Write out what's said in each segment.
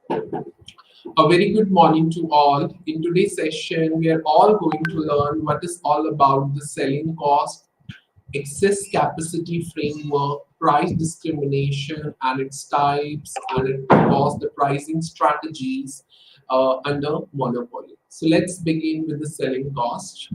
A very good morning to all. In today's session, we are all going to learn what is all about the selling cost, excess capacity framework, price discrimination and its types, and it was the pricing strategies under monopoly. So let's begin with the selling cost.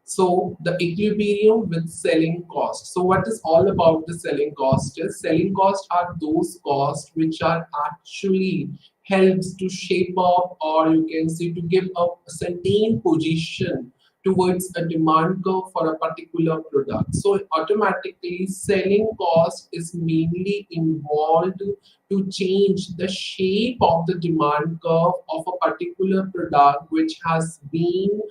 So the equilibrium with selling cost. So what is all about the selling cost is selling costs are those costs which are actually helps to shape up, or you can say to give up a certain position towards a demand curve for a particular product. So automatically selling cost is mainly involved to change the shape of the demand curve of a particular product which has been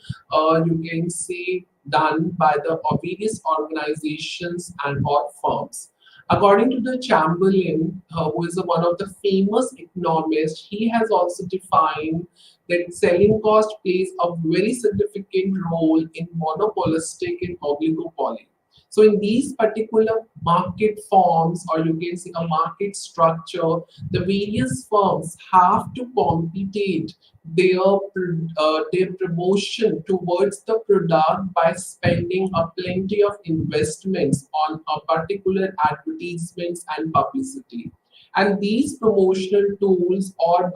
you can say done by the various organizations and or firms. According to the Chamberlain, who is one of the famous economists, he has also defined that selling cost plays a very significant role in monopolistic and oligopoly. So in these particular market forms, or you can say a market structure, the various firms have to compete their promotion towards the product by spending a plenty of investments on a particular advertisements and publicity. And these promotional tools or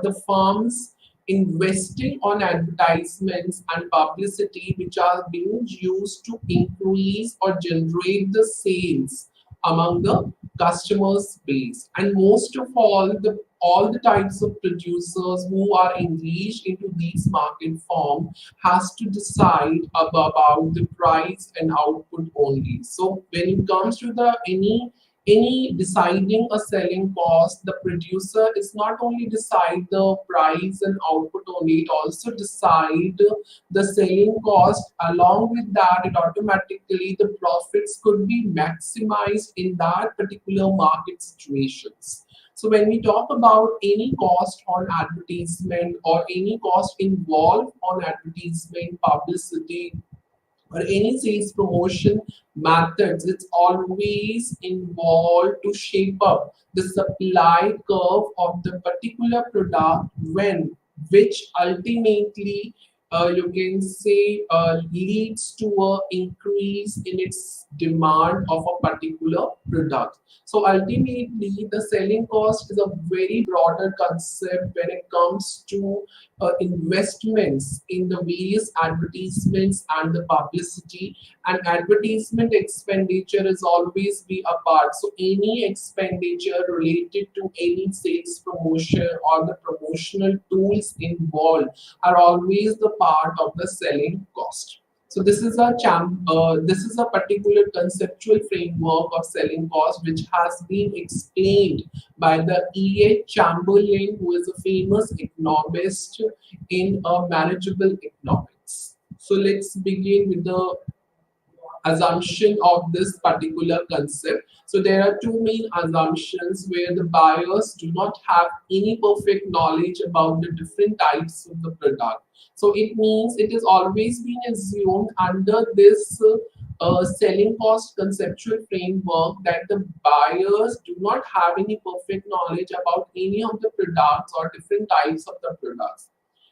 the firms investing on advertisements and publicity which are being used to increase or generate the sales among the customers base. And most of all the types of producers who are engaged into these market form has to decide about the price and output only. So when it comes to the any deciding a selling cost, the producer is not only decide the price and output only, it also decide the selling cost. Along with that, it automatically the profits could be maximized in that particular market situations. So when we talk about any cost on advertisement or any cost involved on advertisement, publicity, or any sales promotion methods, it's always involved to shape up the supply curve of the particular product when which ultimately you can say leads to a increase in its demand of a particular product. So ultimately the selling cost is a very broader concept when it comes to investments in the various advertisements and the publicity. And advertisement expenditure is always be a part. So any expenditure related to any sales promotion or the promotional tools involved are always the part of the selling cost. So this is a particular conceptual framework of selling cost which has been explained by the E. A. Chamberlain, who is a famous economist in manageable economics. So let's begin with the assumption of this particular concept. So there are two main assumptions where the buyers do not have any perfect knowledge about the different types of the product. So it means it is always being assumed under this selling cost conceptual framework that the buyers do not have any perfect knowledge about any of the products or different types of the products.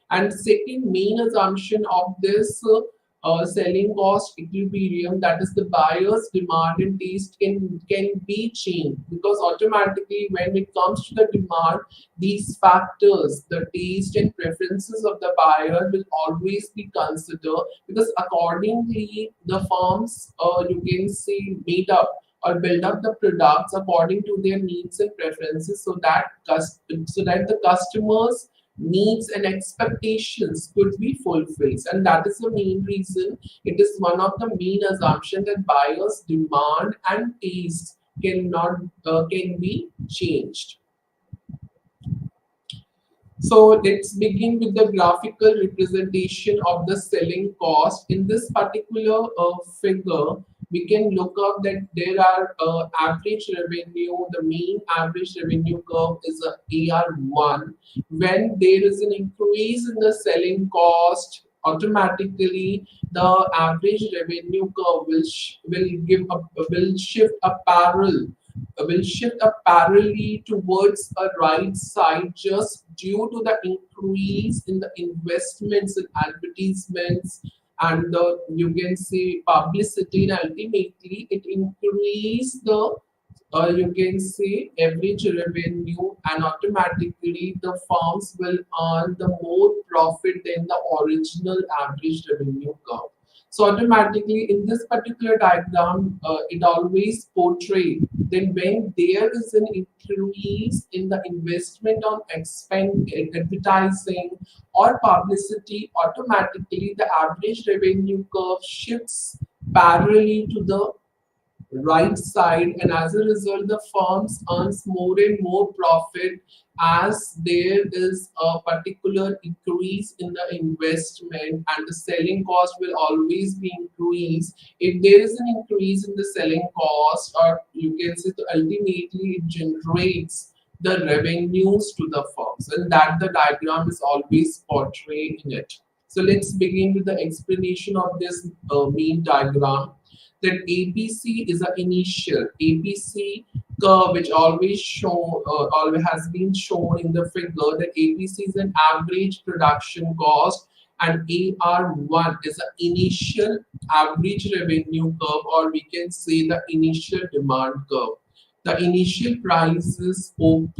And second main assumption of this selling cost equilibrium, that is the buyer's demand and taste can be changed, because automatically when it comes to the demand, these factors, the taste and preferences of the buyer will always be considered, because accordingly the firms you can say made up or build up the products according to their needs and preferences, so that so that the customers needs and expectations could be fulfilled. And that is the main reason, it is one of the main assumptions that buyers demand and taste cannot can be changed. So let's begin with the graphical representation of the selling cost. In this particular figure, we can look up that there are average revenue. The main average revenue curve is a AR1. When there is an increase in the selling cost, automatically the average revenue curve will shift a parallel will shift up parallelly towards a right side just due to the increase in the investments in advertisements and the, you can say, publicity, and ultimately it increase the, you can say, average revenue, and automatically the firms will earn the more profit than the original average revenue curve. So automatically in this particular diagram, it always portray then when there is an increase in the investment on advertising or publicity, automatically the average revenue curve shifts parallelly to the right side, and as a result the firms earns more and more profit as there is a particular increase in the investment, and the selling cost will always be increased. If there is an increase in the selling cost, or you can say that ultimately it generates the revenues to the firms, and that the diagram is always portrayed in it. So let's begin with the explanation of this main diagram, that ABC is an initial ABC curve which always shown, always has been shown in the figure, that ABC is an average production cost and AR1 is an initial average revenue curve, or we can say the initial demand curve. The initial price is OP,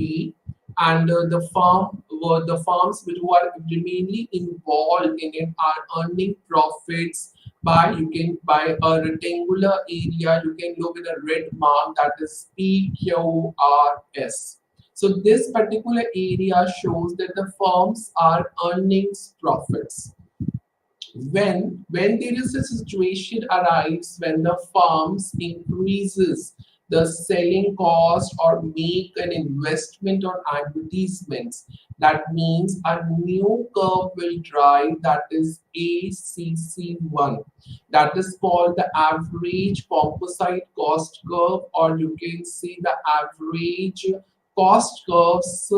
and the firms which who are mainly involved in it are earning profits by, you can, by a rectangular area, you can look at a red mark, that is PQRS. So this particular area shows that the firms are earning profits. When there is a situation arrives when the firms increases the selling cost or make an investment on advertisements, that means a new curve will drive, that is ACC1, that is called the average composite cost curve, or you can see the average cost curves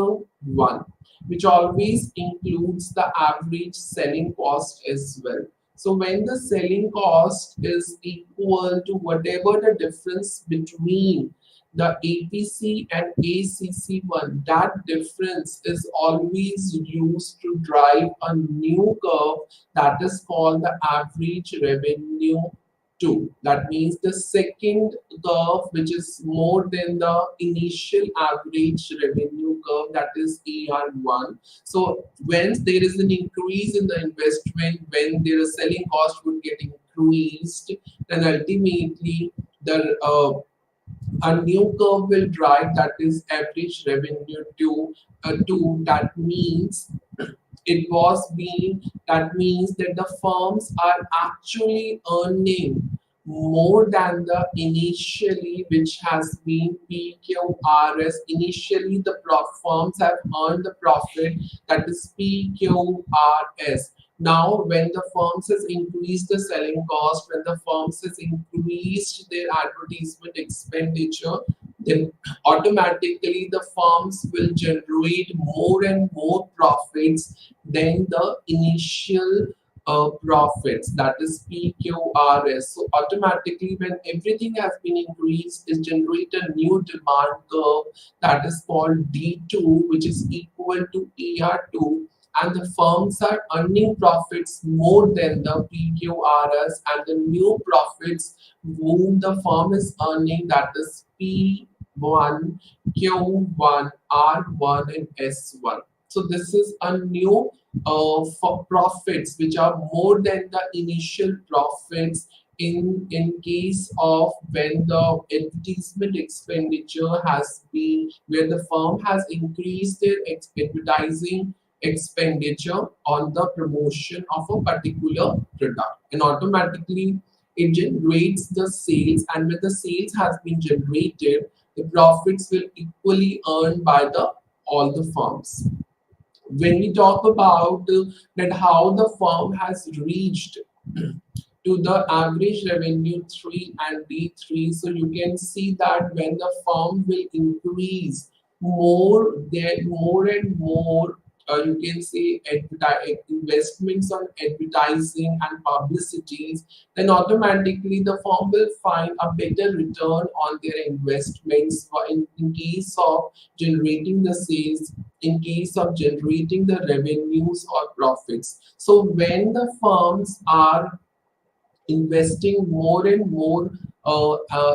1, which always includes the average selling cost as well. So when the selling cost is equal to whatever the difference between the APC and ACC1, that difference is always used to drive a new curve, that is called the average revenue 2. That means the second curve which is more than the initial average revenue curve, that is AR1. So when there is an increase in the investment, when their selling cost would get increased, then ultimately the a new curve will drive, that is average revenue to that means it was being, that means that the firms are actually earning more than the initially which has been PQRS. Initially the firms have earned the profit, that is PQRS. Now when the firms has increased the selling cost, when the firms has increased their advertisement expenditure, then automatically the firms will generate more and more profits than the initial profits, that is PQRS. So automatically when everything has been increased, is generate a new demand curve, that is called D2, which is equal to AR2, and the firms are earning profits more than the PQRS, and the new profits whom the firm is earning, that is P1, Q1, R1 and S1. So this is a new for profits which are more than the initial profits in case of when the advertisement expenditure has been, where the firm has increased their advertising expenditure on the promotion of a particular product, and automatically it generates the sales, and when the sales has been generated, the profits will equally earned by the all the firms. When we talk about that how the firm has reached to the average revenue 3 and D3, so you can see that when the firm will increase more and more you can say investments on advertising and publicities, then automatically the firm will find a better return on their investments in case of generating the sales, in case of generating the revenues or profits. So when the firms are investing more and more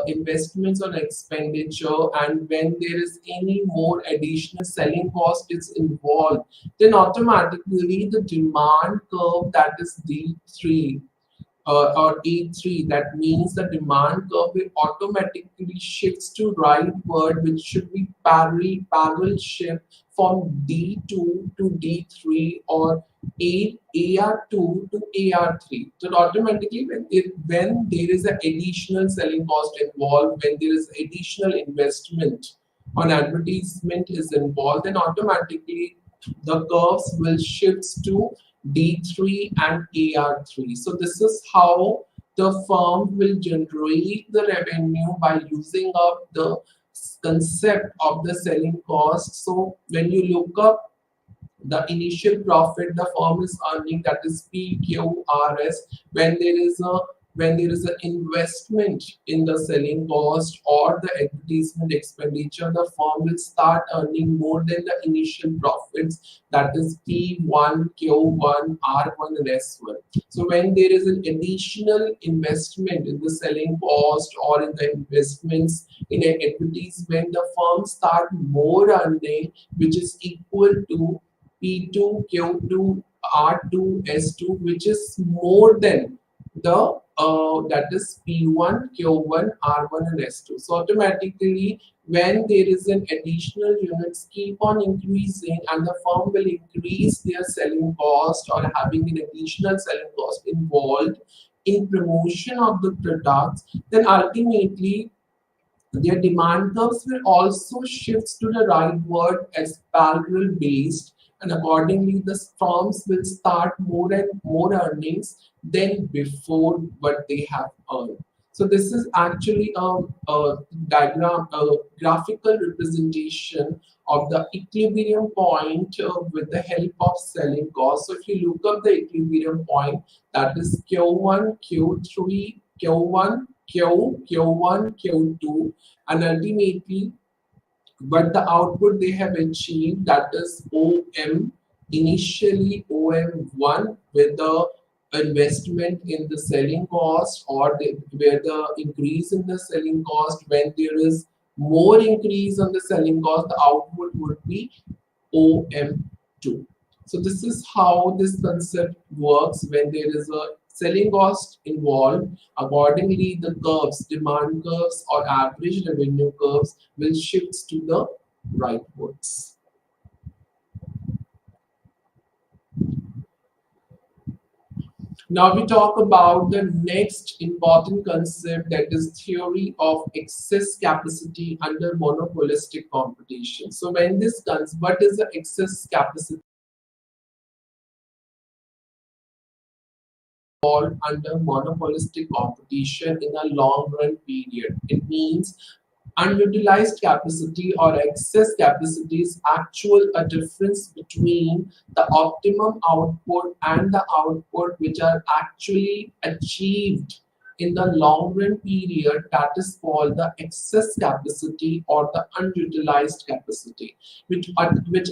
investments on expenditure, and when there is any more additional selling cost is involved, then automatically the demand curve, that is D3 or E3, that means the demand curve will automatically shifts to rightward, which should be parallel shift from D2 to D3 or AR2 to AR3. So automatically when there is an additional selling cost involved, when there is additional investment on advertisement is involved, then automatically the curves will shift to D3 and AR3. So this is how the firm will generate the revenue by using up the concept of the selling cost. So when you look up the initial profit the firm is earning, that is PQRS, when there is an investment in the selling cost or the advertisement expenditure, the firm will start earning more than the initial profits, that is P1, Q1, R1 and S1. So when there is an additional investment in the selling cost or in the investments in an advertisement, the firm start more earning, which is equal to P2, Q2, R2, S2, which is more than the that is P1, Q1, R1, and S2. So automatically, when there is an additional units keep on increasing, and the firm will increase their selling cost or having an additional selling cost involved in promotion of the products, then ultimately their demand curves will also shift to the rightward as parallel based, and accordingly, the firms will start more and more earnings than before what they have earned. So this is actually a diagram, a graphical representation of the equilibrium point with the help of selling cost. So if you look up the equilibrium point, that is Q1, Q3, Q1, Q1, Q2, and ultimately but the output they have achieved, that is OM, initially OM1 with the investment in the selling cost or where the increase in the selling cost, when there is more increase on the selling cost, the output would be OM2. So this is how this concept works when there is a selling cost involved. Accordingly, the curves, demand curves or average revenue curves will shift to the rightwards. Now we talk about the next important concept, that is theory of excess capacity under monopolistic competition. So when this comes, what is the excess capacity under monopolistic competition in a long run period? It means unutilized capacity or excess capacity is actual a difference between the optimum output and the output which are actually achieved in the long run period, that is called the excess capacity or the unutilized capacity, which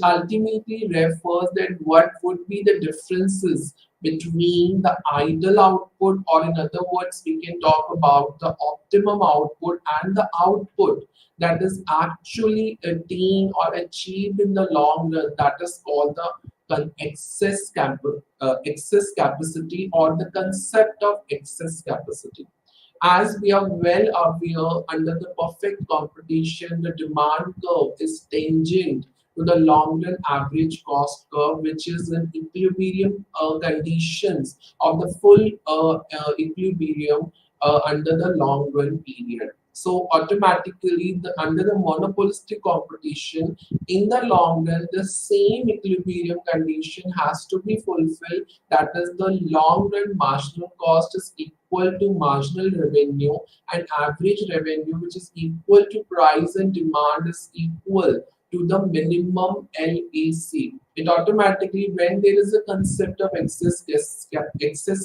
ultimately refers that what would be the differences between the idle output, or in other words we can talk about the optimum output and the output that is actually attained or achieved in the long run, that is called the excess capacity or the concept of excess capacity. As we are well aware, under the perfect competition, the demand curve is tangent to the long run average cost curve, which is in equilibrium conditions of the full equilibrium under the long run period. So automatically, under the monopolistic competition, in the long run, the same equilibrium condition has to be fulfilled. That is, the long run marginal cost is equal to marginal revenue, and average revenue, which is equal to price, and demand is equal to the minimum LAC. It automatically, when there is a concept of excess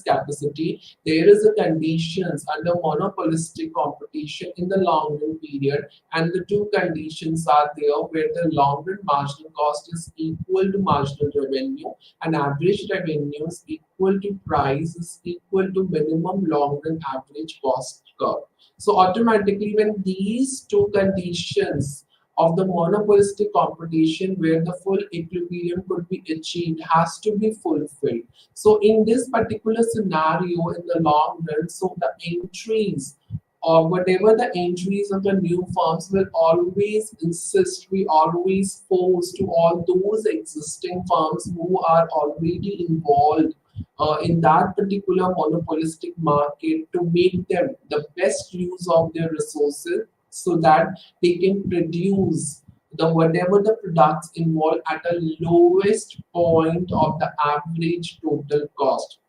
capacity, there is a conditions under monopolistic competition in the long run period, and the two conditions are there where the long run marginal cost is equal to marginal revenue and average revenue is equal to price is equal to minimum long run average cost curve. So automatically, when these two conditions of the monopolistic competition where the full equilibrium could be achieved has to be fulfilled. So in this particular scenario in the long run, so the entries or whatever the entries of the new firms will always insist, we always force to all those existing firms who are already involved in that particular monopolistic market to make them the best use of their resources so that they can produce the whatever the products involved at a lowest point of the average total cost.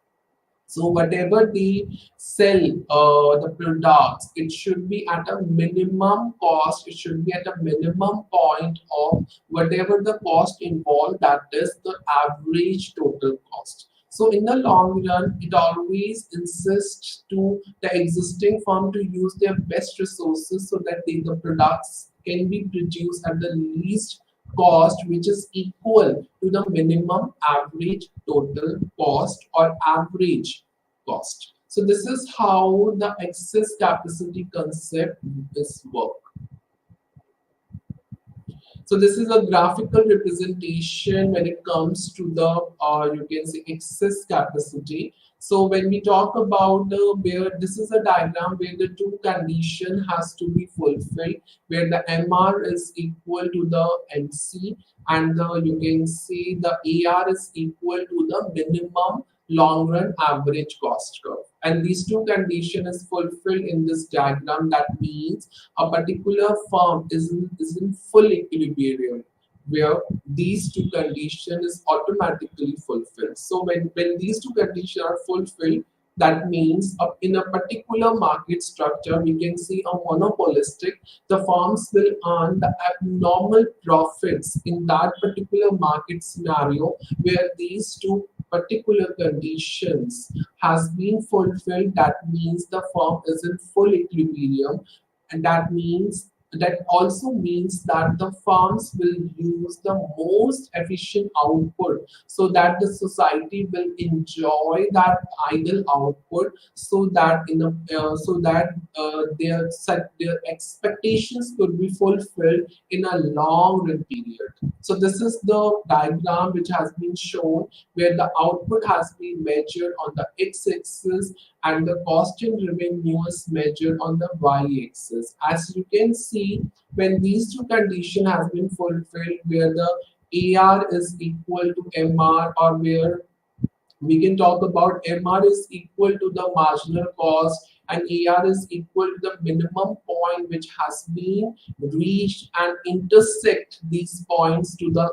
So whatever they sell the products, it should be at a minimum cost. It should be at a minimum point of whatever the cost involved. That is the average total cost. So in the long run, it always insists to the existing firm to use their best resources so that the products can be produced at the least cost which is equal to the minimum average total cost or average cost. So this is how the excess capacity concept is work. So this is a graphical representation when it comes to the you can say excess capacity. So when we talk about the where this is a diagram where the two condition has to be fulfilled, where the MR is equal to the MC and you can see the AR is equal to the minimum long run average cost curve. And these two condition is fulfilled in this diagram. That means a particular firm is in full equilibrium where these two conditions is automatically fulfilled. So when these two conditions are fulfilled, that means in a particular market structure, we can see a monopolistic, the firms will earn the abnormal profits in that particular market scenario where these two particular conditions has been fulfilled. That means the firm is in full equilibrium, and that also means that the firms will use the most efficient output so that the society will enjoy that idle output so that their expectations could be fulfilled in a long run period. So this is the diagram which has been shown where the output has been measured on the x-axis and the cost and revenue is measured on the y-axis. As you can see, when these two conditions has been fulfilled, where the AR is equal to MR, or where we can talk about MR is equal to the marginal cost and AR is equal to the minimum point which has been reached and intersect these points to the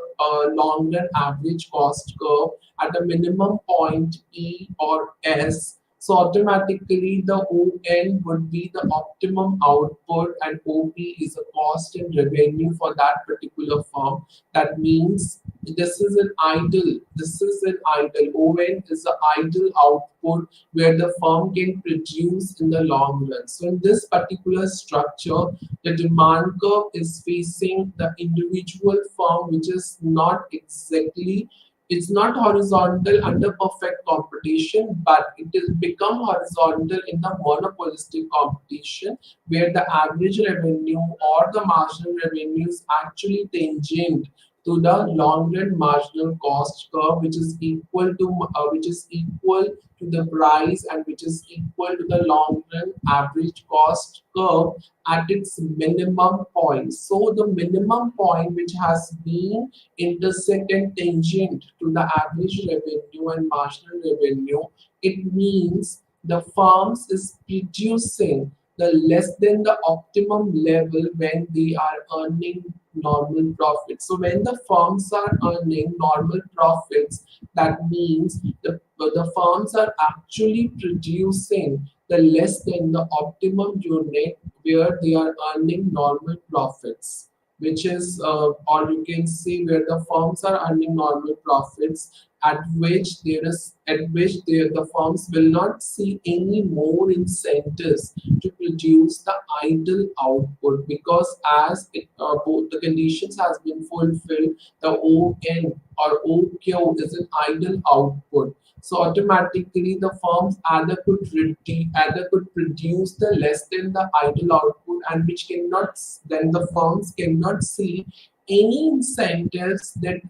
long run average cost curve at a minimum point E or S. So automatically the ON would be the optimum output and OP is the cost and revenue for that particular firm. That means this is an idle. This is an idle. ON is the idle output where the firm can produce in the long run. So in this particular structure, the demand curve is facing the individual firm, which is not exactly, it's not horizontal under perfect competition, but it will become horizontal in the monopolistic competition where the average revenue or the marginal revenue is actually tangent to the long run marginal cost curve, which is equal to the price and which is equal to the long run average cost curve at its minimum point. So the minimum point which has been intersect and tangent to the average revenue and marginal revenue, it means the firms is producing the less than the optimum level when they are earning normal profits. So when the firms are earning normal profits, that means the firms are actually producing the less than the optimum unit where they are earning normal profits. which is or you can see where the firms are earning normal profits, the firms will not see any more incentives to produce the idle output, because as both the conditions has been fulfilled, the ON or OQ is an idle output. So automatically the firms either could produce the less than the idle output, and which cannot, then the firms cannot see any incentives that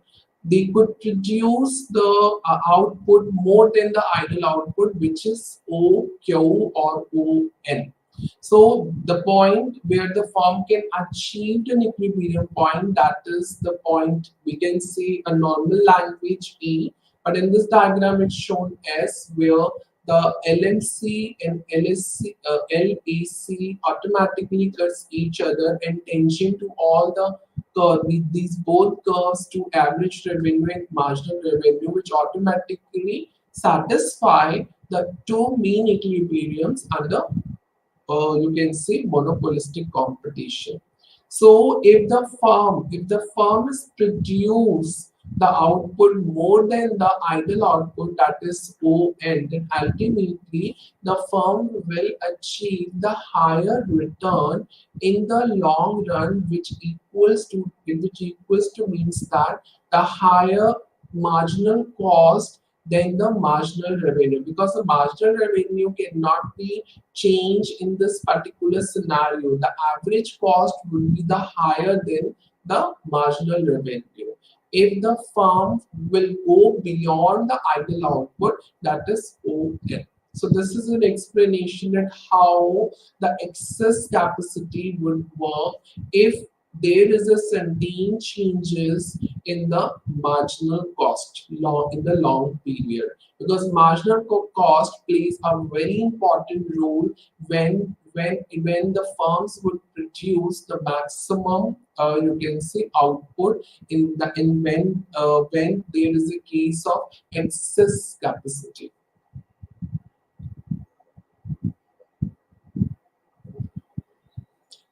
they could produce the output more than the idle output, which is OQ or ON. So the point where the firm can achieve an equilibrium point, that is the point we can see a normal language E, but in this diagram it's shown S, where the LMC and LAC automatically cuts each other and tangent to all the these both curves to average revenue and marginal revenue, which automatically satisfy the two mean equilibriums under you can say monopolistic competition. So if the firm is produce the output more than the idle output, that is ON, then ultimately the firm will achieve the higher return in the long run, which equals to means that the higher marginal cost than the marginal revenue, because the marginal revenue cannot be changed in this particular scenario. The average cost will be the higher than the marginal revenue. If the firm will go beyond the idle output, that is ON. So this is an explanation at how the excess capacity would work if there is a certain changes in the marginal cost in the long period, because marginal cost plays a very important role when the firms would produce the maximum you can say output when there is a case of excess capacity.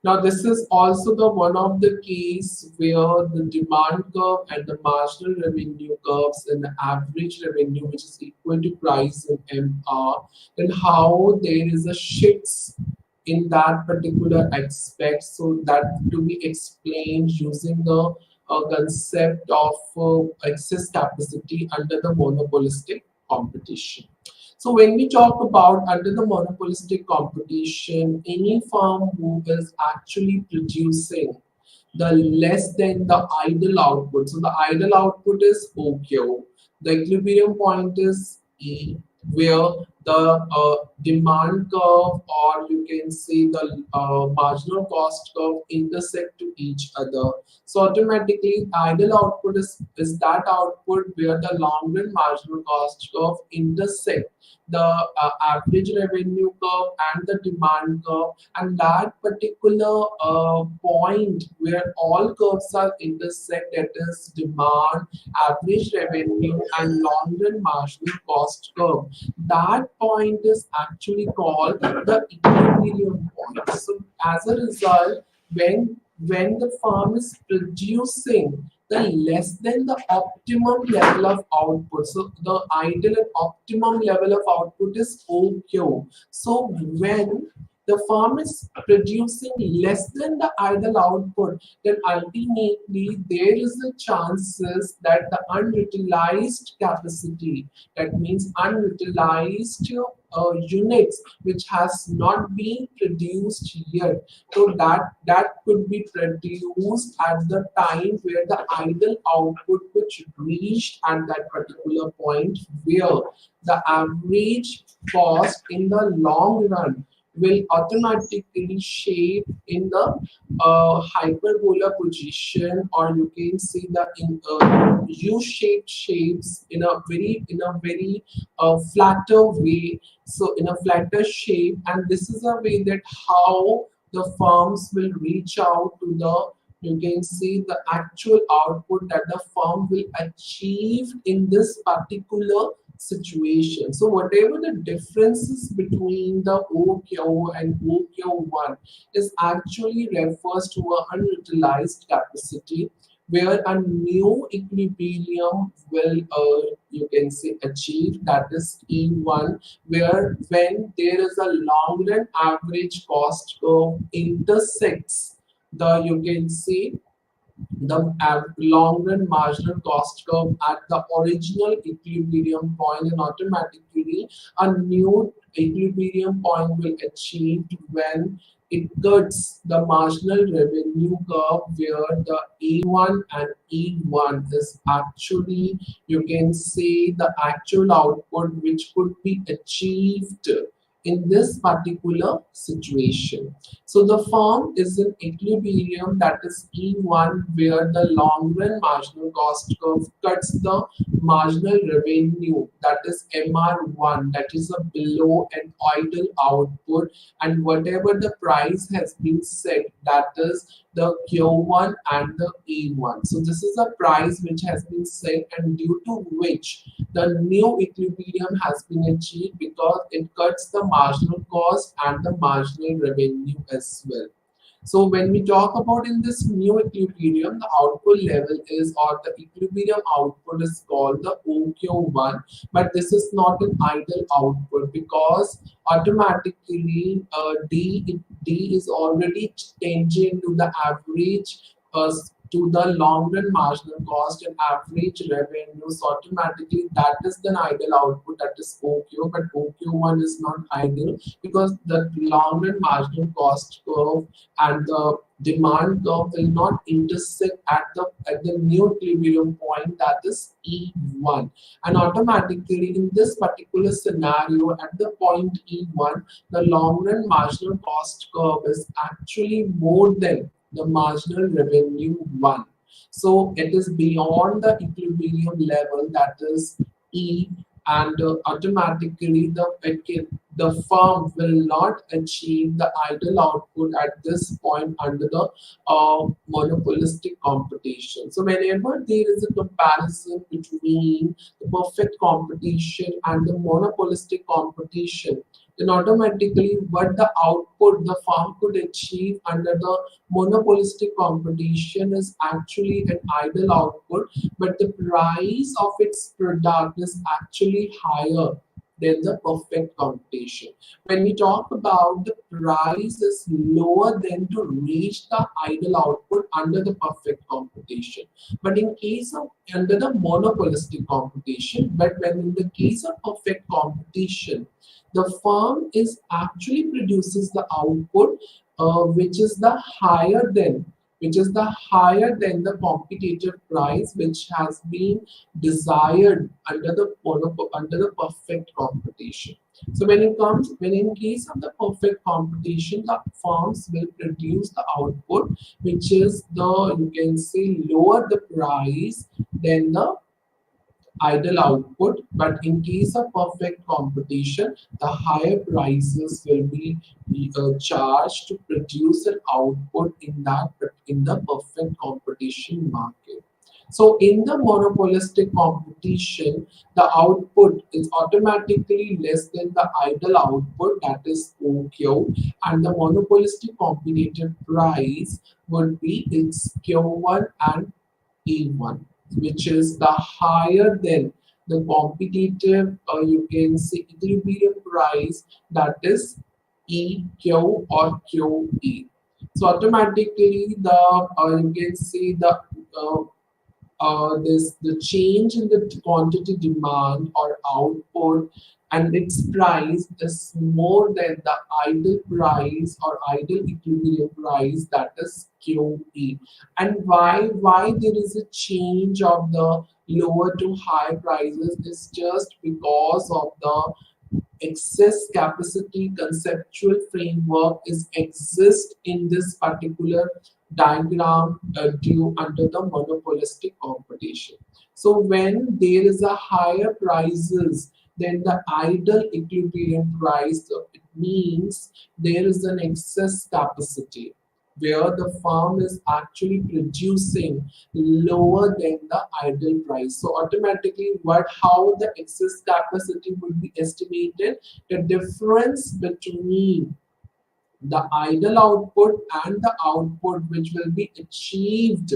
Now, this is also the one of the case where the demand curve and the marginal revenue curves and the average revenue, which is equal to price in MR, and how there is a shifts in that particular aspect. So that to be explained using the concept of excess capacity under the monopolistic competition. So when we talk about under the monopolistic competition, any firm who is actually producing the less than the idle output. So the idle output is OQ. The equilibrium point is E, where the demand curve, or you can say the marginal cost curve, intersect to each other. So automatically, idle output is that output where the long run marginal cost curve intersect the average revenue curve and the demand curve, and that particular point where all curves are intersect, that is demand, average revenue, and long run marginal cost curve. That point is actually called the equilibrium point. So as a result, when the firm is producing the less than the optimum level of output, so the ideal and optimum level of output is OQ. So when the firm is producing less than the idle output, then ultimately there is a chances that the unutilized capacity, that means unutilized units which has not been produced yet, so that could be produced at the time where the idle output which reached at that particular point, where the average cost in the long run will automatically shape in the hyperbola position, or you can see the U-shaped shapes in a very flatter way. So in a flatter shape, and this is a way that how the firms will reach out to the, you can see the actual output that the firm will achieve in this particular situation. So whatever the differences between the OQ and OQ1 is actually refers to a unutilized capacity where a new equilibrium will you can say achieve, that is E1, where when there is a long run average cost curve intersects the you can say the long run marginal cost curve at the original equilibrium point, and automatically a new equilibrium point will achieved when it cuts the marginal revenue curve where the A1 and E1 is actually you can say the actual output which could be achieved in this particular situation. So the firm is in equilibrium, that is E1, where the long run marginal cost curve cuts the marginal revenue, that is MR1, that is a below an idle output, and whatever the price has been set, that is the Q1 and the E1. So this is a price which has been set and due to which the new equilibrium has been achieved because it cuts the marginal cost and the marginal revenue as well. So when we talk about in this new equilibrium, the output level is or the equilibrium output is called the OQ1, but this is not an idle output because automatically D is already changing to the average to the long run marginal cost and average revenue. So automatically that is the idle output, that is OQ, but OQ1 is not idle because the long run marginal cost curve and the demand curve will not intersect at the new equilibrium point, that is E1, and automatically in this particular scenario at the point E1 the long run marginal cost curve is actually more than the marginal revenue 1. So it is beyond the equilibrium level, that is E, and automatically the firm will not achieve the idle output at this point under the monopolistic competition. So whenever there is a comparison between the perfect competition and the monopolistic competition, then automatically what the output the firm could achieve under the monopolistic competition is actually an idle output, but the price of its product is actually higher than the perfect competition. When we talk about the price is lower than to reach the idle output under the perfect competition. But in case of under the monopolistic competition, but when in the case of perfect competition, the firm is actually produces the output which is the higher than the competitive price which has been desired under the under the perfect competition. So when in case of the perfect competition, the firms will produce the output which is the you can say lower the price than the idle output, but in case of perfect competition the higher prices will be charged to produce an output in the perfect competition market. So in the monopolistic competition the output is automatically less than the idle output, that is OQ, and the monopolistic competitive price would be its Q1 and E1, which is the higher than the competitive, you can say equilibrium price, that is EQ or QE. So automatically you can say uh, this the change in the quantity demand or output and its price is more than the idle price or idle equilibrium price, that is QE. And why there is a change of the lower to high prices is just because of the excess capacity conceptual framework is exist in this particular diagram due under the monopolistic competition. So when there is a higher prices than the idle equilibrium price, so it means there is an excess capacity. where the firm is actually producing lower than the ideal price. So automatically, what how the excess capacity would be estimated? The difference between the idle output and the output which will be achieved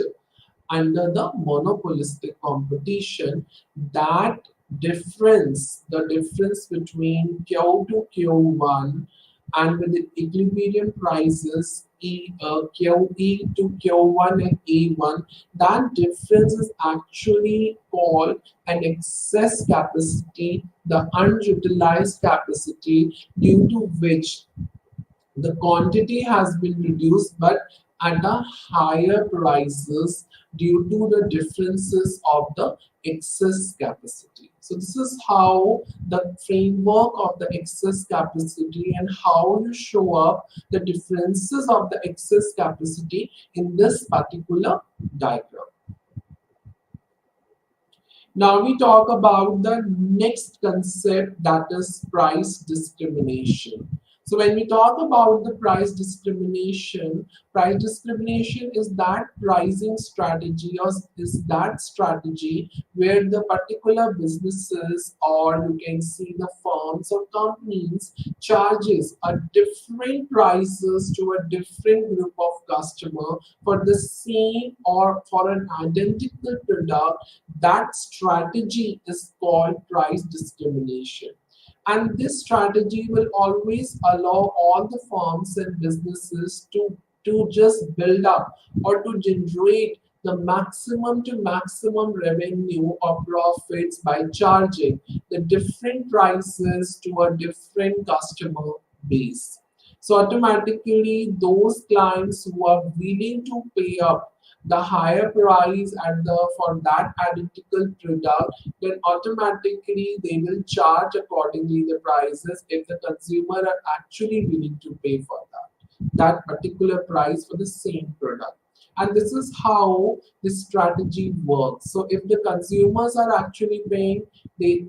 under the monopolistic competition, that difference, the difference between Q to Q1 and with the equilibrium prices QE to Q1 and A1, that difference is actually called an excess capacity, the unutilized capacity, due to which the quantity has been reduced but at a higher prices due to the differences of the excess capacity. So this is how the framework of the excess capacity and how you show up the differences of the excess capacity in this particular diagram. Now we talk about the next concept, that is price discrimination. So when we talk about the price discrimination is that pricing strategy or is that strategy where the particular businesses or you can see the firms or companies charges a different prices to a different group of customer for the same or for an identical product. That strategy is called price discrimination. And this strategy will always allow all the firms and businesses to just build up or to generate the maximum to maximum revenue or profits by charging the different prices to a different customer base. So automatically those clients who are willing to pay up the higher price at the for that identical product, then automatically they will charge accordingly the prices if the consumer are actually willing to pay for that particular price for the same product. And this is how this strategy works. So if the consumers are actually paying, they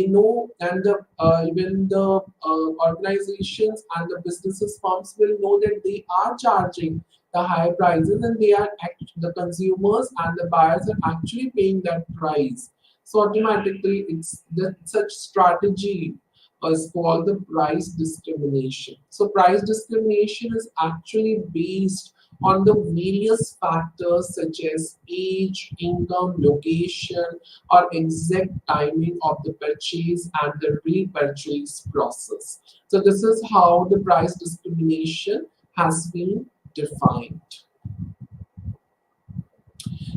know, and the even the organizations and the businesses firms will know that they are charging the higher prices, and the consumers and the buyers are actually paying that price. So automatically, it's that such strategy is called the price discrimination. So price discrimination is actually based on the various factors such as age, income, location, or exact timing of the purchase and the repurchase process. So this is how the price discrimination has been defined.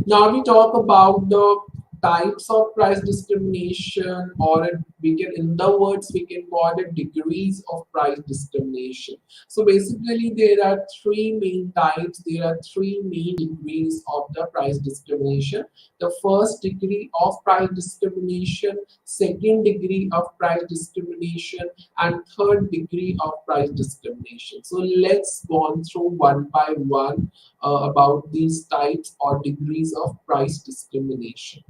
Now we talk about the types of price discrimination, or we can, in the words, we can call it degrees of price discrimination. So basically, there are three main types. There are three main degrees of the price discrimination. The first degree of price discrimination, second degree of price discrimination, and third degree of price discrimination. So let's go on through one by one about these types or degrees of price discrimination.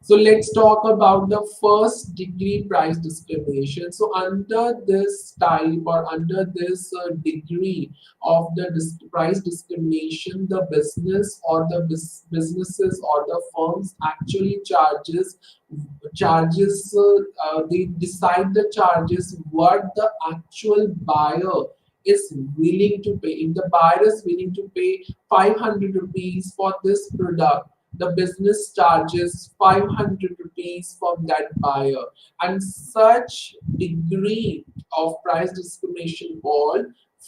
So let's talk about the first degree price discrimination. So under this type or under this degree of the price discrimination, the business or the businesses or the firms actually charges they decide the charges what the actual buyer is willing to pay. If the buyer is willing to pay 500 rupees for this product, the business charges 500 rupees from that buyer. And such degree of price discrimination called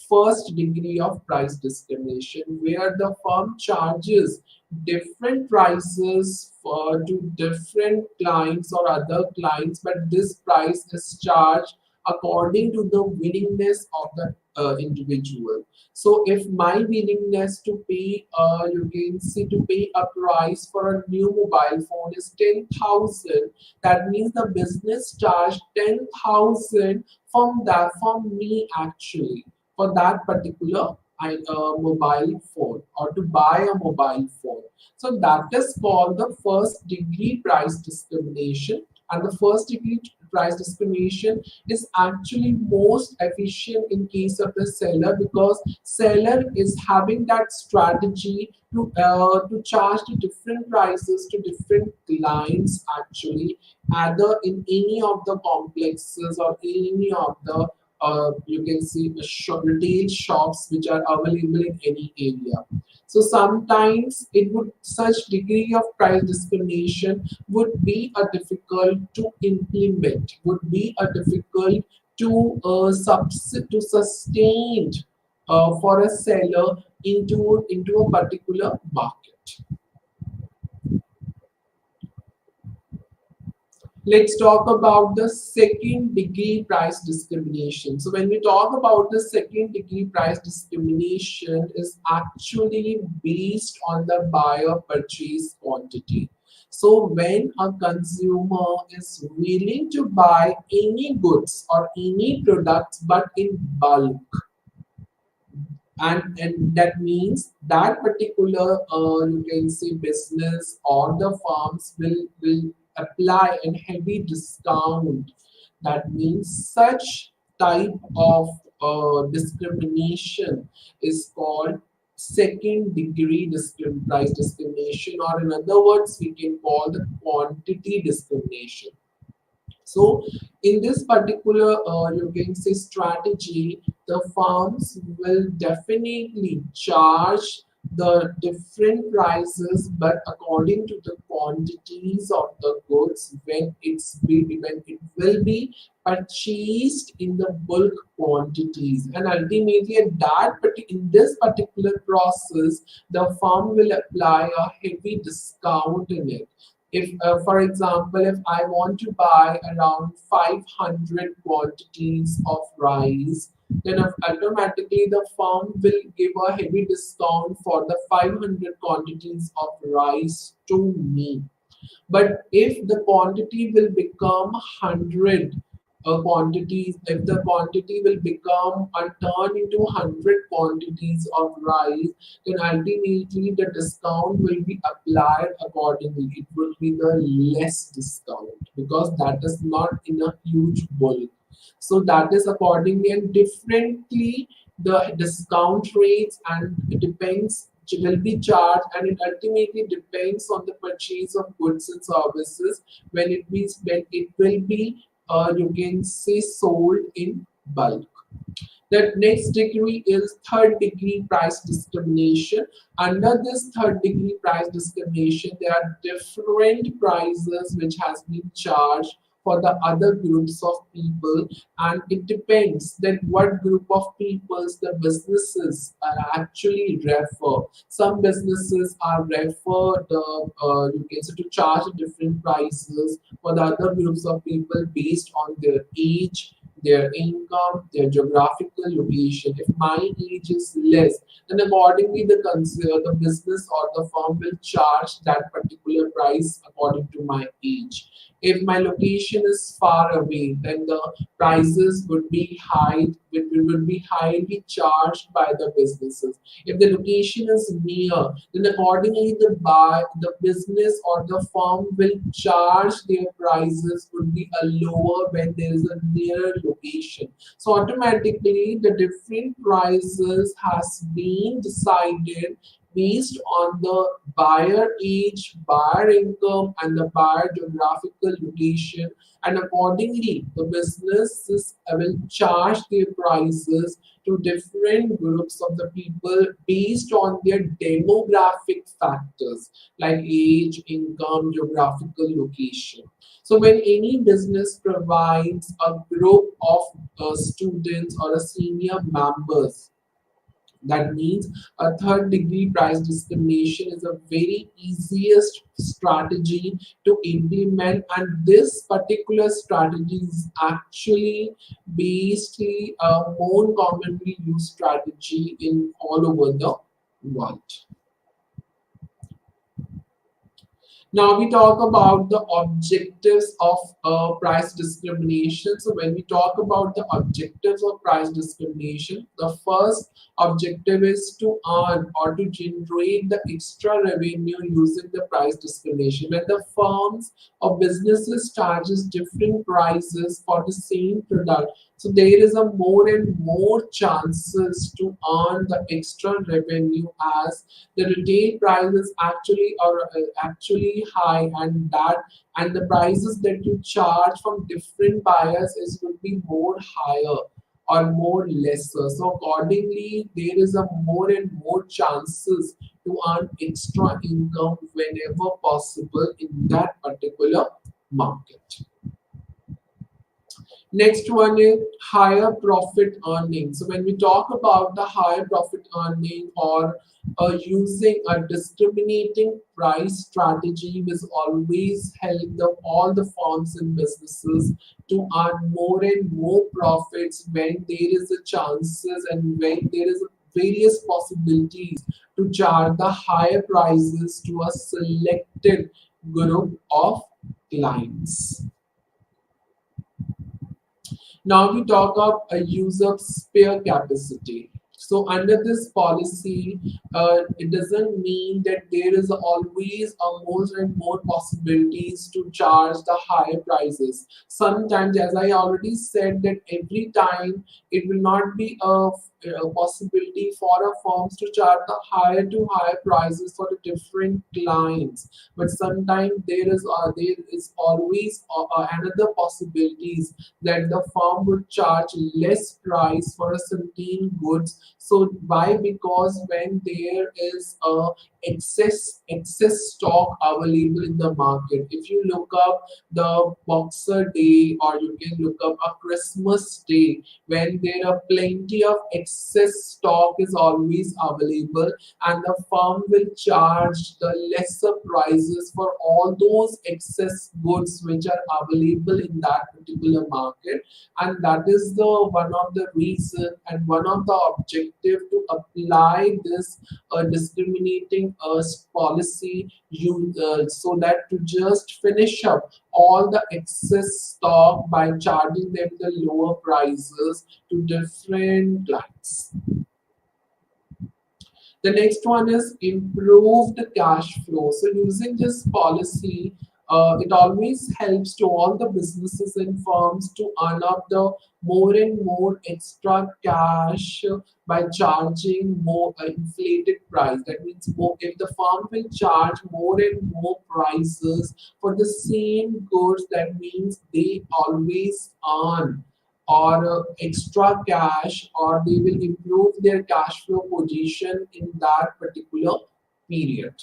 first degree of price discrimination, where the firm charges different prices to different clients or other clients, but this price is charged according to the willingness of the individual. So if my willingness to pay, you can see, to pay a price for a new mobile phone is 10,000, that means the business charged 10,000 from me actually for that particular mobile phone or to buy a mobile phone. So that is called the first degree price discrimination. And the first degree price discrimination is actually most efficient in case of the seller, because seller is having that strategy to charge the different prices to different clients actually, either in any of the complexes or any of the you can see the retail shops which are available in any area. So sometimes it would such degree of price discrimination would be a difficult to implement, would be a difficult to to sustain for a seller into a particular market. Let's talk about the second degree price discrimination. So when we talk about the second degree price discrimination is actually based on the buyer purchase quantity. So when a consumer is willing to buy any goods or any products but in bulk, and that means that particular you can say business or the firms will apply a heavy discount. That means such type of discrimination is called second degree price discrimination, or in other words we can call the quantity discrimination. So in this particular, you can say strategy, the firms will definitely charge the different prices, but according to the quantities of the goods when it will be purchased in the bulk quantities, and ultimately at in this particular process, the firm will apply a heavy discount in it. If for example, if I want to buy around 500 quantities of rice, then automatically the firm will give a heavy discount for the 500 quantities of rice to me. But if the quantity will become 100 quantities, if the quantity will become turned into 100 quantities of rice, then ultimately the discount will be applied accordingly. It will be the less discount because that is not in a huge bulk. So that is accordingly and differently the discount rates, and it depends will be charged, and it ultimately depends on the purchase of goods and services when it will be you can say sold in bulk. The next degree is third degree price discrimination. Under this third degree price discrimination, there are different prices which has been charged for the other groups of people, and it depends that what group of peoples the businesses are actually refer. Some businesses are referred you can say to charge different prices for the other groups of people based on their age, their income, their geographical location. If my age is less, then accordingly the business or the firm will charge that particular price according to my age. If my location is far away, then the prices would be high, would be highly charged by the businesses. If the location is near, then accordingly the business or the firm will charge their prices would be a lower when there is a nearer location. So automatically the different prices has been decided based on the buyer age, buyer income, and the buyer geographical location. And accordingly, the businesses will charge their prices to different groups of the people based on their demographic factors like age, income, geographical location. So when any business provides a group of students or a senior members, that means a third degree price discrimination is a very easiest strategy to implement, and this particular strategy is actually basically a more commonly used strategy in all over the world. Now we talk about the objectives of price discrimination. So when we talk about the objectives of price discrimination, the first objective is to earn or to generate the extra revenue using the price discrimination. When the firms or businesses charges different prices for the same product, so there is a more and more chances to earn the extra revenue as the retail prices actually are actually high, and the prices that you charge from different buyers is will be more higher or more lesser. So accordingly there is a more and more chances to earn extra income whenever possible in that particular market. Next one is higher profit earning. So when we talk about the higher profit earning or using a discriminating price strategy will always help all the firms and businesses to earn more and more profits when there is a chances and when there is various possibilities to charge the higher prices to a selected group of clients. Now we talk of a use of spare capacity. So under this policy, it doesn't mean that there is always a more and more possibilities to charge the higher prices. Sometimes, as I already said, that every time it will not be a possibility for a firms to charge the higher to higher prices for the different clients. But sometimes there is always another possibilities that the firm would charge less price for a certain goods. So why? Because when there is a excess stock available in the market, if you look up the Boxer Day or you can look up a Christmas Day, when there are plenty of excess stock is always available, and the firm will charge the lesser prices for all those excess goods which are available in that particular market. And that is the one of the reason and one of the objective to apply this discriminating policy so that to just finish up all the excess stock by charging them the lower prices to different clients. The next one is improved cash flow. So using this policy, it always helps to all the businesses and firms to earn up the more and more extra cash by charging more inflated price. That means more, if the firm will charge more and more prices for the same goods, that means they always earn or extra cash, or they will improve their cash flow position in that particular period.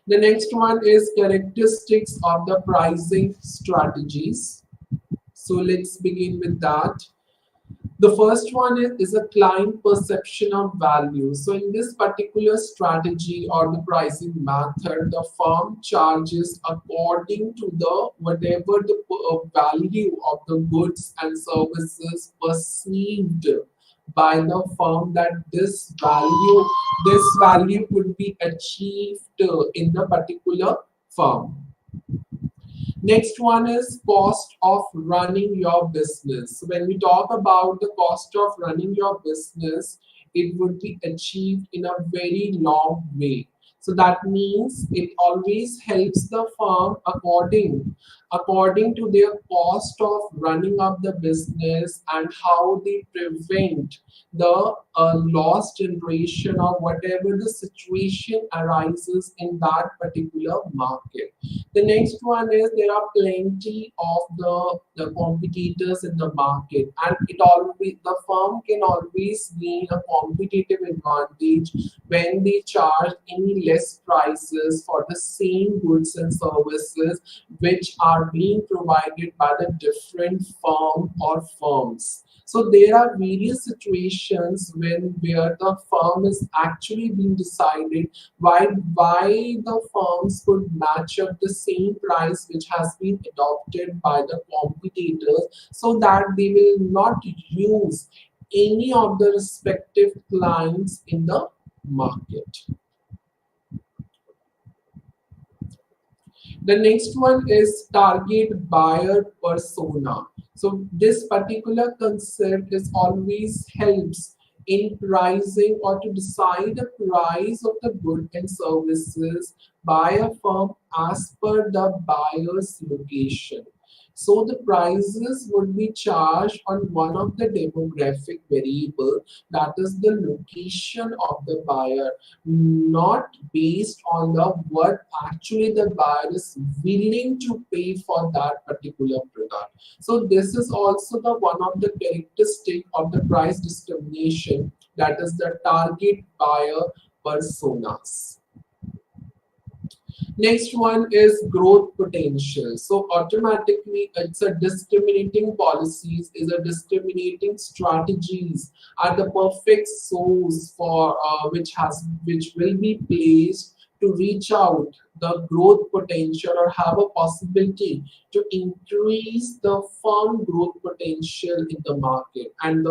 The next one is characteristics of the pricing strategies. So let's begin with that. The first one is a client perception of value. So in this particular strategy or the pricing method, the firm charges according to the whatever the value of the goods and services perceived by the firm, that this value could be achieved in the particular firm. Next one is cost of running your business. So when we talk about the cost of running your business, it would be achieved in a very long way. So that means it always helps the firm according to their cost of running up the business and how they prevent the loss generation or whatever the situation arises in that particular market. The next one is there are plenty of the competitors in the market, and it always the firm can always gain a competitive advantage when they charge any less prices for the same goods and services which are being provided by the different firm or firms. So there are various situations where the firm is actually being decided why the firms could match up the same price which has been adopted by the competitors, so that they will not use any of the respective clients in the market. The next one is target buyer persona. So this particular concept is always helps in pricing or to decide the price of the goods and services by a firm as per the buyer's location. So the prices would be charged on one of the demographic variable, that is the location of the buyer, not based on the what actually the buyer is willing to pay for that particular product. So this is also the one of the characteristic of the price discrimination, that is the target buyer personas. Next one is growth potential. So automatically it's a discriminating policies, is a discriminating strategies are the perfect source for which will be placed to reach out the growth potential or have a possibility to increase the firm growth potential in the market, and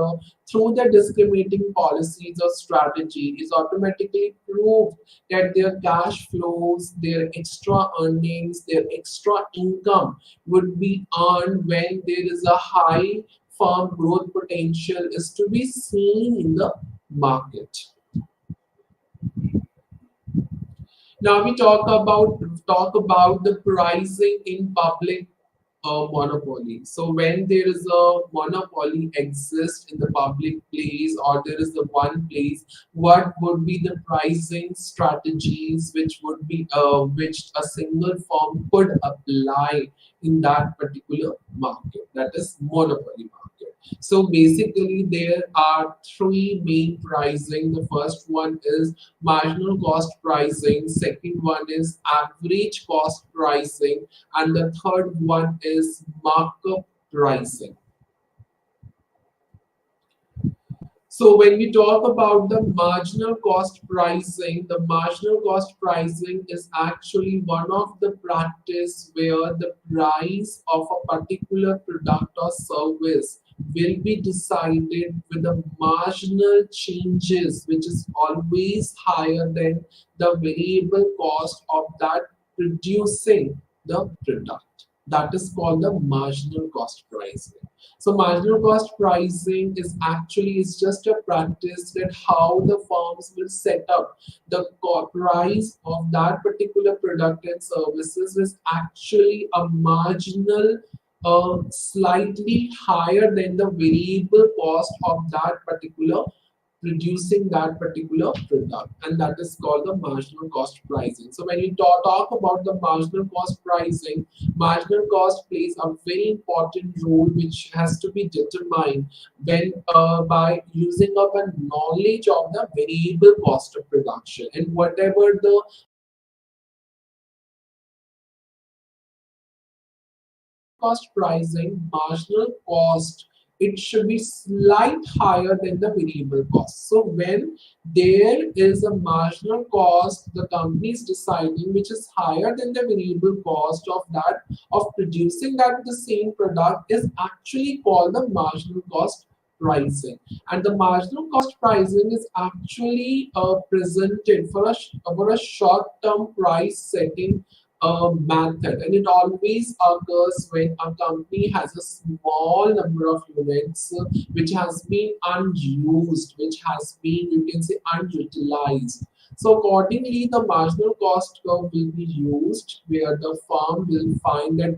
through the discriminating policies or strategy is automatically proved that their cash flows, their extra earnings, their extra income would be earned when there is a high firm growth potential is to be seen in the market. Now we talk about the pricing in public monopoly. So when there is a monopoly exists in the public place or there is the one place, what would be the pricing strategies which would be which a single firm could apply in that particular market, that is monopoly market. So basically there are three main pricing. The first one is marginal cost pricing, second one is average cost pricing, and the third one is markup pricing. So when we talk about the marginal cost pricing, the marginal cost pricing is actually one of the practice where the price of a particular product or service will be decided with the marginal changes, which is always higher than the variable cost of that producing the product. That is called the marginal cost pricing. So marginal cost pricing is just a practice that how the firms will set up the price of that particular product and services is actually a marginal slightly higher than the variable cost of that particular producing that particular product, and that is called the marginal cost pricing. So when we talk about the marginal cost pricing, marginal cost plays a very important role which has to be determined when by using up a knowledge of the variable cost of production, and whatever the cost pricing, marginal cost, it should be slight higher than the variable cost. So when there is a marginal cost, the company is deciding which is higher than the variable cost of that of producing that the same product is actually called the marginal cost pricing. And the marginal cost pricing is actually presented for a short term price setting method, and it always occurs when a company has a small number of units which has been unused, which has been, you can say, unutilized. So accordingly the marginal cost curve will be used where the firm will find that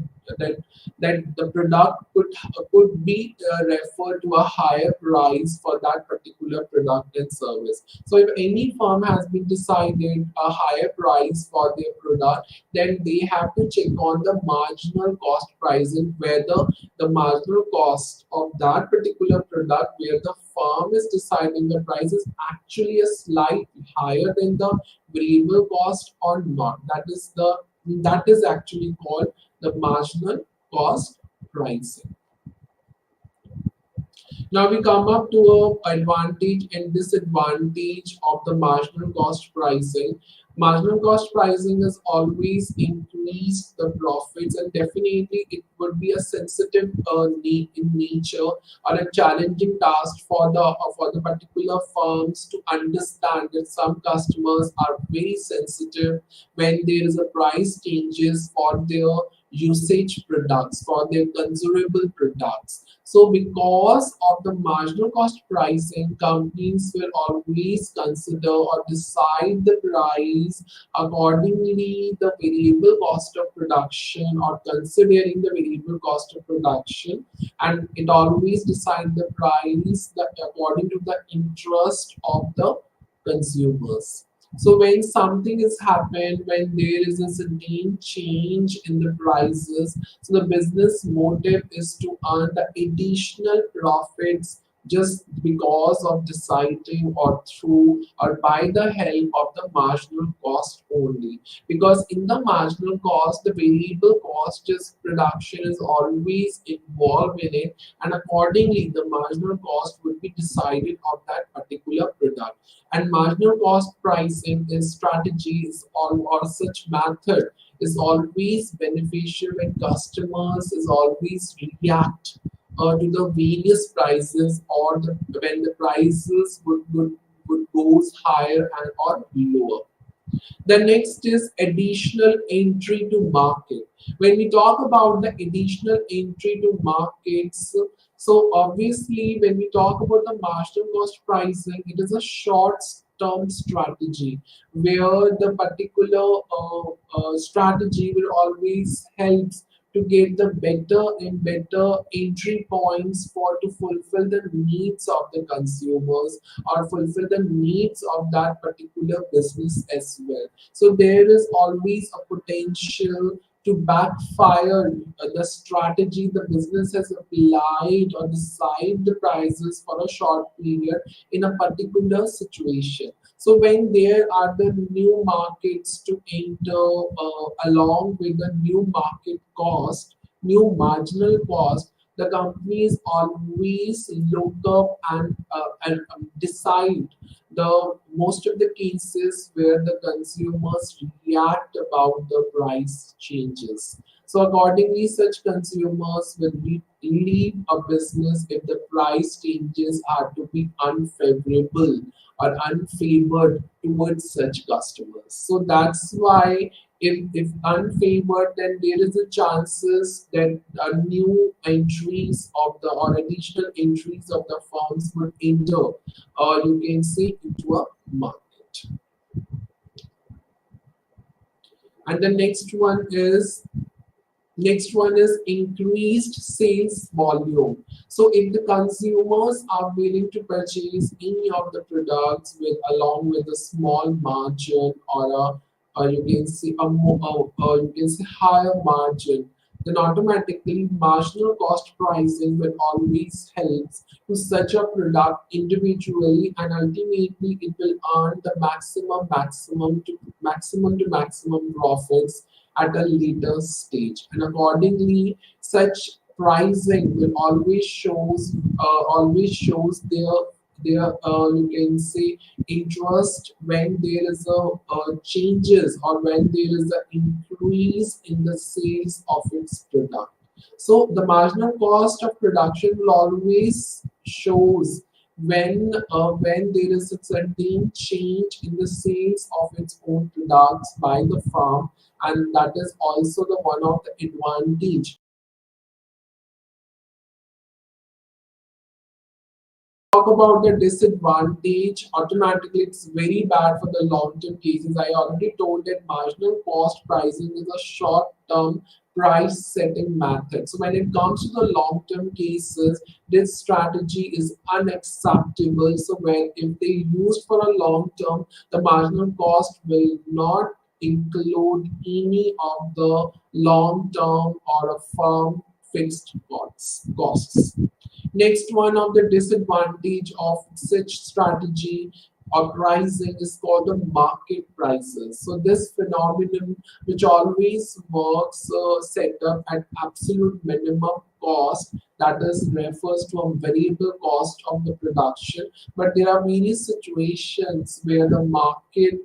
that the product could be referred to a higher price for that particular product and service. So if any firm has been decided a higher price for their product, then they have to check on the marginal cost pricing, whether the marginal cost of that particular product where the firm is deciding the price is actually a slight higher than the variable cost or not. That is actually called the marginal cost pricing. Now we come up to a advantage and disadvantage of the marginal cost pricing. Marginal cost pricing has always increased the profits, and definitely it would be a sensitive need in nature or a challenging task for the particular firms to understand that some customers are very sensitive when there is a price changes for their usage products, for their consumable products. So because of the marginal cost pricing, companies will always consider or decide the price accordingly the variable cost of production, or considering the variable cost of production, and it always decide the price that according to the interest of the consumers. So when something has happened, when there is a certain change in the prices, so the business motive is to earn the additional profits just because of deciding or through or by the help of the marginal cost only. Because in the marginal cost, the variable cost is production is always involved in it, and accordingly the marginal cost would be decided of that particular product. And marginal cost pricing is strategies or such method is always beneficial when customers is always react to the various prices, or when the prices would goes higher and or lower. The next is additional entry to market. When we talk about the additional entry to markets, so obviously when we talk about the marginal cost pricing, it is a short term strategy where the particular strategy will always help to get the better and better entry points for to fulfill the needs of the consumers or fulfill the needs of that particular business as well. So there is always a potential to backfire the strategy the business has applied or decide the prices for a short period in a particular situation. So when there are the new markets to enter along with the new market cost, new marginal cost, the companies always look up and decide the most of the cases where the consumers react about the price changes. So accordingly, such consumers will leave a business if the price changes are to be unfavorable or unfavored towards such customers. So that's why if unfavored, then there is a chances that new entries of the or additional entries of the firms would enter, or you can say into a market. And the next one is increased sales volume. So if the consumers are willing to purchase any of the products with along with a small margin or you can see a more you can say higher margin, then automatically marginal cost pricing will always help to such a product individually, and ultimately it will earn the maximum profits at a later stage. And accordingly, such pricing will always shows their you can say interest when there is a changes or when there is an increase in the sales of its product. So the marginal cost of production will always shows when there is a certain change in the sales of its own products by the farm, and that is also the one of the advantage. Talk about the disadvantage, automatically it's very bad for the long-term cases. I already told that marginal cost pricing is a short-term price setting method. So when it comes to the long-term cases, this strategy is unacceptable. So when if they used for a long term, the marginal cost will not include any of the long-term or a firm fixed costs. Next one of the disadvantage of such strategy or pricing is called the market prices. So this phenomenon which always works set up at absolute minimum cost, that is refers to a variable cost of the production. But there are many situations where the market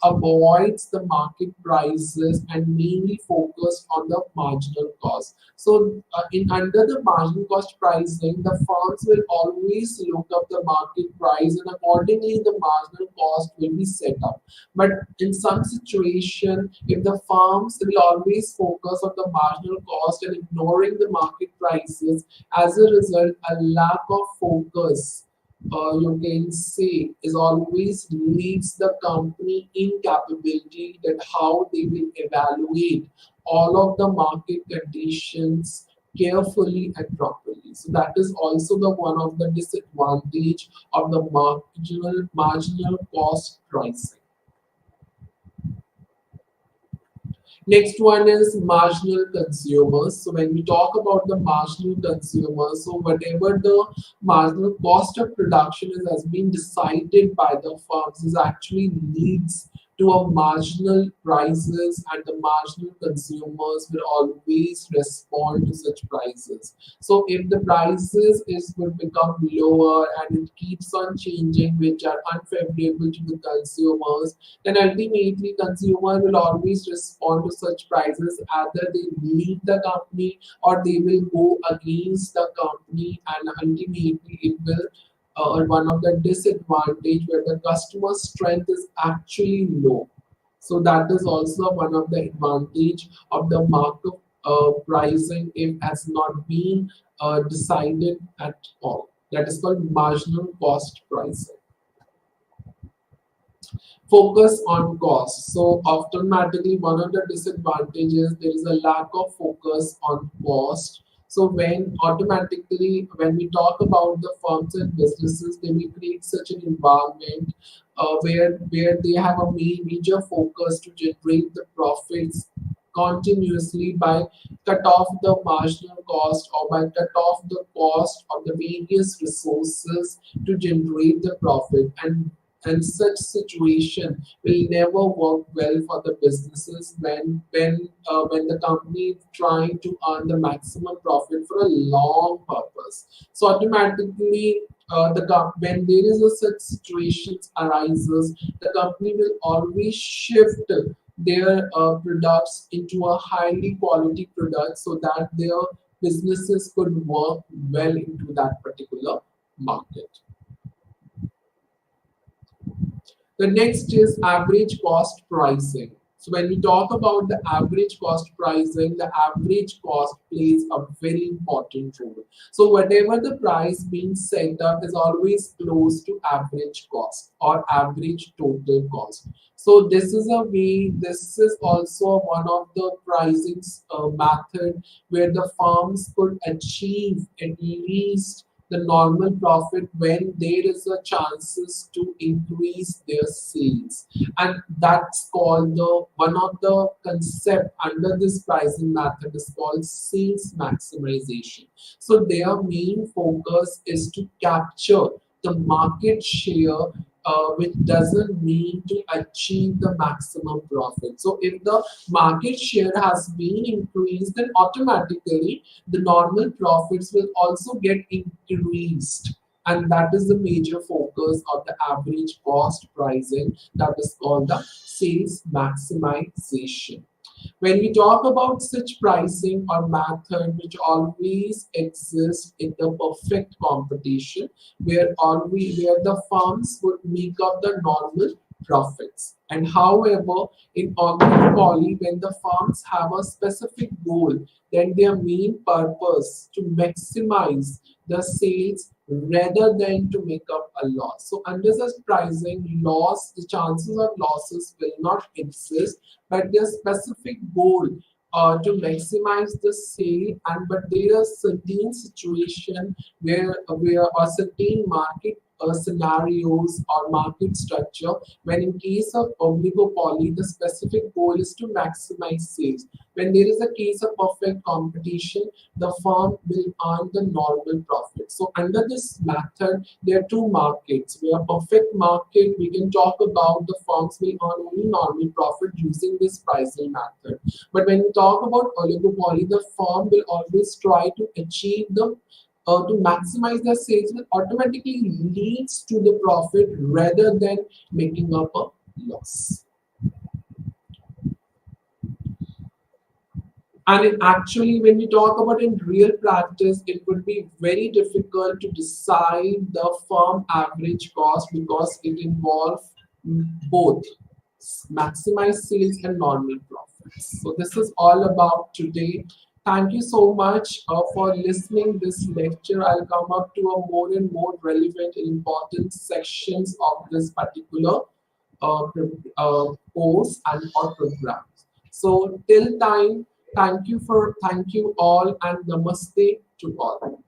avoids the market prices and mainly focus on the marginal cost. So in under the marginal cost pricing, the firms will always look up the market price and accordingly the marginal cost will be set up. But in some situation, if the firms will always focus on the marginal cost and ignoring the market prices, as a result, a lack of focus, you can say, is always leads the company incapability that how they will evaluate all of the market conditions carefully and properly. So that is also the one of the disadvantage of the marginal cost pricing. Next one is marginal consumers. So when we talk about the marginal consumers, so whatever the marginal cost of production is has been decided by the firms is actually leads to a marginal prices, and the marginal consumers will always respond to such prices. So if the prices is will become lower and it keeps on changing, which are unfavorable to the consumers, then ultimately consumer will always respond to such prices. Either they leave the company or they will go against the company, and ultimately it will one of the disadvantage where the customer strength is actually low. So that is also one of the advantage of the markup pricing if has not been decided at all. That is called marginal cost pricing. Focus on cost. So automatically one of the disadvantages, there is a lack of focus on cost. So when automatically when we talk about the firms and businesses, they will create such an environment where they have a major focus to generate the profits continuously by cut off the marginal cost or by cut off the cost of the various resources to generate the profit, and such situation will never work well for the businesses when the company is trying to earn the maximum profit for a long purpose. So automatically when there is a such situations arises, the company will always shift their products into a highly quality product so that their businesses could work well into that particular market. The next is average cost pricing. So when we talk about the average cost pricing, the average cost plays a very important role. So whatever the price being set up is always close to average cost or average total cost. So this is a way, this is also one of the pricing method where the firms could achieve at least the normal profit when there is a chances to increase their sales, and that's called the one of the concept under this pricing method is called sales maximization. So their main focus is to capture the market share, which doesn't mean to achieve the maximum profit. So if the market share has been increased, then automatically the normal profits will also get increased, and that is the major focus of the average cost pricing, that is called the sales maximization. When we talk about such pricing or method which always exists in the perfect competition, where the firms would make up the normal profits. And however, in oligopoly, when the firms have a specific goal, then their main purpose to maximize the sales rather than to make up a loss. So under such pricing, loss, the chances of losses will not exist, but their specific goal to maximize the sale, and but there are certain situation where a certain market scenarios or market structure, when in case of oligopoly, the specific goal is to maximize sales. When there is a case of perfect competition, the firm will earn the normal profit. So under this method, there are two markets. We have perfect market. We can talk about the firms will earn only normal profit using this pricing method. But when we talk about oligopoly, the firm will always try to achieve the to maximize their sales, will automatically leads to the profit rather than making up a loss. And actually, when we talk about in real practice, it would be very difficult to decide the firm average cost because it involves both maximize sales and normal profits. So this is all about today. Thank you so much for listening this lecture. I'll come up to a more and more relevant and important sections of this particular course and or programs. So till time, thank you all and namaste to all.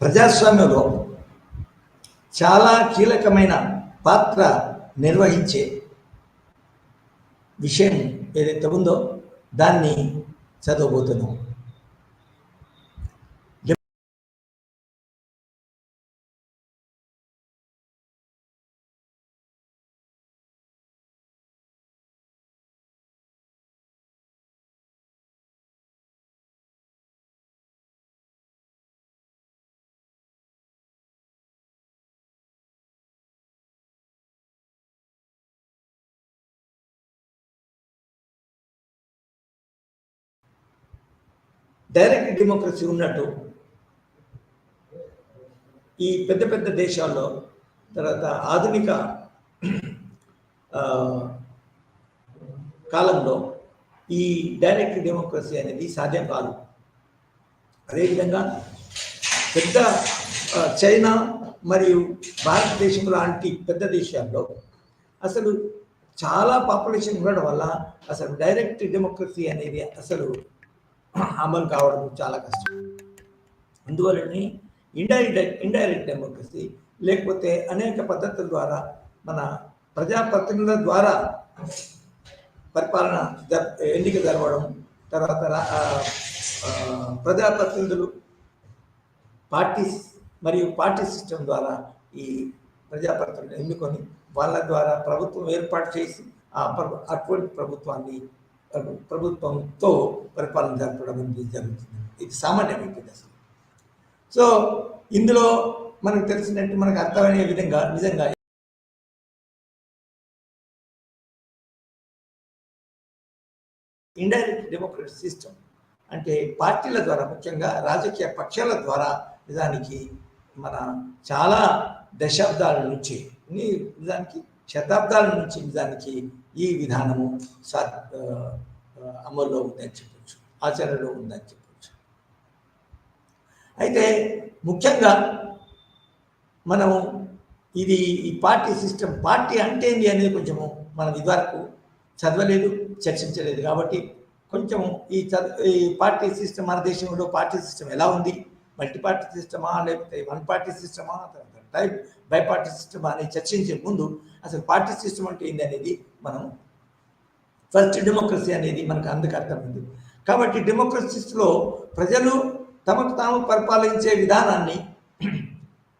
ప్రజాస్వామ్యంలో చాలా కీలకమైన పాత్ర నిర్వహించే విషయం ఏదైతే ఉందో దాన్ని చదవబోతున్నాం. Direct democracy ఉన్నట్టు ఈ పెద్ద పెద్ద దేశాల్లో, తర్వాత ఆధునిక కాలంలో ఈ డైరెక్ట్ డెమోక్రసీ అనేది సాధ్యం కాదు. అదేవిధంగా పెద్ద చైనా మరియు భారతదేశం లాంటి పెద్ద దేశాల్లో అసలు చాలా పాపులేషన్ ఉండడం వల్ల అసలు డైరెక్ట్ డెమోక్రసీ అనేది అసలు అమలు కావడం చాలా కష్టం. అందువల్లనే ఇండైరెక్ట్ డెమోక్రసీ లేకపోతే అనేక పద్ధతుల ద్వారా మన ప్రజాప్రతినిధుల ద్వారా పరిపాలన ఎన్నిక జరగడం, తర్వాత ప్రజాప్రతినిధులు పార్టీస్ మరియు పార్టీ సిస్టమ్ ద్వారా ఈ ప్రజాప్రతినిధులు ఎన్నుకొని వాళ్ళ ద్వారా ప్రభుత్వం ఏర్పాటు చేసి అటువంటి ప్రభుత్వంతో పరిపాలన జరపడం అనేది జరుగుతుంది. ఇది సామాన్యమైపోయింది అసలు. సో ఇందులో మనకు తెలిసినట్టు మనకు అర్థమయ్యే విధంగా నిజంగా ఇండైరెక్ట్ డెమోక్రటిక్ సిస్టమ్ అంటే పార్టీల ద్వారా, ముఖ్యంగా రాజకీయ పక్షాల ద్వారా నిజానికి మన చాలా దశాబ్దాల నుంచి నిజానికి శతాబ్దాల నుంచి నిజానికి ఈ విధానము అమల్లో ఉందని చెప్పచ్చు, ఆచరణలో ఉందని చెప్పచ్చు. అయితే ముఖ్యంగా మనము ఇది ఈ పార్టీ సిస్టమ్, పార్టీ అంటే ఏంటి అనేది కొంచెము మనం ఇదివరకు చదవలేదు, చర్చించలేదు. కాబట్టి కొంచెము ఈ పార్టీ సిస్టమ్, మన దేశంలో పార్టీ సిస్టమ్ ఎలా ఉంది, మల్టీ పార్టీ సిస్టమా లేకపోతే వన్ పార్టీ సిస్టమా, టైప్ బై పార్టీ సిస్టమా అని చర్చించే ముందు అసలు పార్టీ సిస్టమ్ అంటే ఏంటి అనేది మనం ఫస్ట్ డెమోక్రసీ అనేది మనకు అందుకు అర్థమైంది. కాబట్టి డెమోక్రసీలో ప్రజలు తమకు తాము పరిపాలించే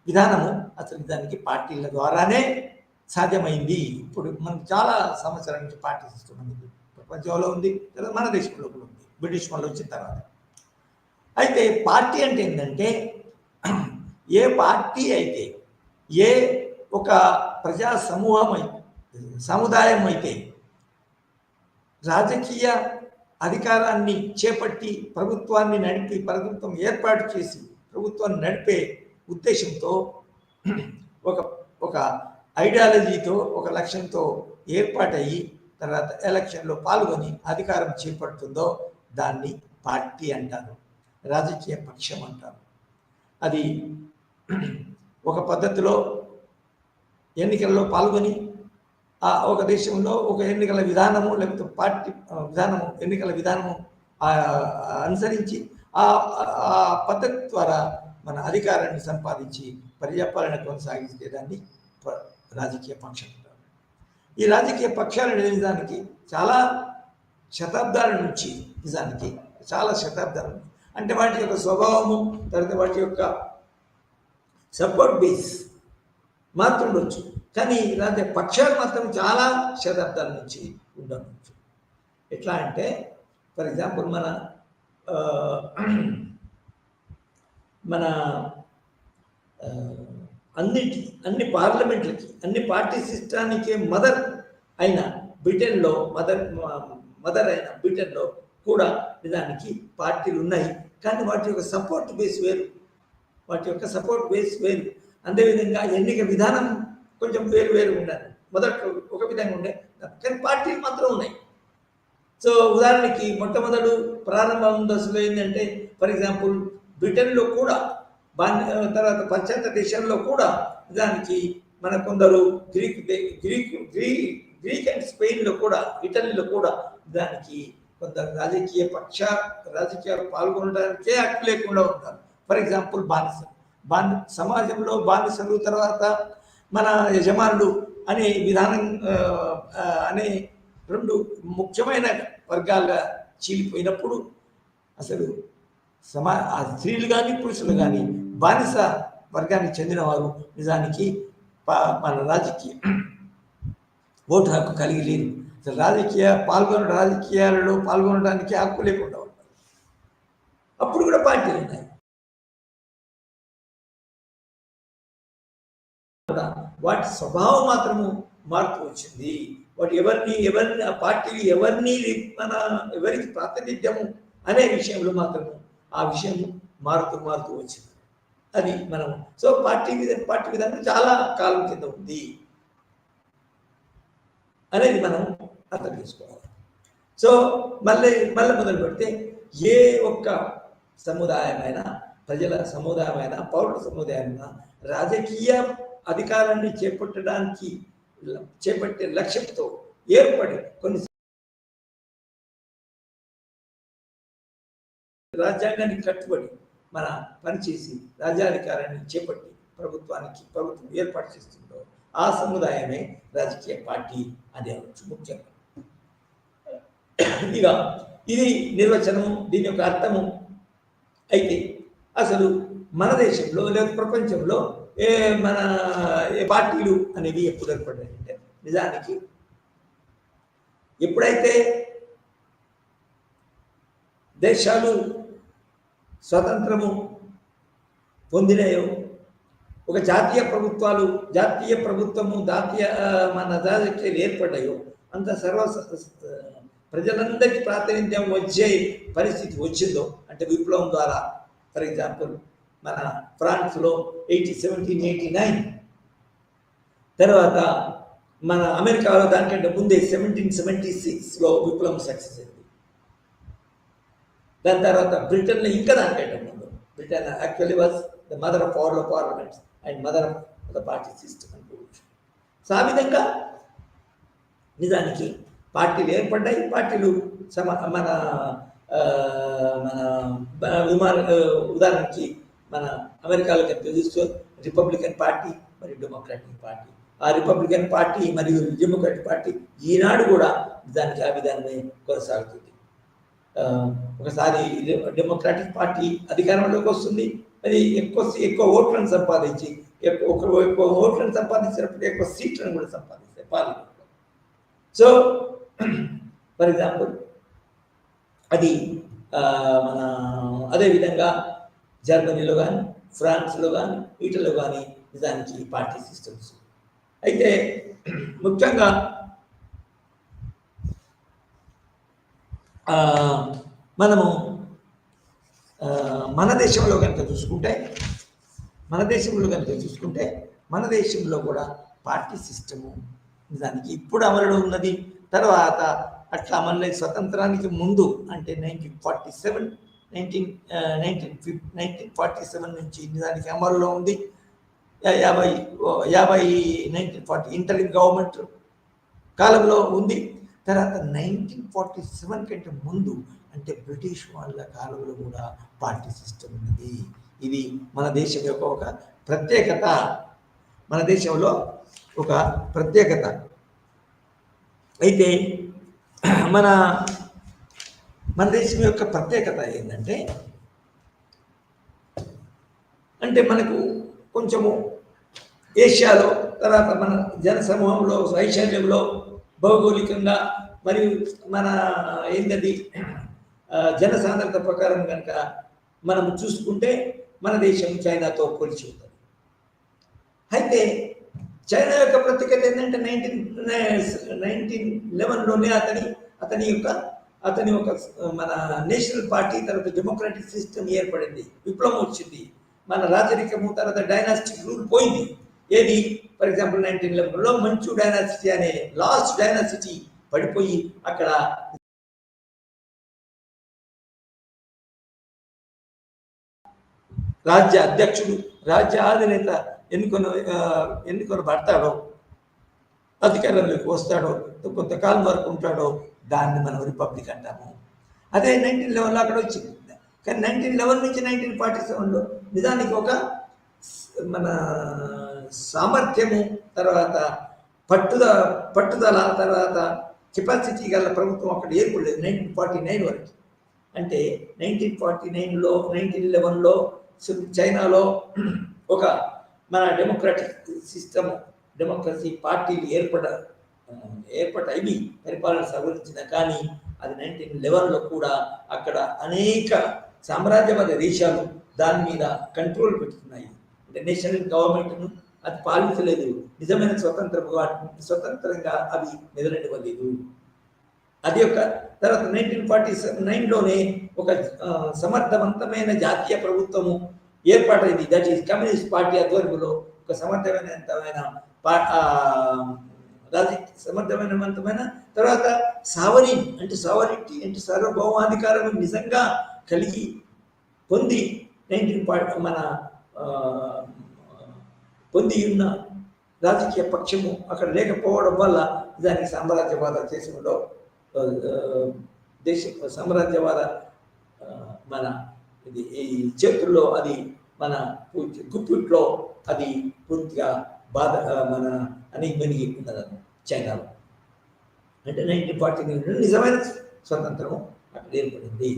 విధానము అసలు దానికి పార్టీల ద్వారానే సాధ్యమైంది. ఇప్పుడు మనకు చాలా సంవత్సరాల నుంచి పార్టీ సిస్టమ్ అనేది ప్రపంచంలో ఉంది, లేదా మన దేశంలో కూడా ఉంది, బ్రిటిష్ వాళ్ళు వచ్చిన తర్వాత. అయితే పార్టీ అంటే ఏంటంటే ఏ పార్టీ అయితే ఏ ఒక ప్రజా సముదాయం అయితే రాజకీయ అధికారాన్ని చేపట్టి ప్రభుత్వాన్ని నడిపి, ప్రభుత్వం ఏర్పాటు చేసి ప్రభుత్వాన్ని నడిపే ఉద్దేశంతో ఒక ఐడియాలజీతో, ఒక లక్ష్యంతో ఏర్పాటయ్యి తర్వాత ఎలక్షన్లో పాల్గొని అధికారం చేపడుతుందో దాన్ని పార్టీ అంటారు, రాజకీయ పక్షం అంటారు. అది ఒక పద్ధతిలో ఎన్నికల్లో పాల్గొని ఒక దేశంలో ఒక ఎన్నికల విధానము లేకపోతే పార్టీ విధానము, ఎన్నికల విధానము అనుసరించి ఆ పద్ధతి ద్వారా మన అధికారాన్ని సంపాదించి పరిపాలన కొనసాగించే దాన్ని రాజకీయ పక్షం అంటారు. ఈ రాజకీయ పక్షాలు నిజానికి చాలా శతాబ్దాల నుంచి అంటే వాటి యొక్క స్వభావము, తర్వాత వాటి యొక్క సపోర్ట్ బేస్ మాత్రుండొచ్చు, కానీ రాజకీయ పక్షాలు మాత్రం చాలా శతాబ్దాల నుంచి ఉండవచ్చు. ఎట్లా అంటే ఫర్ ఎగ్జాంపుల్ మన అన్ని పార్లమెంట్లకి, అన్ని పార్టీ సిస్టానికి మదర్ అయిన బ్రిటన్లో అయిన బ్రిటన్లో కూడా నిజానికి పార్టీలు ఉన్నాయి, కానీ వాటి యొక్క సపోర్ట్ బేస్ వేరు. అదేవిధంగా ఎన్నిక విధానం కొంచెం వేరు ఉండాలి. మొదట్లో ఒక విధంగా ఉండే, కానీ పార్టీలు మాత్రం ఉన్నాయి. సో ఉదాహరణకి మొట్టమొదటి ప్రారంభ దశలో ఏంటంటే ఫర్ ఎగ్జాంపుల్ బ్రిటన్లో కూడా తర్వాత పాశ్చాత్య దేశాల్లో కూడా నిజానికి మన కొందరు గ్రీక్ అండ్ స్పెయిన్లో కూడా, ఇటలీలో కూడా దానికి కొందరు రాజకీయాలు పాల్గొనడానికే హక్కు లేకుండా ఉంటారు. ఫర్ ఎగ్జాంపుల్ సమాజంలో బానిసలు, తర్వాత మన యజమానులు అనే విధానం అనే రెండు ముఖ్యమైన వర్గాలుగా చీలిపోయినప్పుడు అసలు ఆ స్త్రీలు కానీ పురుషులు కానీ బానిస వర్గానికి చెందినవారు నిజానికి మన రాజకీయ ఓటు హక్కు కలిగి లేదు. అసలు రాజకీయాలలో పాల్గొనడానికి హక్కు లేకుండా ఉంటారు. అప్పుడు కూడా పార్టీలు ఉన్నాయి. వాటి స్వభావం మాత్రము మార్పు వచ్చింది. వాటి ఎవరిని ఆ పార్టీలు ఎవరికి ప్రాతినిధ్యము అనే విషయంలో మాత్రము ఆ విషయం మారుతూ వచ్చింది. అది మనం పార్టీ విధానం చాలా కాలం కింద ఉంది అనేది మనం అర్థం చేసుకోవాలి. మళ్ళీ మొదలు పెడితే ఏ ఒక్క సముదాయమైన, ప్రజల సముదాయమైన, పౌరుల సముదాయమైన రాజకీయ అధికారాన్ని చేపట్టే లక్ష్యంతో ఏర్పడి కొన్ని రాజ్యాంగానికి కట్టుబడి మన పనిచేసి రాజ్యాధికారాన్ని చేపట్టి ప్రభుత్వం ఏర్పాటు చేస్తుందో ఆ సముదాయమే రాజకీయ పార్టీ అని అనవచ్చు. ముఖ్యంగా ఇక ఇది నిర్వచనము, దీని యొక్క అర్థము. అయితే అసలు మన దేశంలో లేదా ప్రపంచంలో ఏ పార్టీలు అనేవి ఎప్పుడు ఏర్పడ్డాయంటే నిజానికి ఎప్పుడైతే దేశాలు స్వతంత్రము పొందినాయో, ఒక జాతీయ ప్రభుత్వము మన రాజకీయాలు ఏర్పడ్డాయో, అంత ప్రజలందరికీ ప్రాతినిధ్యం వచ్చే పరిస్థితి వచ్చిందో, అంటే విప్లవం ద్వారా. ఫర్ ఎగ్జాంపుల్ మన ఫ్రాన్స్లో 1789, తర్వాత మన అమెరికాలో దానికంటే ముందే 1776లో విప్లవం సక్సెస్ అయింది. దాని తర్వాత బ్రిటన్లో ఇంకా దానికంటే ముందు. Britain actually was the mother of all parliaments and mother of the party system అనుకోవచ్చు. ఆ విధంగా నిజానికి పార్టీలు ఏర్పడ్డాయి. పార్టీలు మన ఉదాహరణకి మన అమెరికాలో చూస్తే రిపబ్లికన్ పార్టీ మరియు డెమోక్రాటిక్ పార్టీ. ఆ రిపబ్లికన్ పార్టీ మరియు డెమోక్రాటిక్ పార్టీ ఈనాడు కూడా దానికి ఆ విధానమే కొనసాగుతుంది. ఒకసారి డెమోక్రాటిక్ పార్టీ అధికారంలోకి వస్తుంది, అది ఎక్కువ ఓట్లను సంపాదించి ఎక్కువ ఓట్లను సంపాదించినప్పుడు ఎక్కువ సీట్లను కూడా సంపాదిస్తాయి పార్లమెంట్లో. ఫర్ ఎగ్జాంపుల్ అది మన అదేవిధంగా జర్మనీలో కానీ, ఫ్రాన్స్లో కానీ, ఇటలీలో కానీ నిజానికి పార్టీ సిస్టమ్స్. అయితే ముఖ్యంగా మనము మన దేశంలో కనుక చూసుకుంటే మన దేశంలో కూడా పార్టీ సిస్టము నిజానికి ఇప్పుడు అమలులో ఉన్నది. తర్వాత అట్లా మళ్ళీ స్వతంత్రానికి ముందు అంటే 1947 నుంచి నిజానికి అమలులో ఉంది. 1940 ఇంటరిమ్ గవర్నమెంట్ కాలంలో ఉంది. తర్వాత 1947 కంటే ముందు అంటే బ్రిటిష్ వాళ్ళ కాలంలో కూడా పార్టీ సిస్టమ్ ఉన్నది. ఇది మన దేశం యొక్క ఒక ప్రత్యేకత. మన దేశంలో ఒక ప్రత్యేకత. అయితే మన దేశం యొక్క ప్రత్యేకత ఏంటంటే, అంటే మనకు కొంచెము ఏషియాలో, తర్వాత మన జనసమూహంలో, వైశాల్యంలో, భౌగోళికంగా మరియు మన జనసాంద్రత ప్రకారం కనుక మనం చూసుకుంటే మన దేశం చైనాతో పోల్చి ఉంటుంది. అయితే చైనా యొక్క ప్రత్యేకత ఏంటంటే 1911లోనే అతని యొక్క మన నేషనల్ పార్టీ, తర్వాత డెమోక్రాటిక్ సిస్టమ్ ఏర్పడింది, విప్లవం వచ్చింది, మన రాజరికము తర్వాత డైనాస్టిక్ రూల్ పోయింది. ఏది ఫర్ ఎగ్జాంపుల్ 1911లో మంచు డైనాసిటీ అనే లాస్ట్ డైనాసిటీ పడిపోయి అక్కడ రాజ్య అధ్యక్షుడు, రాజ్య అధినేత ఎన్నుకొని పడతాడో, అధికారంలోకి వస్తాడో, కొంతకాలం వరకు ఉంటాడో, దాన్ని మనం రిపబ్లిక్ అంటాము. అదే 1911లో అక్కడ వచ్చింది. కానీ 1911 నుంచి 1947లో నిజానికి ఒక మన సామర్థ్యము, తర్వాత పట్టుదల, తర్వాత కెపాసిటీ గల ప్రభుత్వం అక్కడ ఏర్పడలేదు 1949 వరకు. అంటే 1949లో 1911లో చైనాలో ఒక మన డెమోక్రటిక్ సిస్టమ్, డెమోక్రసీ పార్టీలు ఏర్పడవి పరిపాలన సవరించిన, కానీ అది 1911లో కూడా అక్కడ అనేక సామ్రాజ్యవాద దేశాలు దాని మీద కంట్రోల్ పెట్టుకున్నాయి. అంటే నేషనల్ గవర్నమెంట్ను అది పాలించలేదు. నిజమైన స్వతంత్రంగా అవి నిలనివ్వలేదు. అది ఒక తర్వాత 1949లోనే ఒక సమర్థవంతమైన జాతీయ ప్రభుత్వము ఏర్పాటైంది. దట్ ఈస్ కమ్యూనిస్ట్ పార్టీ ఆధ్వర్యంలో ఒక సమర్థవంతమైన తర్వాత సావరిన్ అంటే సావరిటీ అంటే సార్వభౌమాధికారం నిజంగా కలిగి పొంది పొంది ఉన్న రాజకీయ పక్షము అక్కడ లేకపోవడం వల్ల దానికి సామ్రాజ్యవాద దేశంలో సామ్రాజ్యవాద మన ఇది ఈ చేతుల్లో అది మన గుప్పిట్లో అది పూర్తిగా మన అణిగిమణిగి ఉన్నదన్న చైనాలో. అంటే 1949 నిజమైన స్వతంత్రము అక్కడ ఏర్పడింది.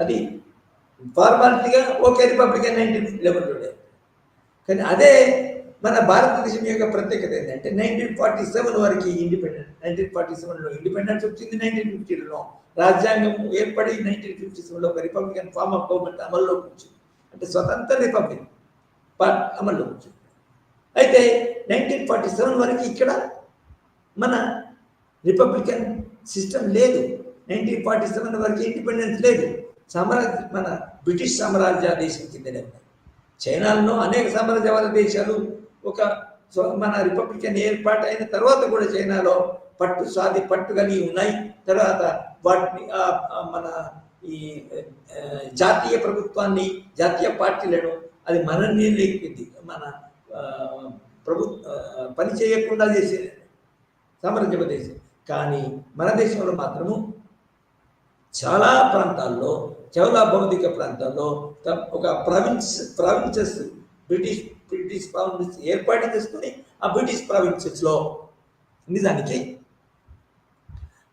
అది ఫార్మాలిటీగా ఓకే రిపబ్లికన్ 1911లో. కానీ అదే మన భారతదేశం యొక్క ప్రత్యేకత ఏంటంటే 1947 వరకు ఇండిపెండెన్స్. 1947లో ఇండిపెండెన్స్ వచ్చింది. 1950లో రాజ్యాంగం ఏర్పడి 1957లో ఒక రిపబ్లికన్ ఫార్మ్ ఆఫ్ గవర్నమెంట్ అమల్లోకి వచ్చింది. అంటే స్వతంత్ర రిపబ్లిక్ అమల్లోకి వచ్చింది. అయితే 1947 వరకు ఇక్కడ మన రిపబ్లికన్ సిస్టమ్ లేదు. 1947 వరకు ఇండిపెండెన్స్ లేదు. మన బ్రిటిష్ సామ్రాజ్య దేశం కిందనే ఉన్నాయి. చైనాలో అనేక సామ్రాజ్యవాద దేశాలు మన రిపబ్లికన్ ఏర్పాటు అయిన తర్వాత కూడా చైనాలో పట్టు కలిగి ఉన్నాయి. తర్వాత వాటిని మన ఈ జాతీయ ప్రభుత్వాన్ని, జాతీయ పార్టీలను అది మనల్ని మన పని చేయకుండా చేసే సామ్రాజ్య దేశం. కానీ మన దేశంలో మాత్రము చాలా ప్రాంతాల్లో, చాలా భౌతిక ప్రాంతాల్లో ఒక ప్రావిన్సెస్ బ్రిటిష్ ప్రావిన్స్ ఏర్పాటు చేసుకుని ఆ బ్రిటిష్ ప్రావిన్సెస్లో నిజానికి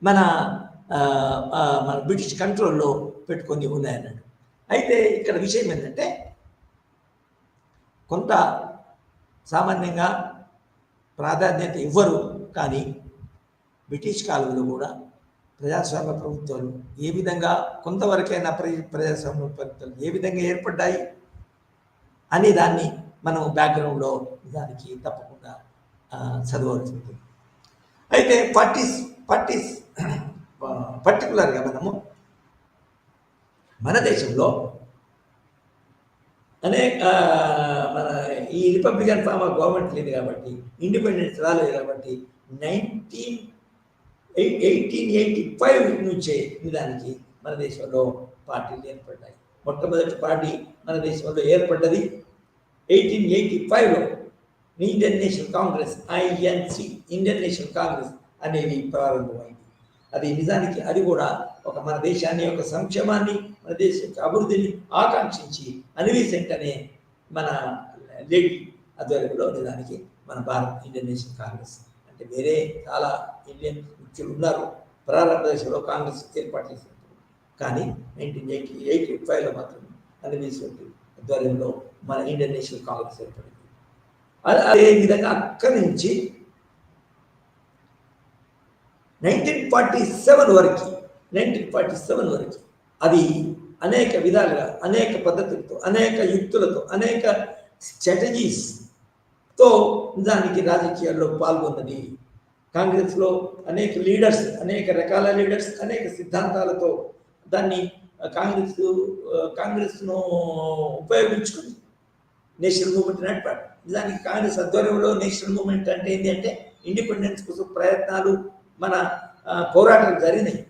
మన బ్రిటిష్ కంట్రోల్లో పెట్టుకొని ఉన్నాయన్నాడు. అయితే ఇక్కడ విషయం ఏంటంటే కొంత సామాన్యంగా ప్రాధాన్యత ఇవ్వరు, కానీ బ్రిటిష్ కాలంలో కూడా ప్రజాస్వామ్య ప్రభుత్వాలు ఏ విధంగా కొంతవరకైనా ప్రజాస్వామ్య ప్రభుత్వాలు ఏ విధంగా ఏర్పడ్డాయి అనే దాన్ని మనం బ్యాక్గ్రౌండ్లో దానికి తప్పకుండా చదవవలసి ఉంటుంది. అయితే పార్టీస్ పర్టికులర్గా మన దేశంలో మన ఈ రిపబ్లికన్ ఫార్మ్ ఆఫ్ గవర్నమెంట్ లేదు కాబట్టి, ఇండిపెండెన్స్ రాలేదు కాబట్టి 1885 నుంచే నిజానికి మన దేశంలో పార్టీలు ఏర్పడ్డాయి. మొట్టమొదటి పార్టీ మన దేశంలో ఏర్పడ్డది 1885లో Indian National Congress, INC, Indian National Congress అనేది ప్రారంభమైంది. అది నిజానికి అది కూడా మన దేశాన్ని యొక్క సంక్షేమాన్ని, మన దేశ యొక్క అభివృద్ధిని ఆకాంక్షించి అనివిసెంట్ అనే మన లేడీ ఆధ్వర్యంలో నిజానికి మన ఇండియన్ నేషనల్ కాంగ్రెస్ అంటే వేరే చాలా ఇండియన్ ముఖ్యులు ఉన్నారు ప్రారంభ దశలో కాంగ్రెస్ ఏర్పాటు చేసినప్పుడు. కానీ 1985లో మాత్రం అనివిసెంట్ ఆధ్వర్యంలో మన ఇండియన్ నేషనల్ కాంగ్రెస్ ఏర్పడింది. అదే విధంగా అక్కడి నుంచి 1947 వరకు అది అనేక విధాలుగా, అనేక పద్ధతులతో, అనేక యుక్తులతో, అనేక స్ట్రాటజీస్తో దానికి రాజకీయాల్లో పాల్గొన్నది. కాంగ్రెస్లో అనేక లీడర్స్, అనేక రకాల లీడర్స్, అనేక సిద్ధాంతాలతో దాన్ని కాంగ్రెస్ను ఉపయోగించుకుని నేషనల్ మూవ్మెంట్ నడిపాడు. నిజానికి కాంగ్రెస్ ఆధ్వర్యంలో నేషనల్ మూవ్మెంట్ అంటే ఏంటి అంటే ఇండిపెండెన్స్ కోసం ప్రయత్నాలు, మన పోరాటాలు జరిగినాయి.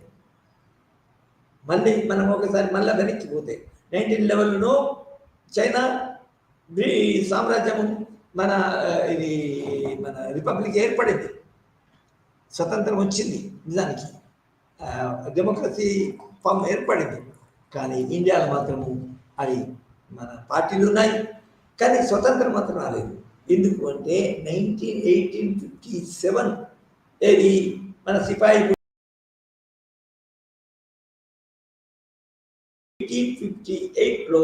మళ్ళీ మనం ఒకసారి మళ్ళీ వెనక్కి పోతే 1911లో చైనా సామ్రాజ్యం ఇది మన రిపబ్లిక్ ఏర్పడింది, స్వతంత్రం వచ్చింది, నిజానికి డెమోక్రసీ ఫామ్ ఏర్పడింది. కానీ ఇండియాలో మాత్రము అది మన పార్టీలు ఉన్నాయి, కానీ స్వతంత్రం మాత్రం రాలేదు. ఎందుకు అంటే 1857 ఏది మన సిపాయి 1858లో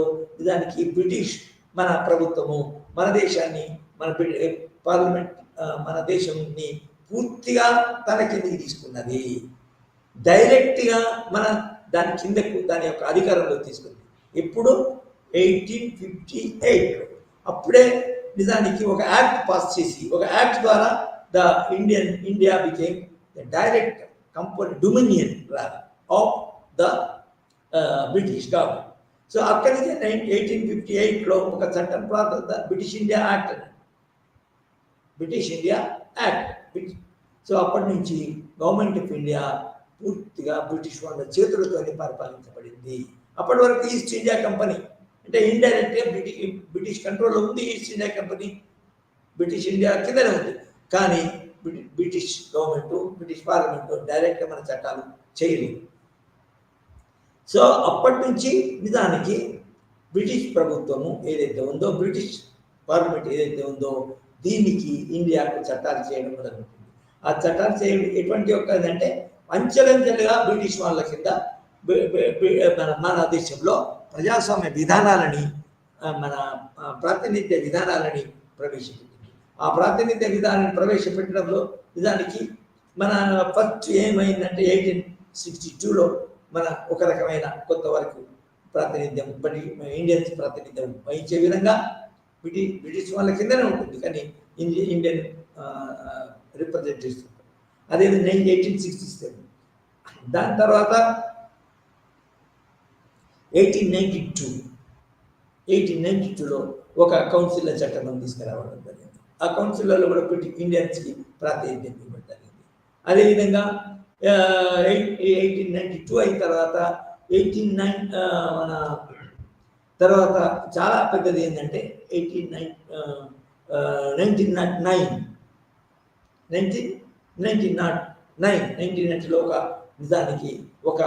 దానికి బ్రిటిష్ మన ప్రభుత్వము మన దేశాన్ని మన పార్లమెంట్ మన దేశంని పూర్తిగా తన కిందికి తీసుకున్నది. డైరెక్ట్గా మన దాని కిందకు దాని యొక్క అధికారంలో తీసుకుంది. ఇప్పుడు 1858లో అప్పుడే నిజానికి ఒక యాక్ట్ పాస్ చేసి, ఒక యాక్ట్ ద్వారా India became the direct dominion of the British government. So అక్కడి నుంచి 1858లో ఒక చట్టం బ్రిటిష్ ఇండియా యాక్ట్. సో అప్పటి నుంచి గవర్నమెంట్ ఆఫ్ ఇండియా పూర్తిగా బ్రిటిష్ వాళ్ళ చేతులతోనే పరిపాలించబడింది. అప్పటి వరకు ఈస్ట్ ఇండియా కంపెనీ అంటే ఇండైరెక్ట్గా బ్రిటిష్ కంట్రోల్లో ఉంది. East India company British India కిందనే ఉంది. కానీ బ్రిటిష్ గవర్నమెంట్, బ్రిటిష్ పార్లమెంటు డైరెక్ట్గా మన చట్టాలు చేయలేదు. సో అప్పటి నుంచి నిజానికి బ్రిటిష్ ప్రభుత్వము ఏదైతే ఉందో, బ్రిటిష్ పార్లమెంట్ ఏదైతే ఉందో, దీనికి ఇండియాకు చట్టాలు చేయడం మొదలుపెట్టింది. ఆ చట్టాలు చేయడం ఎటువంటి అంటే అంచెలంచెలుగా బ్రిటిష్ వాళ్ళ కింద మన దేశంలో ప్రజాస్వామ్య విధానాలని, మన ప్రాతినిధ్య విధానాలని ప్రవేశపెట్టింది. ఆ ప్రాతినిధ్య విధానాన్ని ప్రవేశపెట్టడంలో నిజానికి మన ఫస్ట్ ఏమైందంటే 1862లో మన ఒక రకమైన కొంత వరకు ప్రాతినిధ్యం, ఇండియన్స్ ప్రాతినిధ్యం వహించే విధంగా బ్రిటిష్ వాళ్ళ కిందనే ఉంటుంది. కానీ ఇండియన్ రిప్రజెంటేటివ్స్ అదే 1867. దాని తర్వాత 1892లో ఒక కౌన్సిల్లో చట్టం తీసుకురావడం జరిగింది. ఆ కౌన్సిల్లో కూడా ఇండియన్స్కి ప్రాతినిధ్యం ఇవ్వడం జరిగింది. అదేవిధంగా 1892 అయిన తర్వాత మన తర్వాత చాలా పెద్దది ఏంటంటే 1990లో ఒక నిజానికి ఒక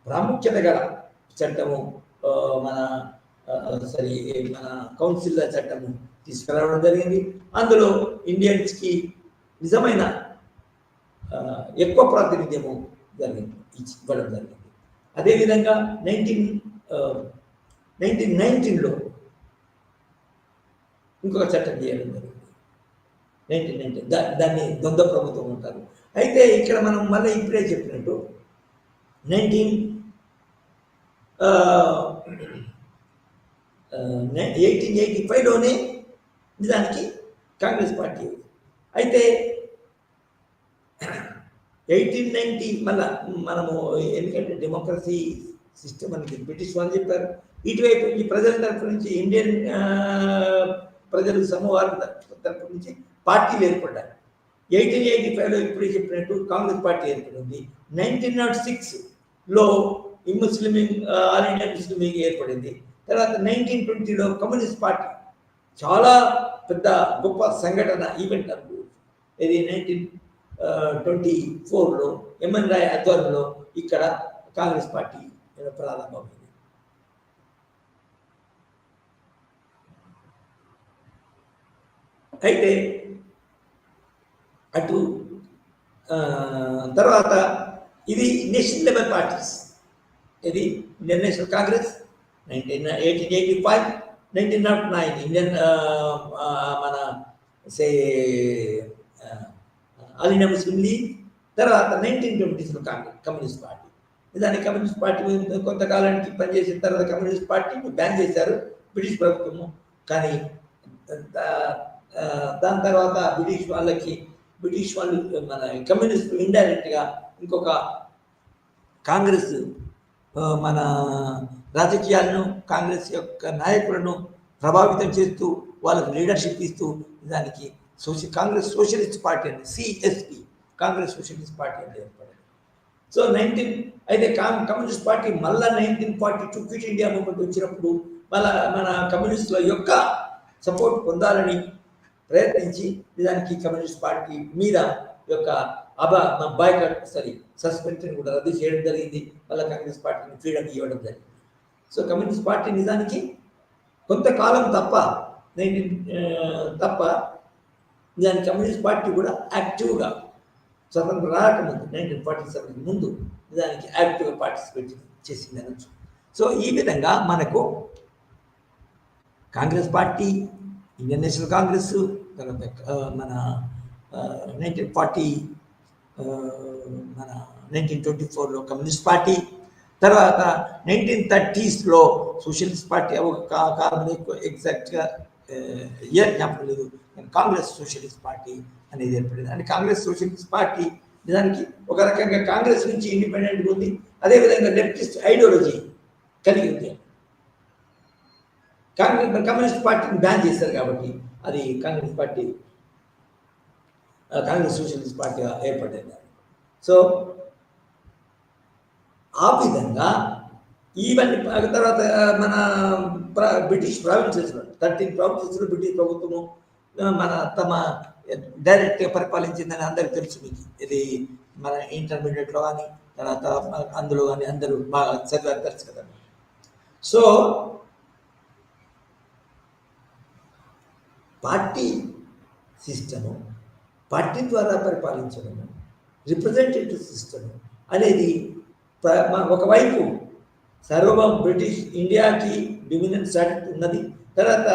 ప్రాముఖ్యత గల చట్టము మన కౌన్సిల్ చట్టము తీసుకురావడం జరిగింది. అందులో ఇండియన్స్కి నిజమైన ఎక్కువ ప్రాతినిధ్యము ఇవ్వడం జరిగింది. అదేవిధంగా 1919లో ఇంకొక చట్టం చేయడం జరిగింది. 1919 దాన్ని ద్వంద్వ ప్రభుత్వం ఉంటారు. అయితే ఇక్కడ మనం మళ్ళీ ఇప్పుడే చెప్పినట్టు 1885లోనే నిజానికి కాంగ్రెస్ పార్టీ. అయితే 1890 మళ్ళా మనము ఎందుకంటే డెమోక్రసీ సిస్టమ్ అని బ్రిటిష్ వాళ్ళు చెప్పారు. ఇటువైపు ఈ ప్రజల తరఫు నుంచి ఇండియన్ ప్రజలు సమూహాల తరఫు నుంచి పార్టీలు ఏర్పడ్డాయి. 1885లో ఇప్పుడే చెప్పినట్టు కాంగ్రెస్ పార్టీ ఏర్పడింది. 1906లో ఆల్ ఇండియా ముస్లిం లీగ్ ఏర్పడింది. తర్వాత 1920లో కమ్యూనిస్ట్ పార్టీ చాలా పెద్ద గొప్ప సంఘటన ఈవెంట్ అనుకో. ఇది 1924లో ఎంఎన్ రాయ్ ఆధ్వర్యంలో ఇక్కడ కాంగ్రెస్ పార్టీ ప్రారంభమైంది. అయితే అటు తర్వాత ఇది నేషనల్ లెవెల్ పార్టీస్. ఇది ఇండియన్ నేషనల్ కాంగ్రెస్ 1885, 1909 ఇండియన్ మన ఆల్ ఇండియా ముస్లిం లీగ్, తర్వాత 1920లో కమ్యూనిస్ట్ పార్టీ. నిజానికి కమ్యూనిస్ట్ పార్టీ కొంతకాలానికి పనిచేసిన తర్వాత కమ్యూనిస్ట్ పార్టీని బ్యాన్ చేశారు బ్రిటిష్ ప్రభుత్వము. కానీ దాని తర్వాత బ్రిటిష్ వాళ్ళు మన కమ్యూనిస్టులు ఇండైరెక్ట్గా ఇంకొక కాంగ్రెస్ మన రాజకీయాలను, కాంగ్రెస్ యొక్క నాయకులను ప్రభావితం చేస్తూ వాళ్ళకు లీడర్షిప్ ఇస్తూ దానికి కాంగ్రెస్ సోషలిస్ట్ పార్టీ అంటే సిఎస్పి, కాంగ్రెస్ సోషలిస్ట్ పార్టీ అంటే ఏర్పడింది. సో అయితే కమ్యూనిస్ట్ పార్టీ మళ్ళా 1942 క్విట్ ఇండియా మూవ్మెంట్ వచ్చినప్పుడు మళ్ళా మన కమ్యూనిస్టుల యొక్క సపోర్ట్ పొందాలని ప్రయత్నించి నిజానికి కమ్యూనిస్ట్ పార్టీ మీద యొక్క సస్పెన్షన్ కూడా రద్దు చేయడం జరిగింది. మళ్ళీ కాంగ్రెస్ పార్టీని ఫ్రీడమ్ ఇవ్వడం జరిగింది. సో కమ్యూనిస్ట్ పార్టీ నిజానికి కొంతకాలం తప్ప తప్ప దాని కమ్యూనిస్ట్ పార్టీ కూడా యాక్టివ్గా స్వతంత్రం రాకముందు 1947 ముందు దానికి యాక్టివ్గా పార్టిసిపేట్ చేసింది అనొచ్చు. సో ఈ విధంగా మనకు Congress party, Indian National Congress, తర్వాత మన 1940 మన 1924లో కమ్యూనిస్ట్ పార్టీ, తర్వాత 1930స్లో సోషలిస్ట్ పార్టీ. కాలం ఎక్కువ ఎగ్జాక్ట్గా ఇయర్ జ్ఞాపకం లేదు, కాంగ్రెస్ సోషలిస్ట్ పార్టీ అనేది ఏర్పడింది. అంటే కాంగ్రెస్ సోషలిస్ట్ పార్టీ నిజానికి ఒక రకంగా కాంగ్రెస్ నుంచి ఇండిపెండెంట్గా ఉంది, అదేవిధంగా లెఫ్టిస్ట్ ఐడియాలజీ కలిగి ఉంది. కమ్యూనిస్ట్ పార్టీని బ్యాన్ చేశారు కాబట్టి అది కాంగ్రెస్ పార్టీ, కాంగ్రెస్ సోషలిస్ట్ పార్టీగా ఏర్పడింది. సో ఆ విధంగా ఇవన్నీ తర్వాత మన బ్రిటిష్ ప్రావిన్సెస్లో 13 ప్రావిన్సెస్లో బ్రిటిష్ ప్రభుత్వము మన తమ డైరెక్ట్గా పరిపాలించిందని అందరికీ తెలుసు. మీకు ఇది మన ఇంటర్మీడియట్లో కానీ తర్వాత అందులో కానీ అందరూ బాగా చదివారు, తెలుసు కదా. సో పార్టీ సిస్టము, పార్టీ ద్వారా పరిపాలించడము, రిప్రజెంటేటివ్ సిస్టము అనేది ఒకవైపు సార్వభౌమ బ్రిటిష్ ఇండియాకి డిమినియన్ స్టాటస్ ఉన్నది, తర్వాత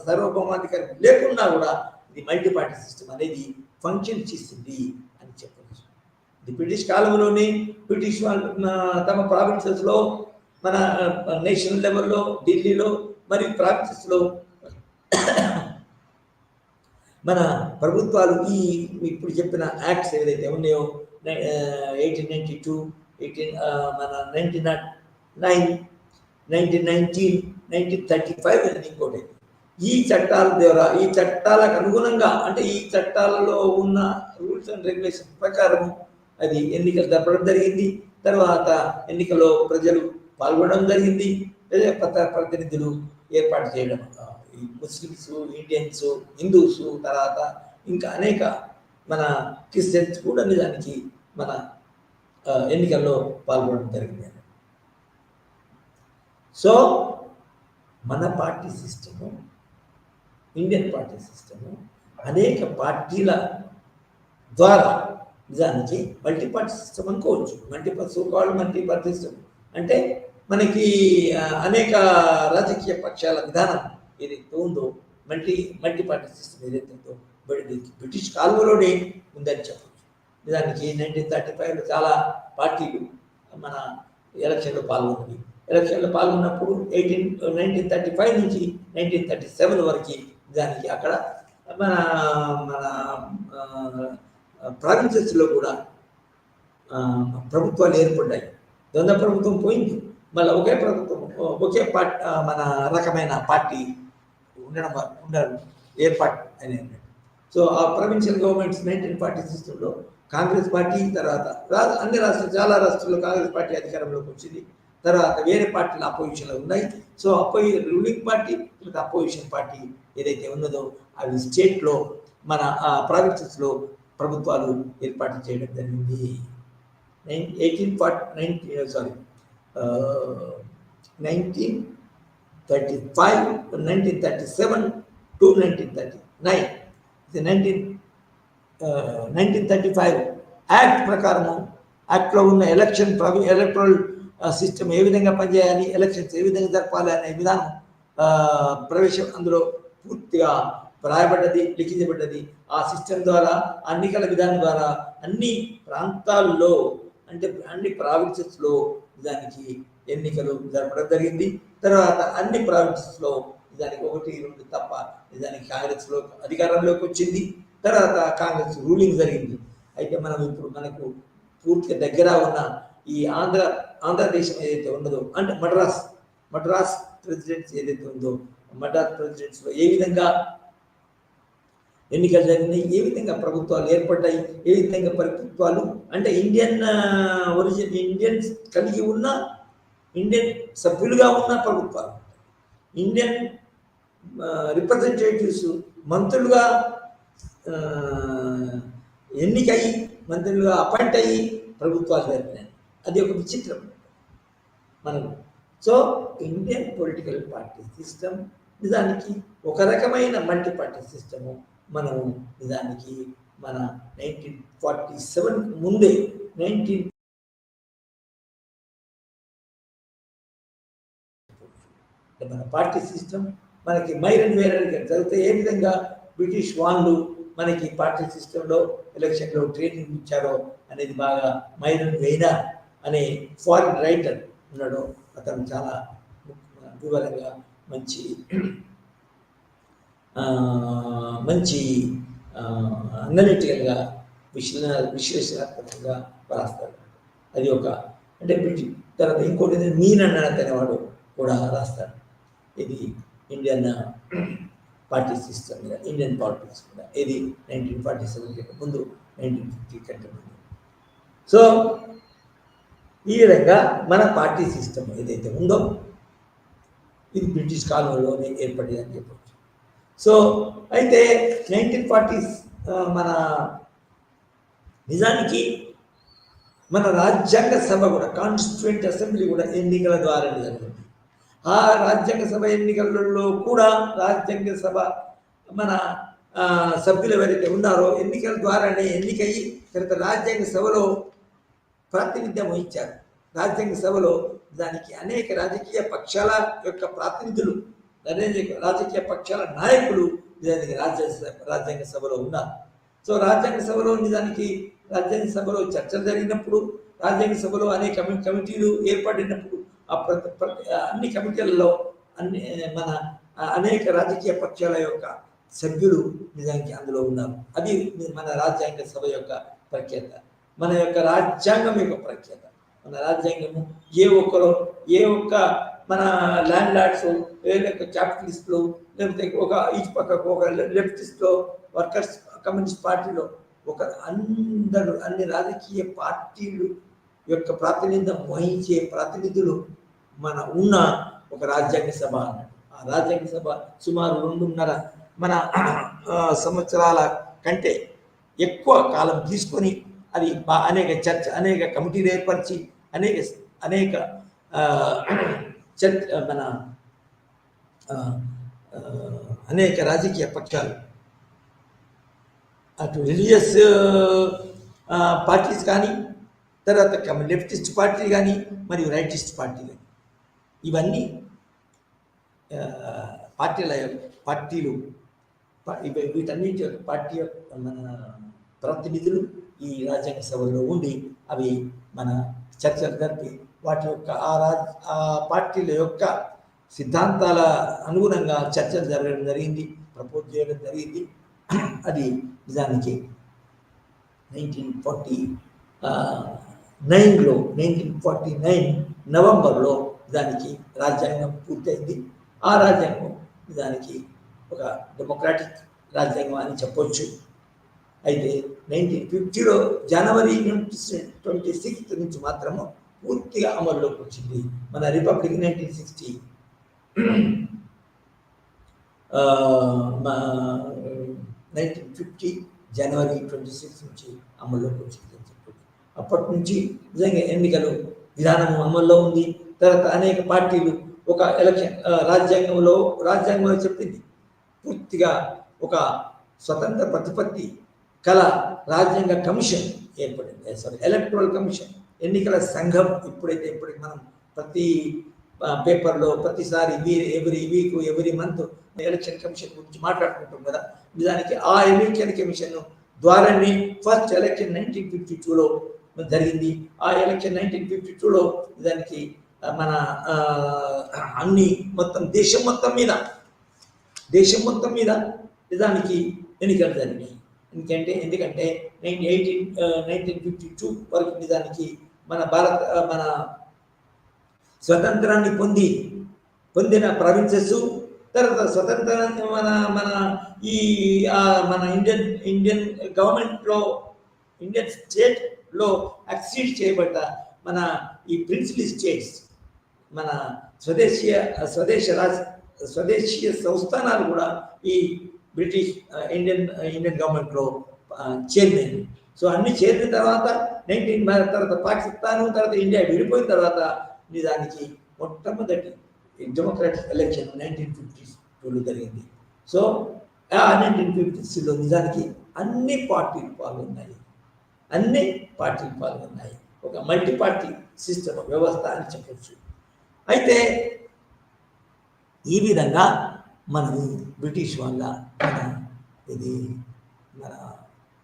సార్వభౌమాధికారం లేకున్నా కూడా ఇది మల్టీ పార్టీ సిస్టమ్ అనేది ఫంక్షన్ చేసింది అని చెప్పవచ్చు. ఇది బ్రిటిష్ కాలంలోనే బ్రిటిష్ వాళ్ళు తమ ప్రావిన్సెస్లో, మన నేషనల్ లెవెల్లో, ఢిల్లీలో మరియు ప్రావిన్సెస్లో మన ప్రభుత్వాలు ఈ ఇప్పుడు చెప్పిన యాక్ట్స్ ఏదైతే ఉన్నాయో 1892, మన 1909, 1919, 1935 అనేది ఇంకోటి. ఈ చట్టాల ద్వారా, ఈ చట్టాలకు అనుగుణంగా, అంటే ఈ చట్టాలలో ఉన్న రూల్స్ అండ్ రెగ్యులేషన్ ప్రకారం అది ఎన్నికలు జరపడం జరిగింది. తర్వాత ఎన్నికల్లో ప్రజలు పాల్గొనడం జరిగింది, ప్రతినిధులు ఏర్పాటు చేయడం, ముస్లిమ్స్, ఇండియన్స్, హిందూస్, తర్వాత ఇంకా అనేక మన క్రిస్టియన్స్ కూడా నిజానికి మన ఎన్నికల్లో పాల్గొనడం జరిగింది. సో మన party system, Indian party system అనేక పార్టీల ద్వారా నిజానికి మల్టీ పార్టీ సిస్టమ్ అనుకోవచ్చు. మల్టీ పార్టీ సిస్టమ్ అంటే మనకి అనేక రాజకీయ పక్షాల విధానం ఏదైతే ఉందో, మల్టీ పార్టీ సిస్టమ్ ఏదైతే ఉందో బ్రిటిష్ కాలంలోనే ఉందని చెప్పచ్చు. నిజానికి 1935లో చాలా పార్టీలు మన ఎలక్షన్లో పాల్గొన్నవి. ఎలక్షన్లో పాల్గొన్నప్పుడు 1935 నుంచి 1937 వరకు దానికి అక్కడ మన మన ప్రావిన్సెస్లో కూడా ప్రభుత్వాలు ఏర్పడ్డాయి. ద్వంద్వ ప్రభుత్వం పోయింది, మళ్ళీ ఒకే ప్రభుత్వం, ఒకే పార్టీ, మన రకమైన పార్టీ ఉండడం ఏర్పాటు అనేది. సో ఆ ప్రొవిన్షియల్ గవర్నమెంట్స్ 1940 సిస్టంలో కాంగ్రెస్ పార్టీ, తర్వాత అన్ని రాష్ట్రాలు, చాలా రాష్ట్రాల్లో కాంగ్రెస్ పార్టీ అధికారంలోకి వచ్చింది. తర్వాత వేరే పార్టీలు అపోజిషన్లో ఉన్నాయి. So ruling party, opposition party ఏదైతే ఉన్నదో అవి స్టేట్లో, మన ప్రావిన్సెస్లో ప్రభుత్వాలు ఏర్పాటు చేయడం జరిగింది. 1935 1937 to 1939. 1935 యాక్ట్ ప్రకారము, యాక్ట్లో ఉన్న ఎలక్ట్రల్ సిస్టమ్ ఏ విధంగా పనిచేయాలి, ఎలక్షన్స్ ఏ విధంగా జరపాలి అనే విధానం అందులో పూర్తిగా రాయబడ్డది, లిఖించబడ్డది. ఆ సిస్టమ్ ద్వారా, ఎన్నికల విధానం ద్వారా అన్ని ప్రాంతాల్లో, అంటే అన్ని ప్రావిన్సెస్లో దానికి ఎన్నికలు జరపడం జరిగింది. తర్వాత అన్ని ప్రావిన్సెస్లో దానికి 1-2 తప్ప దానికి కాంగ్రెస్లో అధికారంలోకి వచ్చింది. తర్వాత కాంగ్రెస్ రూలింగ్ జరిగింది. అయితే మనం ఇప్పుడు మనకు పూర్తిగా దగ్గర ఉన్న ఈ ఆంధ్రదేశం ఏదైతే ఉన్నదో, అంటే మద్రాస్ ప్రెసిడెన్సీ ఏదైతే ఉందో, మద్రాస్ ప్రెసిడెన్సీలో ఏ విధంగా ఎన్నికలు జరిగినాయి, ఏ విధంగా ప్రభుత్వాలు ఏర్పడ్డాయి, ఏ విధంగా ప్రభుత్వాలు, అంటే ఇండియన్స్ కలిగి ఉన్న, ఇండియన్ సభ్యులుగా ఉన్న ప్రభుత్వాలు, ఇండియన్ రిప్రజెంటేటివ్స్ మంత్రులుగా ఎన్నికయ్యి, మంత్రులుగా అపాయింట్ అయ్యి ప్రభుత్వాలు జరిపినాయి. అది ఒక విచిత్రం. మనం so Indian political party system నిజానికి ఒక రకమైన మల్టీ పార్టీ సిస్టము మనము నిజానికి మన 1947 ముందే 19 మన పార్టీ సిస్టమ్ మనకి మైరన్ వేరల్గా జరిగితే ఏ విధంగా బ్రిటిష్ వాళ్ళు మనకి పార్టీ సిస్టంలో ఎలక్షన్లో ట్రైనింగ్ ఇచ్చారో అనేది బాగా మైరన్ వేనా అనే ఫారిన్ రైటర్ ఉన్నాడు. అతను చాలా వివరంగా మంచి మంచి అనలిటికల్గా విశ్లేషణాత్మకంగా రాస్తాడు. అది ఒక అంటే బ్రిటిష్ తర్వాత ఇంకోటి మీన్ అన్నది అనేవాడు కూడా రాస్తాడు. ఇది ఇండియన్ పార్టీ సిస్టమ్ మీద, ఇండియన్ పాలిటిక్స్ మీద. ఇది 1947 కంటే ముందు, 1950 కంటే ముందు. సో ఈ విధంగా మన పార్టీ సిస్టమ్ ఏదైతే ఉందో ఇది బ్రిటిష్ కాలంలోనే ఏర్పడిందని చెప్పవచ్చు. సో అయితే 1940s మన నిజానికి మన రాజ్యాంగ సభ కూడా, కాన్స్టిట్యూయెంట్ అసెంబ్లీ కూడా ఎన్నికల ద్వారా జరిగింది. ఆ రాజ్యాంగ సభ ఎన్నికలలో కూడా రాజ్యాంగ సభ మన సభ్యులు ఎవరైతే ఉన్నారో ఎన్నికల ద్వారానే ఎన్నికయ్యి తర్వాత రాజ్యాంగ సభలో ప్రాతినిధ్యం వహించారు. రాజ్యాంగ సభలో దానికి అనేక రాజకీయ పక్షాల యొక్క ప్రాతినిధులు, రాజకీయ పక్షాల నాయకులు నిజానికి రాజ్యాంగ సభలో ఉన్నారు. సో రాజ్యాంగ సభలో నిజానికి రాజ్యాంగ సభలో చర్చలు జరిగినప్పుడు, రాజ్యాంగ సభలో అనేక కమిటీలు ఏర్పడినప్పుడు అన్ని కమిటీలలో మన అనేక రాజకీయ పక్షాల యొక్క సభ్యులు నిజానికి అందులో ఉన్నారు. అది మన రాజ్యాంగ సభ యొక్క ప్రఖ్యాత, మన యొక్క రాజ్యాంగం యొక్క ప్రఖ్యాత. మన రాజ్యాంగము ఏ ఒక్క మన ల్యాండ్ లార్డ్స్, లేకపోతే క్యాపిటలిస్టులు, లేకపోతే ఒక ఇటు పక్కకు ఒక లెఫ్టిస్ట్లో, వర్కర్స్ కమ్యూనిస్ట్ పార్టీలో ఒక అన్ని రాజకీయ పార్టీలు యొక్క ప్రాతినిధ్యం వహించే ప్రతినిధులు మన ఉన్న ఒక రాజ్యాంగ సభ అన్నట్టు. ఆ రాజ్యాంగ సభ సుమారు 2.5 మన సంవత్సరాల కంటే ఎక్కువ కాలం తీసుకొని అది అనేక అనేక కమిటీలు ఏర్పరిచి అనేక మన అనేక రాజకీయ పక్షాలు, అటు రిలీజియస్ పార్టీస్ కానీ, తర్వాత లెఫ్టిస్ట్ పార్టీ కానీ, మరియు రైటిస్ట్ పార్టీ కానీ, ఇవన్నీ పార్టీలు వీటన్నిటి పార్టీ మన ప్రతినిధులు ఈ రాజ్యాంగ సభలో ఉండి అవి మన చర్చలు జరిపి వాటి యొక్క ఆ పార్టీల యొక్క సిద్ధాంతాల అనుగుణంగా చర్చలు జరగడం జరిగింది, ప్రపోజ్ చేయడం జరిగింది. అది నిజానికి 1949 నవంబర్లో దానికి రాజ్యాంగం పూర్తయింది. ఆ రాజ్యాంగం నిజానికి ఒక డెమోక్రాటిక్ రాజ్యాంగం అని చెప్పొచ్చు. అయితే 1950లో జనవరి 26 నుంచి మాత్రము పూర్తిగా అమల్లోకి వచ్చింది మన రిపబ్లిక్. 1960 1950 జనవరి 26 నుంచి అమల్లోకి వచ్చింది అని చెప్పొచ్చు. అప్పటి నుంచి నిజంగా ఎన్నికలు విధానము అమల్లో ఉంది. తర్వాత అనేక పార్టీలు ఒక ఎలక్షన్ రాజ్యాంగంలో చెప్పింది పూర్తిగా ఒక స్వతంత్ర ప్రతిపత్తి కల రాజ్యాంగ కమిషన్ ఏర్పడింది. ఎలక్టరల్ కమిషన్, ఎన్నికల సంఘం. ఇప్పటికి మనం ప్రతి పేపర్లో ప్రతిసారి every week, every month election commission గురించి మాట్లాడుకుంటాం కదా. నిజానికి ఆ ఎలక్షన్ కమిషన్ ద్వారానే ఫస్ట్ ఎలక్షన్ 1952లో జరిగింది. ఆ ఎలక్షన్ 1952లో నిజానికి మన అన్ని మొత్తం దేశం మొత్తం మీద నిజానికి ఎన్నికలు జరిగినాయి. ఎందుకంటే 1952 వరకు నిజానికి మన స్వతంత్రాన్ని పొందిన ప్రావిన్సెస్, తర్వాత స్వతంత్రాన్ని మన ఇండియన్ గవర్నమెంట్లో, ఇండియన్ స్టేట్లో అక్సీడ్ చేయబడ్డ మన ఈ ప్రిన్సిపల్ స్టేట్స్, మన స్వదేశీయ సంస్థానాలు కూడా ఈ బ్రిటిష్ ఇండియన్ గవర్నమెంట్లో చేరినాయి. సో అన్ని చేరిన తర్వాత తర్వాత పాకిస్తాను, తర్వాత ఇండియా విడిపోయిన తర్వాత నిజానికి మొట్టమొదటి డెమోక్రాటిక్ ఎలక్షన్ 1952లో జరిగింది. సో ఆ 1950లో నిజానికి అన్ని పార్టీలు పాల్గొన్నాయి. ఒక మల్టీ పార్టీ సిస్టమ్ వ్యవస్థ అని చెప్పచ్చు. అయితే ఈ విధంగా మనము బ్రిటిష్ వాళ్ళ మన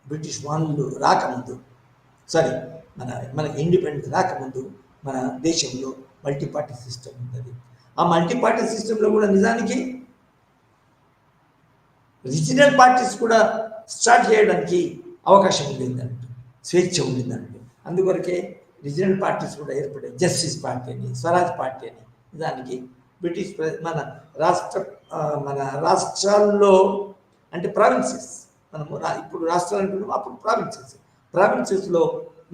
బ్రిటిష్ వాళ్ళు రాకముందు మనకి ఇండిపెండెన్స్ రాకముందు మన దేశంలో మల్టీ పార్టీ సిస్టమ్ ఉన్నది. ఆ మల్టీ పార్టీ సిస్టంలో కూడా నిజానికి రీజనల్ పార్టీస్ కూడా స్టార్ట్ చేయడానికి అవకాశం ఉండిందంట, స్వేచ్ఛ ఉండిందంట. అందుకొరకే రీజనల్ పార్టీస్ కూడా ఏర్పడాయి. జస్టిస్ పార్టీ అని, స్వరాజ్ పార్టీ అని. నిజానికి బ్రిటిష్ మన రాష్ట్రాల్లో అంటే ప్రావిన్సెస్, మనము ఇప్పుడు రాష్ట్రాలు అంటున్నాం, అప్పుడు ప్రావిన్సెస్లో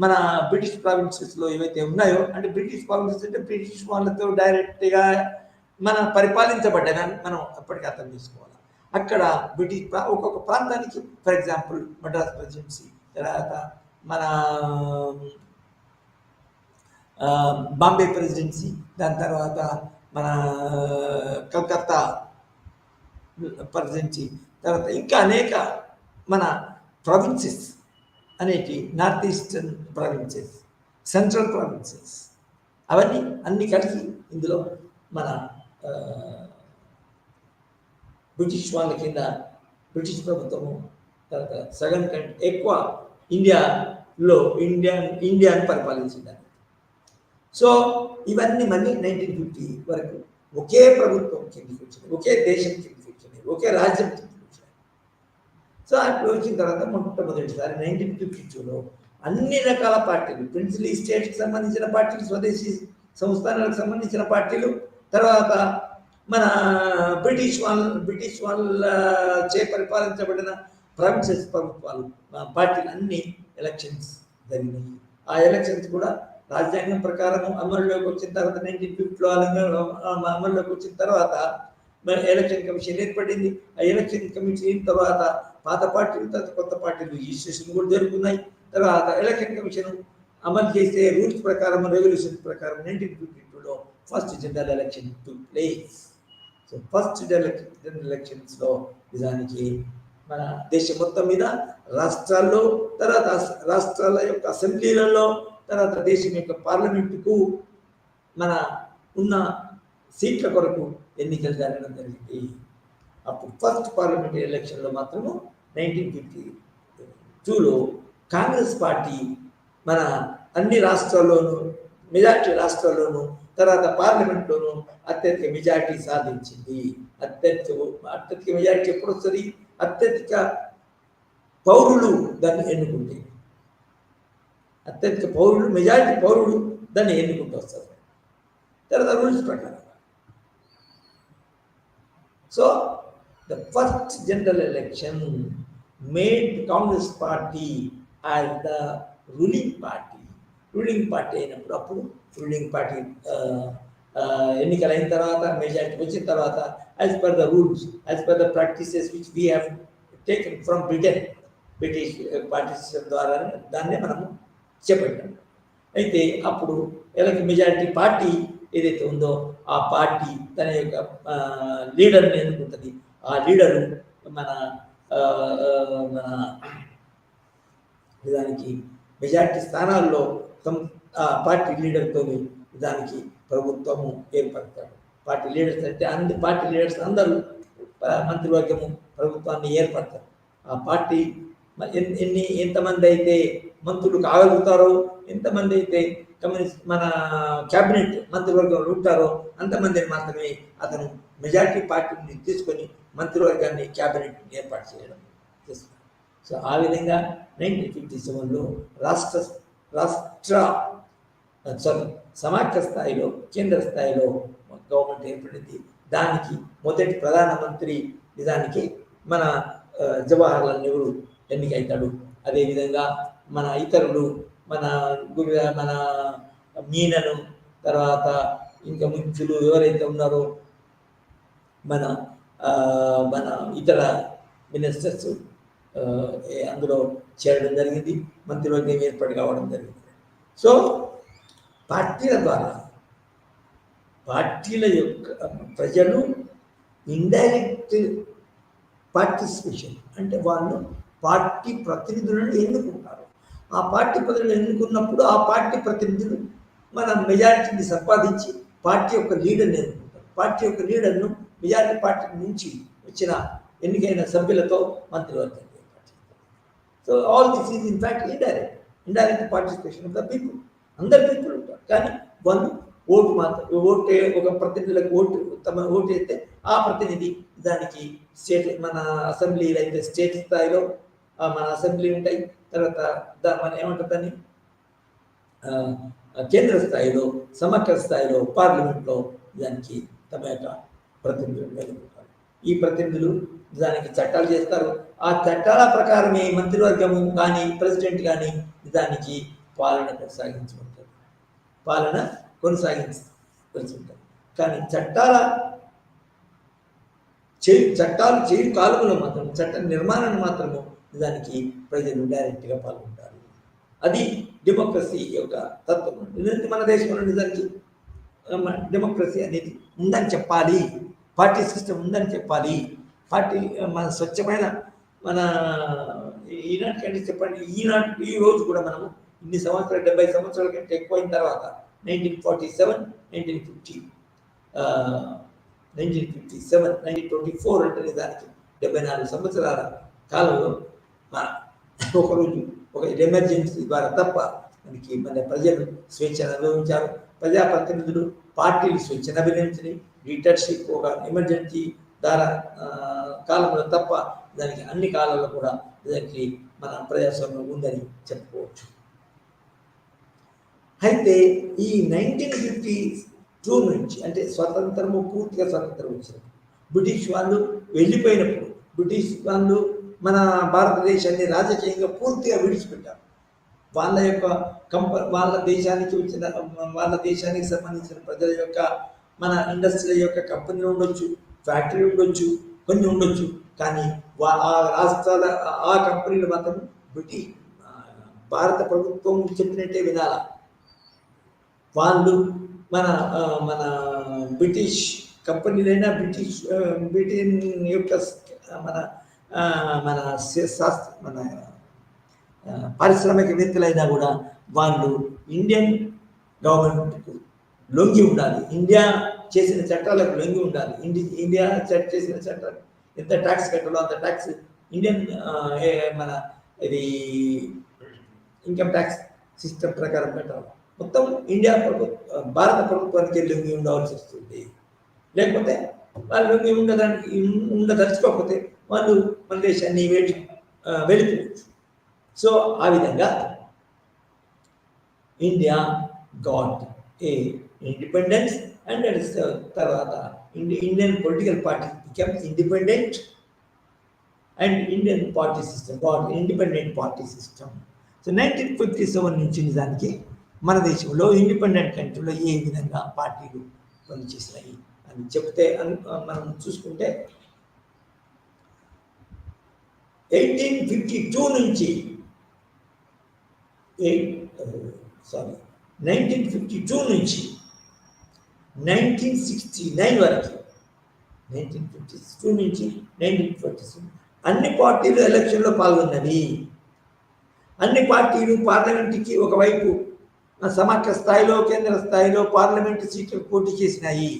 మన బ్రిటిష్ ప్రావిన్సెస్లో ఏవైతే ఉన్నాయో, అంటే బ్రిటిష్ ప్రావిన్సెస్ అంటే బ్రిటిష్ వాళ్ళతో డైరెక్ట్గా పరిపాలించబడ్డాయని మనం అప్పటికి అర్థం చేసుకోవాలి. అక్కడ బ్రిటిష్ ఒక్కొక్క ప్రాంతానికి, ఫర్ ఎగ్జాంపుల్ మద్రాస్ ప్రెసిడెన్సీ, తర్వాత మన బాంబే ప్రెసిడెన్సీ, దాని తర్వాత మన కలకత్తా ప్రెసిడెన్సీ, తర్వాత ఇంకా అనేక మన ప్రావిన్సెస్ అనేటి, north eastern provinces, central provinces, అవన్నీ అన్నీ కలిసి ఇందులో మన బ్రిటిష్ వాళ్ళ కింద బ్రిటిష్ ప్రభుత్వము తర్వాత సగం కంటే ఎక్కువ ఇండియాను పరిపాలించింది. సో ఇవన్నీ మళ్ళీ 1950 వరకు ఒకే ప్రభుత్వం కిందకి వచ్చింది, ఒకే దేశం కిందకి వచ్చింది, ఒకే రాజ్యం కిందకి వచ్చింది. సో అప్పుడు వచ్చిన తర్వాత మొట్టమొదటిసారి 1952లో అన్ని రకాల పార్టీలు, ప్రిన్సిపల్ స్టేట్కి సంబంధించిన పార్టీలు, స్వదేశీ సంస్థానాలకు సంబంధించిన పార్టీలు, తర్వాత మన బ్రిటిష్ వాళ్ళ చే పరిపాలించబడిన ప్రావిన్సెస్ ప్రభుత్వాలు, పార్టీలు అన్ని ఎలక్షన్స్ జరిగినాయి. ఆ ఎలక్షన్స్ కూడా రాజ్యాంగం ప్రకారం అమల్లోకి వచ్చిన తర్వాత 1950లో అమల్లోకి వచ్చిన తర్వాత ఎలక్షన్ కమిషన్ ఏర్పడింది. ఆ ఎలక్షన్ కమిషన్ తర్వాత పాత పార్టీలు, తర్వాత కొత్త పార్టీలు రిజిస్ట్రేషన్ కూడా జరుగుతున్నాయి. తర్వాత ఎలక్షన్ కమిషన్ అమలు చేసే రూల్స్ ప్రకారం, రెవల్యూషన్స్ ప్రకారం 1952లో first general election took place. So first general ఎలక్షన్స్లో నిజానికి మన దేశం మొత్తం మీద రాష్ట్రాల్లో, తర్వాత రాష్ట్రాల యొక్క అసెంబ్లీలలో, తర్వాత దేశం యొక్క పార్లమెంటుకు మన ఉన్న సీట్ల కొరకు ఎన్నికలు జరగడం జరిగింది. అప్పుడు ఫస్ట్ పార్లమెంటరీ ఎలక్షన్లో మాత్రము 1952లో కాంగ్రెస్ పార్టీ మన అన్ని రాష్ట్రాల్లోనూ, మెజార్టీ రాష్ట్రాల్లోనూ, తర్వాత పార్లమెంట్లోనూ అత్యధిక మెజార్టీ సాధించింది. అత్యధిక మెజార్టీ ఎప్పుడు వస్తుంది? అత్యధిక పౌరులు దాన్ని ఎన్నుకుంటే, అత్యధిక పౌరులు, మెజారిటీ పౌరులు దాన్ని ఎన్నుకుంటూ వస్తారు తర్వాత రూల్స్ ప్రకారం. So the first general election made Congress party as the ruling party అయినప్పుడు, అప్పుడు రూలింగ్ పార్టీ ఎన్నికలైన తర్వాత, మెజారిటీ వచ్చిన తర్వాత, as per the rules, as per the practices which we have taken from British party system ద్వారా దాన్నే మనము చేపట్టాం. అయితే అప్పుడు మెజారిటీ పార్టీ ఏదైతే ఉందో ఆ పార్టీ తన యొక్క లీడర్ని ఎన్నుకుంటుంది. ఆ లీడరు మన నిజానికి మెజారిటీ స్థానాల్లో ఆ పార్టీ లీడర్తో నిజానికి ప్రభుత్వము ఏర్పడతాడు. పార్టీ లీడర్స్ అంటే అన్ని పార్టీ లీడర్స్ అందరూ మంత్రివర్గము ప్రభుత్వాన్ని ఏర్పడతారు. ఆ పార్టీ ఎంతమంది అయితే మంత్రులు కాగలుగుతారో, ఎంతమంది అయితే మన క్యాబినెట్ మంత్రివర్గంలో ఉంటారో అంతమందిని మాత్రమే అతను మెజారిటీ పార్టీని తీసుకొని మంత్రివర్గాన్ని, క్యాబినెట్ని ఏర్పాటు చేయడం చేస్తున్నారు. సో ఆ విధంగా 1957లో సమాఖ్య స్థాయిలో, కేంద్ర స్థాయిలో గవర్నమెంట్ ఏర్పడింది. దానికి మొదటి ప్రధానమంత్రి నిజానికి మన జవహర్లాల్ నెహ్రూ ఎన్నికైతాడు. అదేవిధంగా మన ఇతరులు, మన మీనను, తర్వాత ఇంకా ముఖ్యులు ఎవరైతే ఉన్నారో మన ఇతర మినిస్టర్స్ అందులో చేరడం జరిగింది, మంత్రివర్గం ఏర్పాటు కావడం జరిగింది. సో పార్టీల పార్టీల యొక్క ప్రజలు ఇండైరెక్ట్ పార్టిసిపేషన్ అంటే వాళ్ళు పార్టీ ప్రతినిధులను ఎన్నుకుంటారు. ఆ పార్టీ ప్రతినిధులు ఎన్నుకున్నప్పుడు ఆ పార్టీ ప్రతినిధులు మన మెజారిటీని సంపాదించి పార్టీ యొక్క లీడర్ని ఎన్నుకుంటారు. పార్టీ యొక్క లీడర్ను మెజారిటీ పార్టీ నుంచి వచ్చిన ఎన్నికైన సభ్యులతో మంత్రివర్గం. So all this is in fact indirect participation of the people. అందరు పీపుల్ ఉంటారు, కానీ వాళ్ళు ఓటు మాత్రం ఓటు ఒక ప్రతినిధులకు తమ ఓటు వేస్తే ఆ ప్రతినిధి దానికి స్టేట్ మన అసెంబ్లీలు అయితే స్టేట్ స్థాయిలో మన అసెంబ్లీ ఉంటాయి, తర్వాత మన ఏమంటుందని కేంద్ర స్థాయిలో సమగ్ర స్థాయిలో పార్లమెంట్లో దానికి తమ యొక్క ప్రతినిధులు వెలుగుతారు. ఈ ప్రతినిధులు దానికి చట్టాలు చేస్తారు. ఆ చట్టాల ప్రకారమే మంత్రివర్గము కానీ ప్రెసిడెంట్ కానీ దానికి పాలన కొనసాగించుంటారు. కానీ చట్టాలు చేయు కాలంలో మాత్రం చట్ట నిర్మాణాన్ని మాత్రము దానికి ప్రజలు డైరెక్ట్గా పాల్గొంటారు. అది డెమోక్రసీ యొక్క తత్వం. ఎందుకంటే మన దేశంలో నిజానికి డెమోక్రసీ అనేది ఉందని చెప్పాలి, పార్టీ సిస్టమ్ ఉందని చెప్పాలి. పార్టీ మన స్వచ్ఛమైన మన ఈనాటికంటే చెప్పండి, ఈ రోజు కూడా మనము ఇన్ని సంవత్సరాలు 70 సంవత్సరాల కంటే ఎక్కువైన తర్వాత 1947, 1950, 1957, 1924 అంటే దానికి 74 సంవత్సరాల కాలంలో ఒకరోజు ఒక ఎమర్జెన్సీ ద్వారా తప్ప మనకి మన ప్రజలు స్వేచ్ఛను అనుభవించారు. ప్రజాప్రతినిధులు పార్టీలు స్వేచ్ఛను అభినందించి లీడర్షిప్ ఒక ఎమర్జెన్సీ ద్వారా కాలంలో తప్ప దానికి అన్ని కాలాల్లో కూడా దానికి మన ప్రజాస్వామ్యం ఉందని చెప్పుకోవచ్చు. అయితే ఈ 1952 నుంచి అంటే పూర్తిగా స్వతంత్రం వచ్చినప్పుడు బ్రిటిష్ వాళ్ళు వెళ్ళిపోయినప్పుడు బ్రిటిష్ వాళ్ళు మన భారతదేశాన్ని రాజకీయంగా పూర్తిగా విడిచిపెట్టారు. వాళ్ళ దేశానికి సంబంధించిన ప్రజల యొక్క మన ఇండస్ట్రీల యొక్క కంపెనీలు ఉండొచ్చు, ఫ్యాక్టరీ ఉండొచ్చు, కొన్ని ఉండొచ్చు, కానీ ఆ రాష్ట్రాల ఆ కంపెనీలు మాత్రం భారత ప్రభుత్వం చెప్పినట్టే వినాల. వాళ్ళు మన మన బ్రిటిష్ కంపెనీలైనా బ్రిటన్ యొక్క మన మన మన పారిశ్రామికవేత్తలైనా కూడా వాళ్ళు ఇండియన్ గవర్నమెంట్కు లొంగి ఉండాలి, ఇండియా చేసిన చట్టాలకు లొంగి ఉండాలి. ఇండియా చేసిన చట్టాలు ఎంత ట్యాక్స్ కట్టాలో అంత ట్యాక్స్ ఇండియన్ మన ఇది ఇన్కమ్ ట్యాక్స్ సిస్టమ్ ప్రకారం పెట్టాలి. మొత్తం భారత ప్రభుత్వానికి లొంగి ఉండవలసి వస్తుంది. లేకపోతే వాళ్ళు లొంగి ఉండదలుచుకోకపోతే వాళ్ళు మన దేశాన్ని వెళ్ళిపోవచ్చు. సో ఆ విధంగా India got a independence and తర్వాత Indian political party become independent and Indian party system got independent party system. So 1957 నుంచి నిజానికి మన దేశంలో ఇండిపెండెంట్ కంట్రీలో ఏ విధంగా పార్టీలు పనిచేసినాయి అని చెప్తే మనం చూసుకుంటే 1852 నుంచి 1952 నుంచి 1969 వరకు 1952 నుంచి 1947 అన్ని పార్టీలు ఎలక్షన్లో పాల్గొన్నవి. అన్ని పార్టీలు పార్లమెంట్కి ఒకవైపు సమగ్ర స్థాయిలో కేంద్ర స్థాయిలో పార్లమెంటు సీట్లు పోటీ చేసినాయి.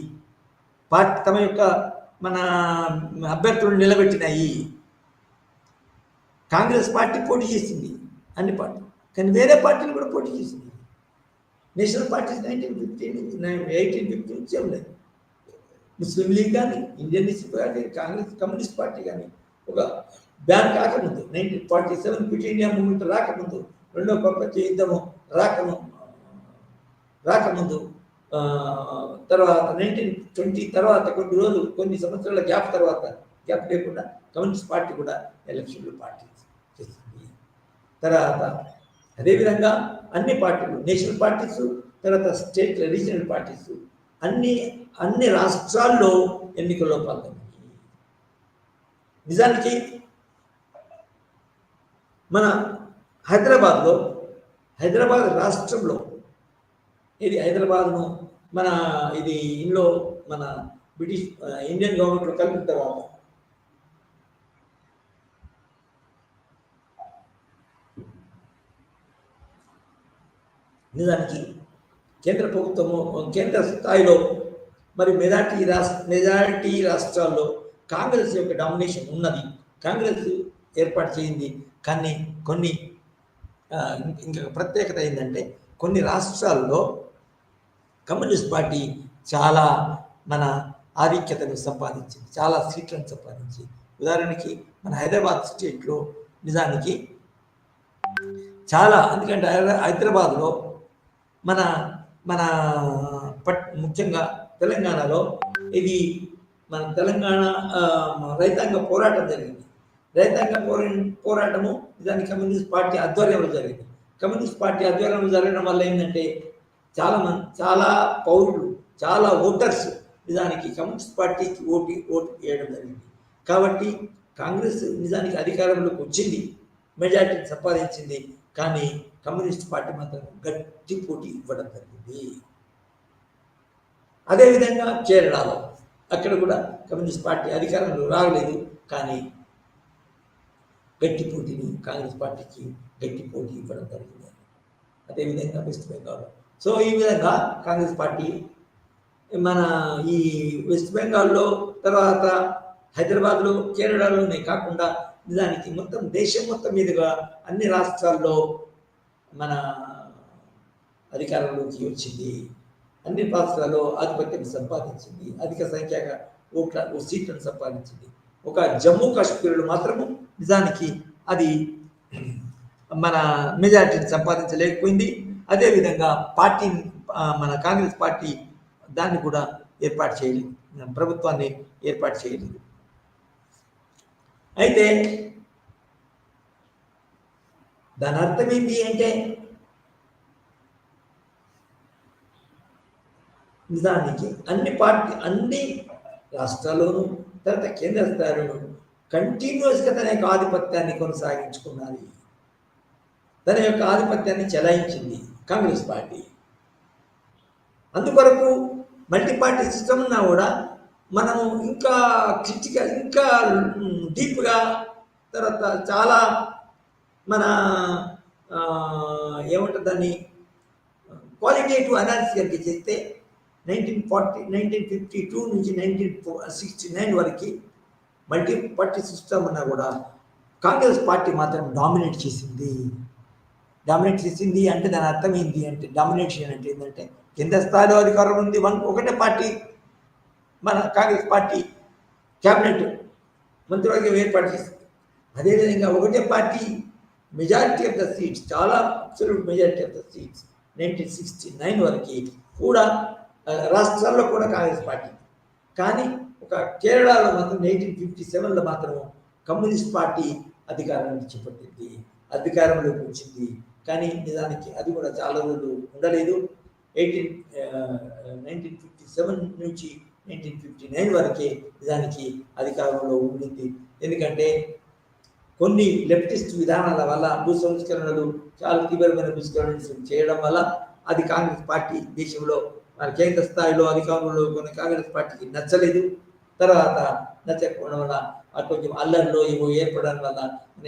తమ యొక్క మన అభ్యర్థులను నిలబెట్టినాయి. కాంగ్రెస్ పార్టీ పోటీ చేసింది అన్ని పార్టీలు, కానీ వేరే పార్టీలు కూడా పోటీ చేసింది. నేషనల్ పార్టీస్ 1850 నుంచి ఉన్నాయి. ముస్లిం లీగ్ కానీ, Indian national party, Congress, communist party కానీ ఒక బ్యాన్ కాకముందు 1947 క్విట్ ఇండియా మూవ్మెంట్ రాకముందు, రెండో ప్రపంచ యుద్ధము రాకముందు తర్వాత 1920 తర్వాత కొన్ని సంవత్సరాల గ్యాప్ లేకుండా కమ్యూనిస్ట్ పార్టీ కూడా ఎలక్షన్లో పార్టీ చేసింది. తర్వాత అదేవిధంగా అన్ని పార్టీలు నేషనల్ పార్టీస్, తర్వాత స్టేట్ రీజనల్ పార్టీస్ అన్ని రాష్ట్రాల్లో ఎన్నికల్లో పాల్గొన్నాయి. నిజానికి మన హైదరాబాద్ రాష్ట్రంలో ఇది హైదరాబాద్ను మన ఇది ఇందులో మన బ్రిటిష్ ఇండియన్ గవర్నమెంట్లో కలిపిన తర్వాత నిజానికి కేంద్ర ప్రభుత్వము కేంద్ర స్థాయిలో మరి మెజారిటీ రాష్ట్రాల్లో కాంగ్రెస్ యొక్క డామినేషన్ ఉన్నది. కాంగ్రెస్ ఏర్పాటు చేయింది. కానీ కొన్ని ఇంకా ప్రత్యేకత ఏంటంటే కొన్ని రాష్ట్రాల్లో కమ్యూనిస్ట్ పార్టీ చాలా మన ఆధిక్యతను సంపాదించింది, చాలా సీట్లను సంపాదించి. ఉదాహరణకి మన హైదరాబాద్ స్టేట్లో నిజానికి చాలా, ఎందుకంటే హైదరాబాద్లో మన మన ముఖ్యంగా తెలంగాణలో ఇది మన తెలంగాణ రైతాంగ పోరాటం జరిగింది. రైతాంగ పోరాటము నిజానికి కమ్యూనిస్ట్ పార్టీ ఆధ్వర్యంలో జరిగింది. కమ్యూనిస్ట్ పార్టీ ఆధ్వర్యంలో జరగడం వల్ల ఏంటంటే చాలా పౌరులు, చాలా ఓటర్స్ నిజానికి కమ్యూనిస్ట్ పార్టీకి ఓటు వేయడం జరిగింది. కాబట్టి కాంగ్రెస్ నిజానికి అధికారంలోకి వచ్చింది, మెజార్టీని సంపాదించింది. కానీ కమ్యూనిస్ట్ పార్టీ మాత్రం గట్టి పోటీ ఇవ్వడం జరిగింది. అదేవిధంగా కేరళలో అక్కడ కూడా కమ్యూనిస్ట్ పార్టీ అధికారంలో రాగలేదు, కానీ గట్టి పోటీని కాంగ్రెస్ పార్టీకి గట్టి పోటీ ఇవ్వడం జరిగింది. అదేవిధంగా వెస్ట్ బెంగాల్. సో ఈ విధంగా కాంగ్రెస్ పార్టీ మన ఈ వెస్ట్ బెంగాల్లో, తర్వాత హైదరాబాద్లో, కేరళలోనే కాకుండా నిజానికి మొత్తం దేశం మొత్తం మీదుగా అన్ని రాష్ట్రాల్లో మన అధికారంలోకి వచ్చింది. అన్ని రాష్ట్రాల్లో ఆధిపత్యం సంపాదించింది, అధిక సంఖ్యక సీట్లను సంపాదించింది. ఒక జమ్మూ కాశ్మీర్లో మాత్రము నిజానికి అది మన మెజారిటీని సంపాదించలేకపోయింది. అదేవిధంగా పార్టీ మన కాంగ్రెస్ పార్టీ దాన్ని కూడా ఏర్పాటు చేయలేదు, ప్రభుత్వాన్ని ఏర్పాటు చేయలేదు. అయితే దాని అర్థం ఏంటి అంటే నిజానికి అన్ని రాష్ట్రాల్లోనూ తర్వాత కేంద్ర స్థాయిలోనూ కంటిన్యూస్గా తన యొక్క ఆధిపత్యాన్ని కొనసాగించుకున్నది, తన యొక్క ఆధిపత్యాన్ని చెలాయించింది కాంగ్రెస్ పార్టీ. అందుకొరకు మల్టీ పార్టీ సిస్టమ్ ఉన్నా కూడా మనము ఇంకా క్రిటికల్, ఇంకా డీప్గా, తర్వాత చాలా మన ఏమంటుంది దాన్ని క్వాలిటేటివ్ అనాలిసిస్ కనుక చేస్తే 1952 నుంచి 1969 వరకు మల్టీ పార్టీ సిస్టమ్ ఉన్నా కూడా కాంగ్రెస్ పార్టీ మాత్రం డామినేట్ చేసింది. అంటే దాని అర్థం ఏంటి అంటే, డామినేషన్ అంటే ఏంటంటే కేంద్ర స్థాయిలో అధికారం ఉంది, ఒకటే పార్టీ మన కాంగ్రెస్ పార్టీ క్యాబినెట్ మంత్రివర్గం ఏర్పాటు చేసింది. అదేవిధంగా ఒకటే party majority of the seats, చాలా absolute majority of the seats 1969 వరకు కూడా రాష్ట్రాల్లో కూడా కాంగ్రెస్ పార్టీ. కానీ ఒక కేరళలో మాత్రం 1957లో మాత్రం కమ్యూనిస్ట్ పార్టీ అధికారాన్ని చేపట్టింది, అధికారంలోకి వచ్చింది. కానీ నిజానికి అది కూడా చాలా రోజులు ఉండలేదు. 1957 నుంచి 1959 వరకే నిజానికి అధికారంలో ఉండింది. ఎందుకంటే కొన్ని లెఫ్టిస్ట్ విధానాల వల్ల, భూ సంస్కరణలు, చాలా తీవ్రమైన సంస్కరణలు చేయడం వల్ల అది కాంగ్రెస్ పార్టీ దేశంలో కేంద్ర స్థాయిలో అధికారంలో కొన్ని కాంగ్రెస్ పార్టీకి నచ్చలేదు. తర్వాత నచ్చకపోవడం వల్ల కొంచెం అల్లర్లో ఏవో ఏర్పడడం వల్ల మన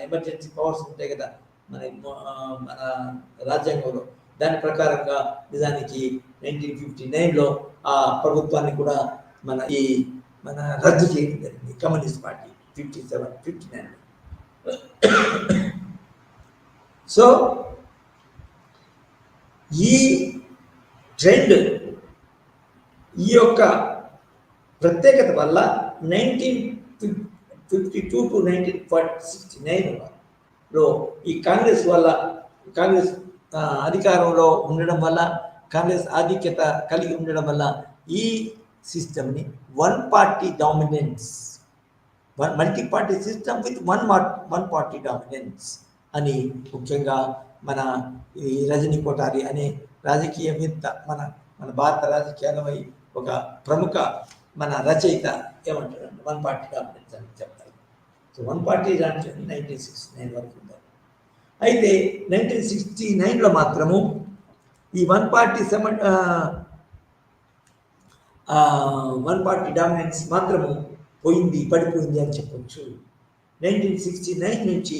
ఎమర్జెన్సీ పవర్స్ ఉంటాయి కదా మన రాజ్యాంగంలో, దాని ప్రకారంగా నిజానికి 1959లో ఆ ప్రభుత్వాన్ని కూడా మన రద్దు చేయడం జరిగింది కమ్యూనిస్ట్ పార్టీ 57-59. సో ఈ ట్రెండ్, ఈ యొక్క ప్రత్యేకత వల్ల 1952 to 1969లో ఈ కాంగ్రెస్ అధికారంలో ఉండడం వల్ల, కాంగ్రెస్ ఆధిక్యత కలిగి ఉండడం వల్ల ఈ సిస్టమ్ని one party dominance, multi party system with one party dominance అని ముఖ్యంగా మన ఈ రజనీ కోటారి అనే రాజకీయవేత్త, మన భారత రాజకీయాలపై ఒక ప్రముఖ మన రచయిత ఏమంటారంటే వన్ పార్టీ డామినెన్స్ అని చెప్తారు. సో వన్ పార్టీ డామినెన్స్ 1969 వరకు ఉంది. అయితే 1969లో మాత్రము ఈ వన్ పార్టీ డామినెన్స్ మాత్రము పడిపోయింది అని చెప్పొచ్చు. 1969 నుంచి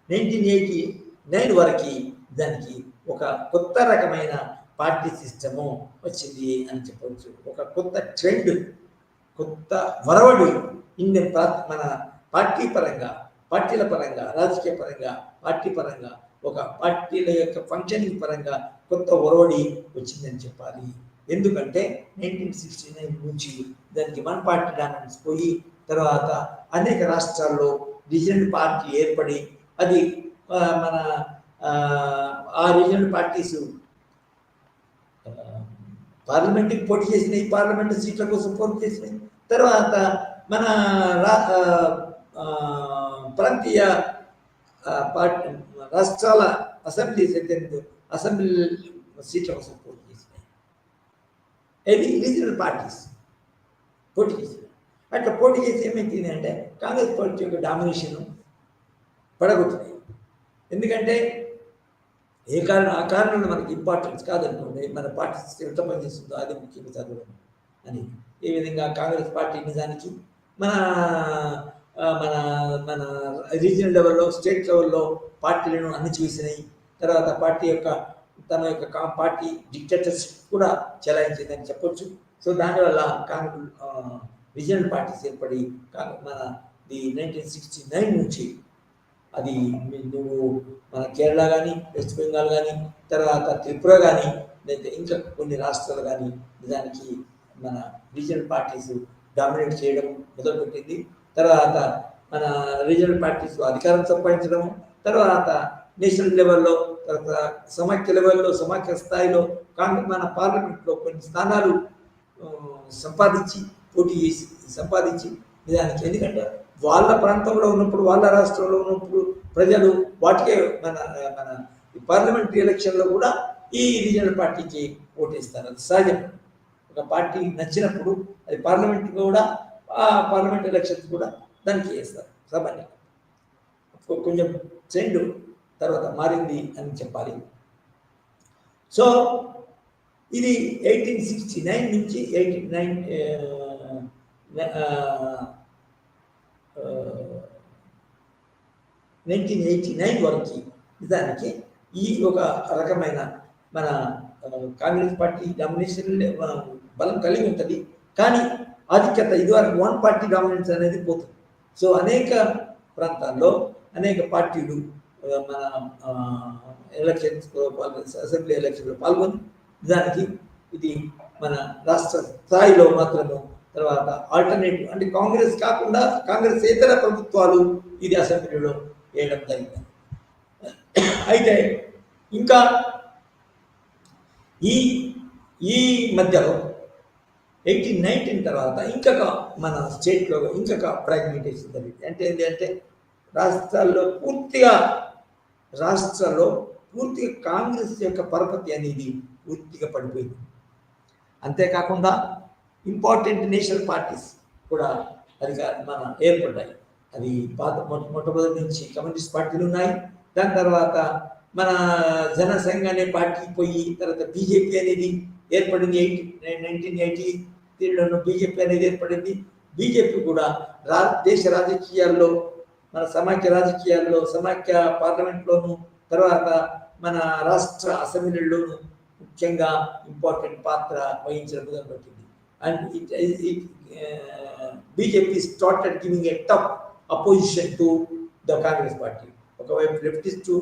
1989 వరకు దానికి ఒక కొత్త రకమైన పార్టీ సిస్టము వచ్చింది అని చెప్పవచ్చు. ఒక కొత్త ట్రెండ్, కొత్త వరవడి ఇండియన్ మన పార్టీల పరంగా, రాజకీయ పరంగా, పార్టీ పరంగా, ఒక పార్టీల యొక్క ఫంక్షనింగ్ పరంగా కొత్త ఒరవడి వచ్చిందని చెప్పాలి. ఎందుకంటే 1969 నుంచి దానికి వన్ పార్టీ డామినెన్స్ పోయి తర్వాత అనేక రాష్ట్రాల్లో రీజనల్ పార్టీ ఏర్పడి అది మన ఆ రీజనల్ పార్టీస్ పార్లమెంట్కి పోటీ చేసినాయి, పార్లమెంట్ సీట్ల కోసం పోటీ చేసినాయి. తర్వాత మన ప్రాంతీయ రాష్ట్రాల అసెంబ్లీ సీట్ల కోసం పోటీ చేసినాయి. ఇది రీజనల్ పార్టీస్ పోటీ చేసినాయి. అట్లా పోటీ చేసి ఏమైంది అంటే కాంగ్రెస్ పార్టీ యొక్క డామినేషన్ పడగొట్టినాయి. ఎందుకంటే ఆ కారణంలో మనకి ఇంపార్టెన్స్ కాదనుకోండి, మన పార్టీ సిస్టమ్ ఎంత పనిచేస్తుందో అది ముఖ్యంగా చదవడం అని. ఏ విధంగా కాంగ్రెస్ పార్టీ నిజానికి మన మన మన రీజనల్ లెవెల్లో, స్టేట్ లెవెల్లో పార్టీలను అణచివేసినాయి. తర్వాత తన యొక్క పార్టీ డిక్టేటర్షిప్ కూడా చెలాయించిందని చెప్పొచ్చు. సో దానివల్ల రీజనల్ పార్టీస్ ఏర్పడి మన 1969 నుంచి అది నువ్వు మన కేరళ కానీ, వెస్ట్ బెంగాల్ కానీ, తర్వాత త్రిపుర కానీ, లేదా ఇంకా కొన్ని రాష్ట్రాలు కానీ నిజానికి మన రీజనల్ పార్టీస్ డామినేట్ చేయడం మొదలుపెట్టింది. తర్వాత మన రీజనల్ పార్టీస్ అధికారం సంపాదించడం, తర్వాత నేషనల్ లెవెల్లో, తర్వాత సమాఖ్య లెవెల్లో, సమాఖ్య స్థాయిలో మన పార్లమెంట్లో కొన్ని స్థానాలు సంపాదించి నిజానికి ఎందుకంటే వాళ్ళ ప్రాంతంలో ఉన్నప్పుడు, వాళ్ళ రాష్ట్రంలో ఉన్నప్పుడు ప్రజలు వాటికే మన పార్లమెంటరీ ఎలక్షన్లో కూడా ఈ రీజనల్ పార్టీకి ఓటేస్తారు. అది సహజం. ఒక పార్టీ నచ్చినప్పుడు అది పార్లమెంట్ కూడా, ఆ పార్లమెంట్ ఎలక్షన్స్ కూడా దానికి వేస్తారు సామాన్యంగా. కొంచెం ట్రెండ్ తర్వాత మారింది అని చెప్పాలి. సో ఇది 1869 నుంచి 1989 వరకు నిజానికి ఈ ఒక రకమైన మన కాంగ్రెస్ పార్టీ డామినేషన్ బలం కలిగి ఉంటుంది. కానీ ఆధిక్యత ఇదివరకు వన్ పార్టీ డామినెన్స్ అనేది పోతుంది. సో అనేక ప్రాంతాల్లో అనేక పార్టీలు మన అసెంబ్లీ ఎలక్షన్లో పాల్గొని నిజానికి ఇది మన రాష్ట్ర స్థాయిలో మాత్రము, తర్వాత ఆల్టర్నేటివ్ అంటే కాంగ్రెస్ కాకుండా కాంగ్రెస్ ఇతర ప్రభుత్వాలు ఇది అసెంబ్లీలో వేయడం జరిగింది. అయితే ఇంకా ఈ మధ్యలో 1819 తర్వాత ఇంకొక మన స్టేట్లో ఇంకొక ఫ్రాగ్మెంటేషన్ జరిగింది. అంటే ఏంటంటే రాష్ట్రాల్లో పూర్తిగా కాంగ్రెస్ యొక్క పరపతి అనేది పూర్తిగా పడిపోయింది. అంతేకాకుండా ఇంపార్టెంట్ నేషనల్ పార్టీస్ కూడా మన ఏర్పడ్డాయి. అది మొట్టమొదటి నుంచి కమ్యూనిస్ట్ పార్టీలు ఉన్నాయి. దాని తర్వాత మన జనసంఘ్ అనే పార్టీ పోయి తర్వాత బీజేపీ అనేది ఏర్పడింది. 1983లో బీజేపీ అనేది ఏర్పడింది. బీజేపీ కూడా దేశ రాజకీయాల్లో, మన సమాఖ్య రాజకీయాల్లో, సమాఖ్య పార్లమెంట్లోను, తర్వాత మన రాష్ట్ర అసెంబ్లీలోను ముఖ్యంగా ఇంపార్టెంట్ పాత్ర వహించడం మొదలుపెట్టింది. And BJP started giving a tough opposition to the Congress party. ఒకవైపు లెఫ్టిస్టు,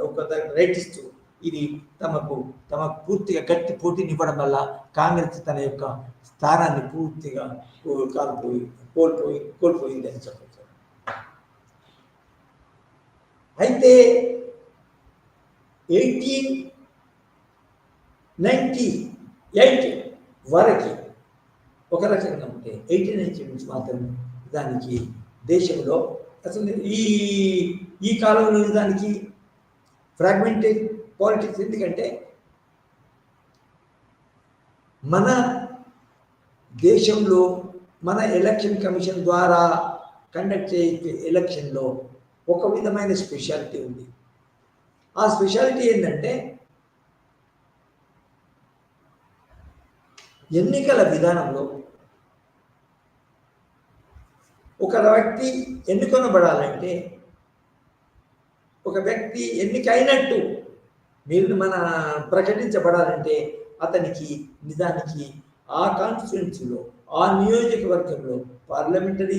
ఒక రైటిస్టు ఇది తమకు పూర్తిగా గట్టి పోటీని ఇవ్వడం వల్ల కాంగ్రెస్ తన యొక్క స్థానాన్ని పూర్తిగా కోల్పోయింది అని చెప్పచ్చు. అయితే 1898 వరకు ఒక రకంగా ఉంటే 1890 నుంచి మాత్రం దానికి దేశంలో అసలు ఈ కాలంలో దానికి ఫ్రాగ్మెంటెడ్ పాలిటిక్స్. ఎందుకంటే మన దేశంలో మన ఎలక్షన్ కమిషన్ ద్వారా కండక్ట్ చేసే ఎలక్షన్లో ఒక విధమైన స్పెషాలిటీ ఉంది. ఆ స్పెషాలిటీ ఏంటంటే ఎన్నికల విధానంలో ఒక వ్యక్తి ఎన్నుకొనబడాలంటే, ఒక వ్యక్తి ఎన్నికైనట్టు మీరు ప్రకటించబడాలంటే అతనికి నిజానికి ఆ కాన్స్టిట్యున్సీలో, ఆ నియోజకవర్గంలో పార్లమెంటరీ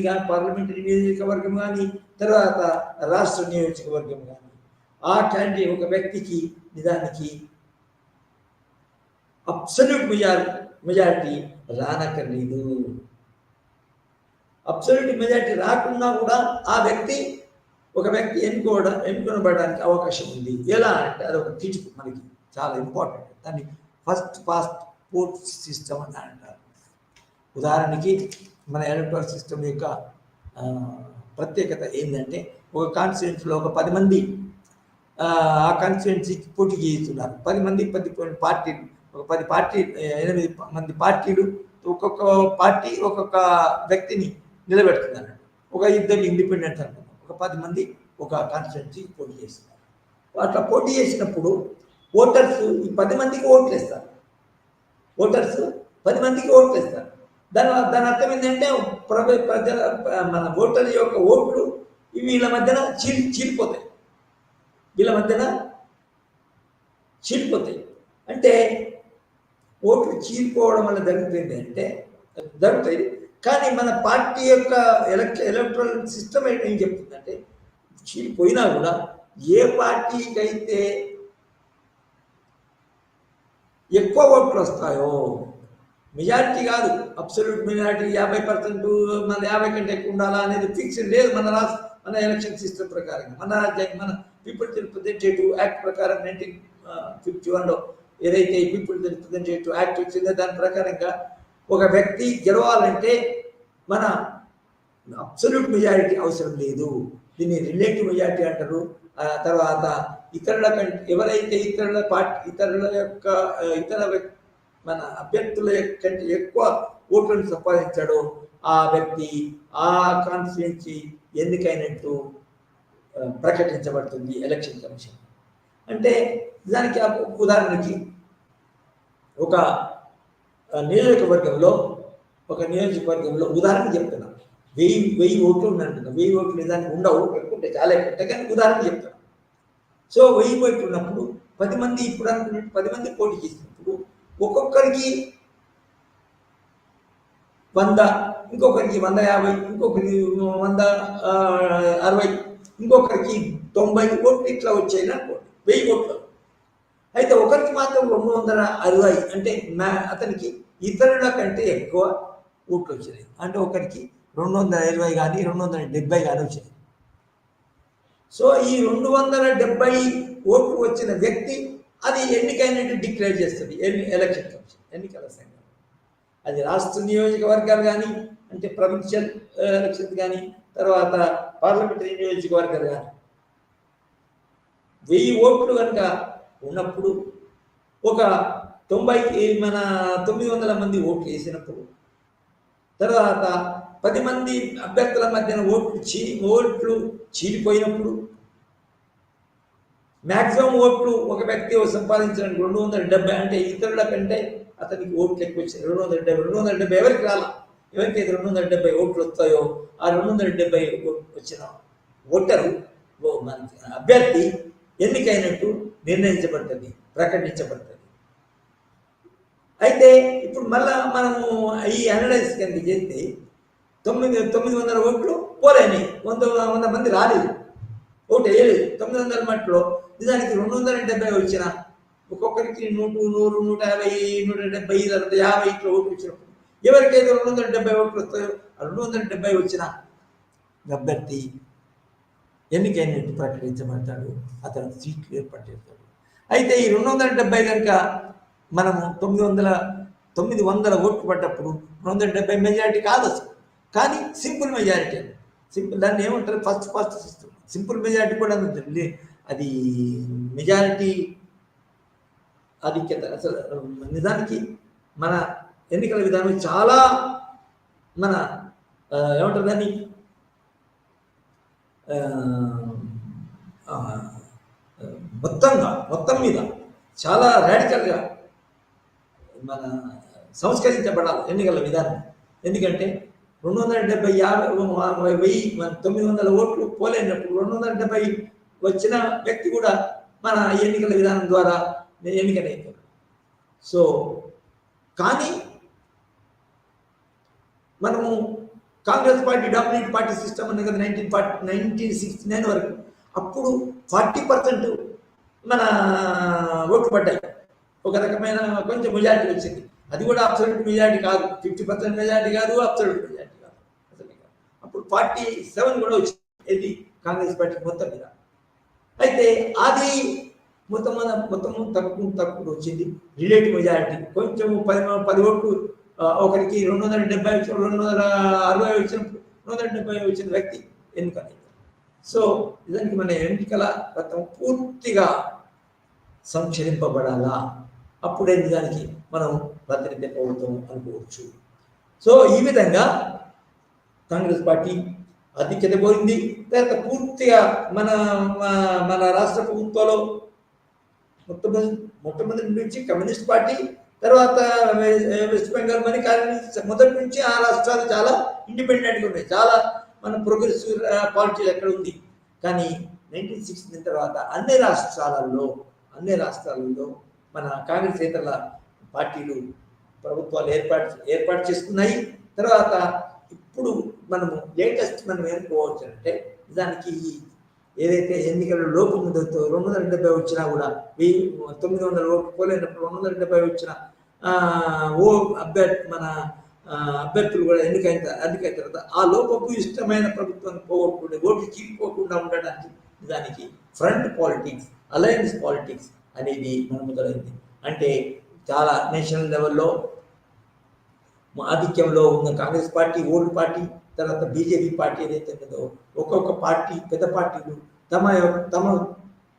నియోజకవర్గం కానీ, తర్వాత రాష్ట్ర నియోజకవర్గం కానీ, ఆ క్యాండిడేట్ ఒక వ్యక్తికి నిజానికి అబ్సల్యూట్ మెజారిటీ రానక్కర్లేదు. అబ్సల్యూట్ మెజారిటీ రాకుండా కూడా ఒక వ్యక్తి ఎన్నుకోబడడానికి అవకాశం ఉంది. ఎలా అంటే అది ఒక కిటుకు, మనకి చాలా ఇంపార్టెంట్. దాన్ని ఫస్ట్ పాస్ట్ పోస్ట్ సిస్టమ్ అని అంటారు. ఉదాహరణకి మన ఎలక్ట్రల్ సిస్టమ్ యొక్క ప్రత్యేకత ఏంటంటే, ఒక కాన్స్టిట్యున్సీలో ఒక 10 మంది ఆ కాన్స్టిట్యున్సీకి పోటీ చేస్తున్నారు. 10 మంది 10 పార్టీలు, ఒక 8 మంది పార్టీలు, ఒక్కొక్క పార్టీ ఒక్కొక్క వ్యక్తిని నిలబెడుతున్నారు. ఒక 2 ఇండిపెండెంట్ అనుకున్నాం. ఒక 10 మంది ఒక కాన్స్టిట్యున్సీకి పోటీ చేస్తున్నారు. అట్లా పోటీ చేసినప్పుడు ఓటర్స్ ఈ 10 మందికి ఓట్లు వేస్తారు. దాని అర్థం ఏంటంటే, ప్రజల మన ఓటర్ల యొక్క ఓట్లు వీళ్ళ మధ్యన చీలిపోతాయి. అంటే ఓట్లు చీలిపోవడం వల్ల జరుగుతాయి. కానీ మన పార్టీ యొక్క ఎలక్ట్రల్ సిస్టమ్ ఏం చెప్తుందంటే, చీలిపోయినా కూడా ఏ పార్టీకి అయితే ఎక్కువ ఓట్లు వస్తాయో, మెజారిటీ కాదు, అబ్సల్యూట్ మెజారిటీ 50%, మన 50 కంటే ఎక్కువ ఉండాలా అనేది ఫిక్స్డ్ లేదు మన ఎలక్షన్ సిస్టమ్ ప్రకారం. మన పీపుల్స్ రిప్రజెంటేటివ్ యాక్ట్ ప్రకారం 1951లో ఏదైతే పీపుల్స్ రిప్రజెంటేటివ్ యాక్ట్ వచ్చిందో దాని ప్రకారంగా ఒక వ్యక్తి గెలవాలంటే మన అబ్సల్యూట్ మెజారిటీ అవసరం లేదు. దీన్ని రిలేటివ్ మెజారిటీ అంటారు. తర్వాత ఎవరైతే మన అభ్యర్థుల కంటే ఎక్కువ ఓట్లను సంపాదించాడో ఆ వ్యక్తి ఆ కాన్స్టిట్యున్సీ ఎన్నికైనట్టు ప్రకటించబడుతుంది ఎలక్షన్ కమిషన్. అంటే దానికి ఉదాహరణకి ఒక నియోజకవర్గంలో ఉదాహరణ చెప్తున్నా, 1000 ఓట్లు ఉన్నట్టున్నా. 1000 ఓట్లు నిజానికి ఉండవు, పెట్టుకుంటే చాలా ఎక్కువ, కానీ ఉదాహరణ చెప్తాను. సో 1000 ఓట్లు ఉన్నప్పుడు 10 మంది ఇప్పుడు అనుకున్నట్టు 10 మంది పోటీ చేసినప్పుడు ఒక్కొక్కరికి 100, ఇంకొకరికి 150, ఇంకొకరికి 160, ఇంకొకరికి 90 ఓట్లు ఇట్లా వచ్చాయి అనుకోండి, 1000 ఓట్లు. అయితే ఒకరికి మాత్రం 260, అంటే అతనికి ఇతరుల కంటే ఎక్కువ ఓట్లు వచ్చినాయి. అంటే ఒకరికి 220 కానీ 270 కానీ వచ్చినాయి. సో ఈ 270 ఓట్లు వచ్చిన వ్యక్తి అది ఎన్నికైనట్టు డిక్లేర్ చేస్తుంది ఎలక్షన్ కమిషన్, ఎన్నికల సంఘం. అది రాష్ట్ర నియోజకవర్గాలు కానీ, అంటే ప్రొవిన్షియల్ ఎలక్షన్స్ కానీ, తర్వాత పార్లమెంటరీ నియోజకవర్గాలు కానీ 1000 ఓట్లు కనుక ఉన్నప్పుడు ఒక 900 మంది ఓట్లు వేసినప్పుడు, తర్వాత 10 మంది అభ్యర్థుల మధ్యన ఓట్లు చీలిపోయినప్పుడు, మ్యాక్సిమం ఓట్లు ఒక వ్యక్తి సంపాదించడానికి 270, అంటే ఇతరుల కంటే అతనికి ఓట్లు ఎక్కువ వచ్చాయి. 270 ఎవరికి ఎవరికైతే 270 ఓట్లు వస్తాయో ఆ 270 వచ్చిన ఓటరు అభ్యర్థి ఎన్నికైనట్టు ప్రకటించబడుతుంది. అయితే ఇప్పుడు మళ్ళా మనము ఈ అనలైజ్ కనుక చేస్తే 900 ఓట్లు పోలేని, 100 మంది రాలేదు, ఓటు వేయలేదు. 900 మట్లో నిజానికి 270 వచ్చిన, ఒక్కొక్కరికి 100, 150, 170, 50 ఇట్లా ఓట్లు వచ్చినప్పుడు ఎవరికైతే 270 ఓట్లు వస్తాయో ఆ 270 వచ్చిన అభ్యర్థి ఎన్నికైనట్టు ప్రకటించబడతాడు, అతను సీట్లు ఏర్పాటు చేస్తాడు. అయితే ఈ 270 కనుక మనము 900 ఓట్లు పడ్డప్పుడు 270 మెజారిటీ కాదు అసలు, కానీ సింపుల్ మెజారిటీ. దాన్ని ఏమంటారు, first past system. Simple majority కూడా ఉంటుంది. అది మెజారిటీ ఆధిక్యత. అసలు నిజానికి మన ఎన్నికల విధానం చాలా ఏమంటారు దాన్ని, మొత్తం మీద చాలా రాడికల్గా మన సంస్కరించబడాలి ఎన్నికల విధానం. ఎందుకంటే 270 900 ఓట్లు పోలేనప్పుడు 270 వచ్చిన వ్యక్తి కూడా మన ఎన్నికల విధానం ద్వారా ఎన్నికైపోయారు. సో కానీ మనము Congress party dominate party system ఉంది కదా 1969 వరకు. అప్పుడు 40% మన ఓట్లు పడ్డాయి. ఒక రకమైన కొంచెం మెజారిటీ వచ్చింది. అది కూడా అబ్సల్యూట్ మెజారిటీ కాదు, 50% మెజారిటీ కాదు, అబ్సల్యూట్ మెజారిటీ కాదు. అప్పుడు 47 కూడా వచ్చింది ఇది కాంగ్రెస్ పార్టీ మొత్తం మీద. అయితే అది మొత్తం తక్కువ వచ్చింది. రిలేటివ్ మెజారిటీ కొంచెం 10 ఓట్లు ఒకరికి 270 వచ్చిన 260 వచ్చినప్పుడు 270 వచ్చిన వ్యక్తి ఎన్నికలు. సో నిజానికి మన ఎన్నికల మొత్తం పూర్తిగా సంచరింపబడాలా, అప్పుడే నిజానికి మనం ప్రాతినిధ్యం ప్రభుత్వం అనుకోవచ్చు. సో ఈ విధంగా కాంగ్రెస్ పార్టీ ఆధిక్యత పోయింది. తర్వాత పూర్తిగా మన మన రాష్ట్ర ప్రభుత్వంలో మొట్టమొదటి నుంచి కమ్యూనిస్ట్ పార్టీ, తర్వాత వెస్ట్ బెంగాల్ మరి మొదటి నుంచి ఆ రాష్ట్రాలు చాలా ఇండిపెండెంట్గా ఉన్నాయి. చాలా మన ప్రోగ్రెసివ్ పాలిటీ ఎక్కడ ఉంది. కానీ 1960 తర్వాత అన్ని రాష్ట్రాలలో మన కాంగ్రెస్ ఇతర పార్టీలు ప్రభుత్వాలు ఏర్పాటు చేసుకున్నాయి. తర్వాత ఇప్పుడు మనము లేటెస్ట్ మనం ఏనుకోవచ్చు అంటే నిజానికి ఏదైతే ఎన్నికల లోపం ఉందో 270 వచ్చినా కూడా 900 ఓట్లు పోలేనప్పుడు 270 వచ్చిన మన అభ్యర్థులు కూడా ఎన్నికైన తర్వాత ఆ లోపపు ఇష్టమైన ప్రభుత్వాన్ని పోగొట్టుకుంటే ఓట్లు చీలిపోకుండా ఉండడానికి నిజానికి ఫ్రంట్ పాలిటిక్స్, అలయన్స్ పాలిటిక్స్ అనేది మన మొదలైంది. అంటే చాలా నేషనల్ లెవెల్లో ఆధిక్యంలో ఉన్న కాంగ్రెస్ పార్టీ, ఓల్డ్ పార్టీ, తర్వాత బీజేపీ పార్టీ ఏదైతే ఉన్నదో ఒక్కొక్క పార్టీ పెద్ద పార్టీలు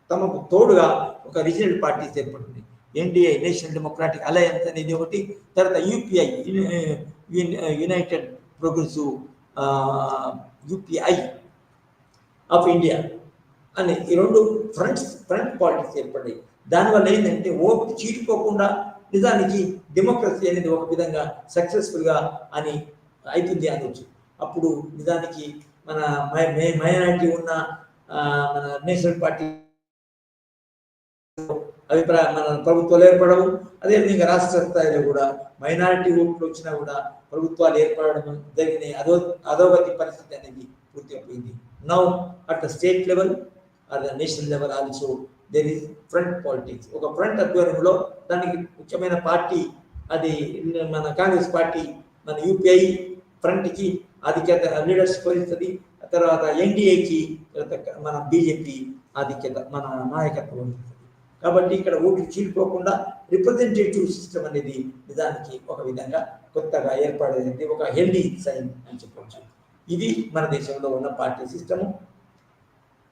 తమకు తోడుగా ఒక రీజనల్ పార్టీస్ ఏర్పడింది. ఎన్డీఏ నేషనల్ డెమోక్రాటిక్ అలయన్స్ అనేది ఒకటి, తర్వాత UPI United progressive UPI of India అని ఈ 2 ఫ్రంట్ పాలిటిక్స్ ఏర్పడ్డాయి. దానివల్ల ఏంటంటే ఓటు చీలిపోకుండా నిజానికి డెమోక్రసీ అనేది ఒక విధంగా సక్సెస్ఫుల్గా అని అవుతుంది అనొచ్చు. అప్పుడు నిజానికి మన మైనారిటీ ఉన్న మన నేషనల్ పార్టీ మన ప్రభుత్వాలు ఏర్పడవు. అదేవిధంగా రాష్ట్ర స్థాయిలో కూడా మైనారిటీ ఓట్లు వచ్చినా కూడా ప్రభుత్వాలు ఏర్పడడం జరిగినాయి. అధోగతి పరిస్థితి అనేది పూర్తిగా పోయింది. Now at the state level or the national level also there is front politics. ఒక ఫ్రంట్ ఆధ్వర్యంలో దానికి ముఖ్యమైన పార్టీ అది మన కాంగ్రెస్ పార్టీ, మన యూపీఐ ఫ్రంట్కి ఆధిక్యత లీడర్షిప్ వహిస్తుంది. తర్వాత ఎన్డీఏకి మన బీజేపీ ఆధిక్యత మన నాయకత్వం వహిస్తుంది. కాబట్టి ఇక్కడ ఓట్లు చీలిపోకుండా రిప్రజెంటేటివ్ సిస్టమ్ అనేది నిజానికి ఒక విధంగా కొత్తగా ఏర్పడేది, ఒక హెల్దీ సైన్ అని చెప్పవచ్చు. ఇది మన దేశంలో ఉన్న పార్టీ సిస్టము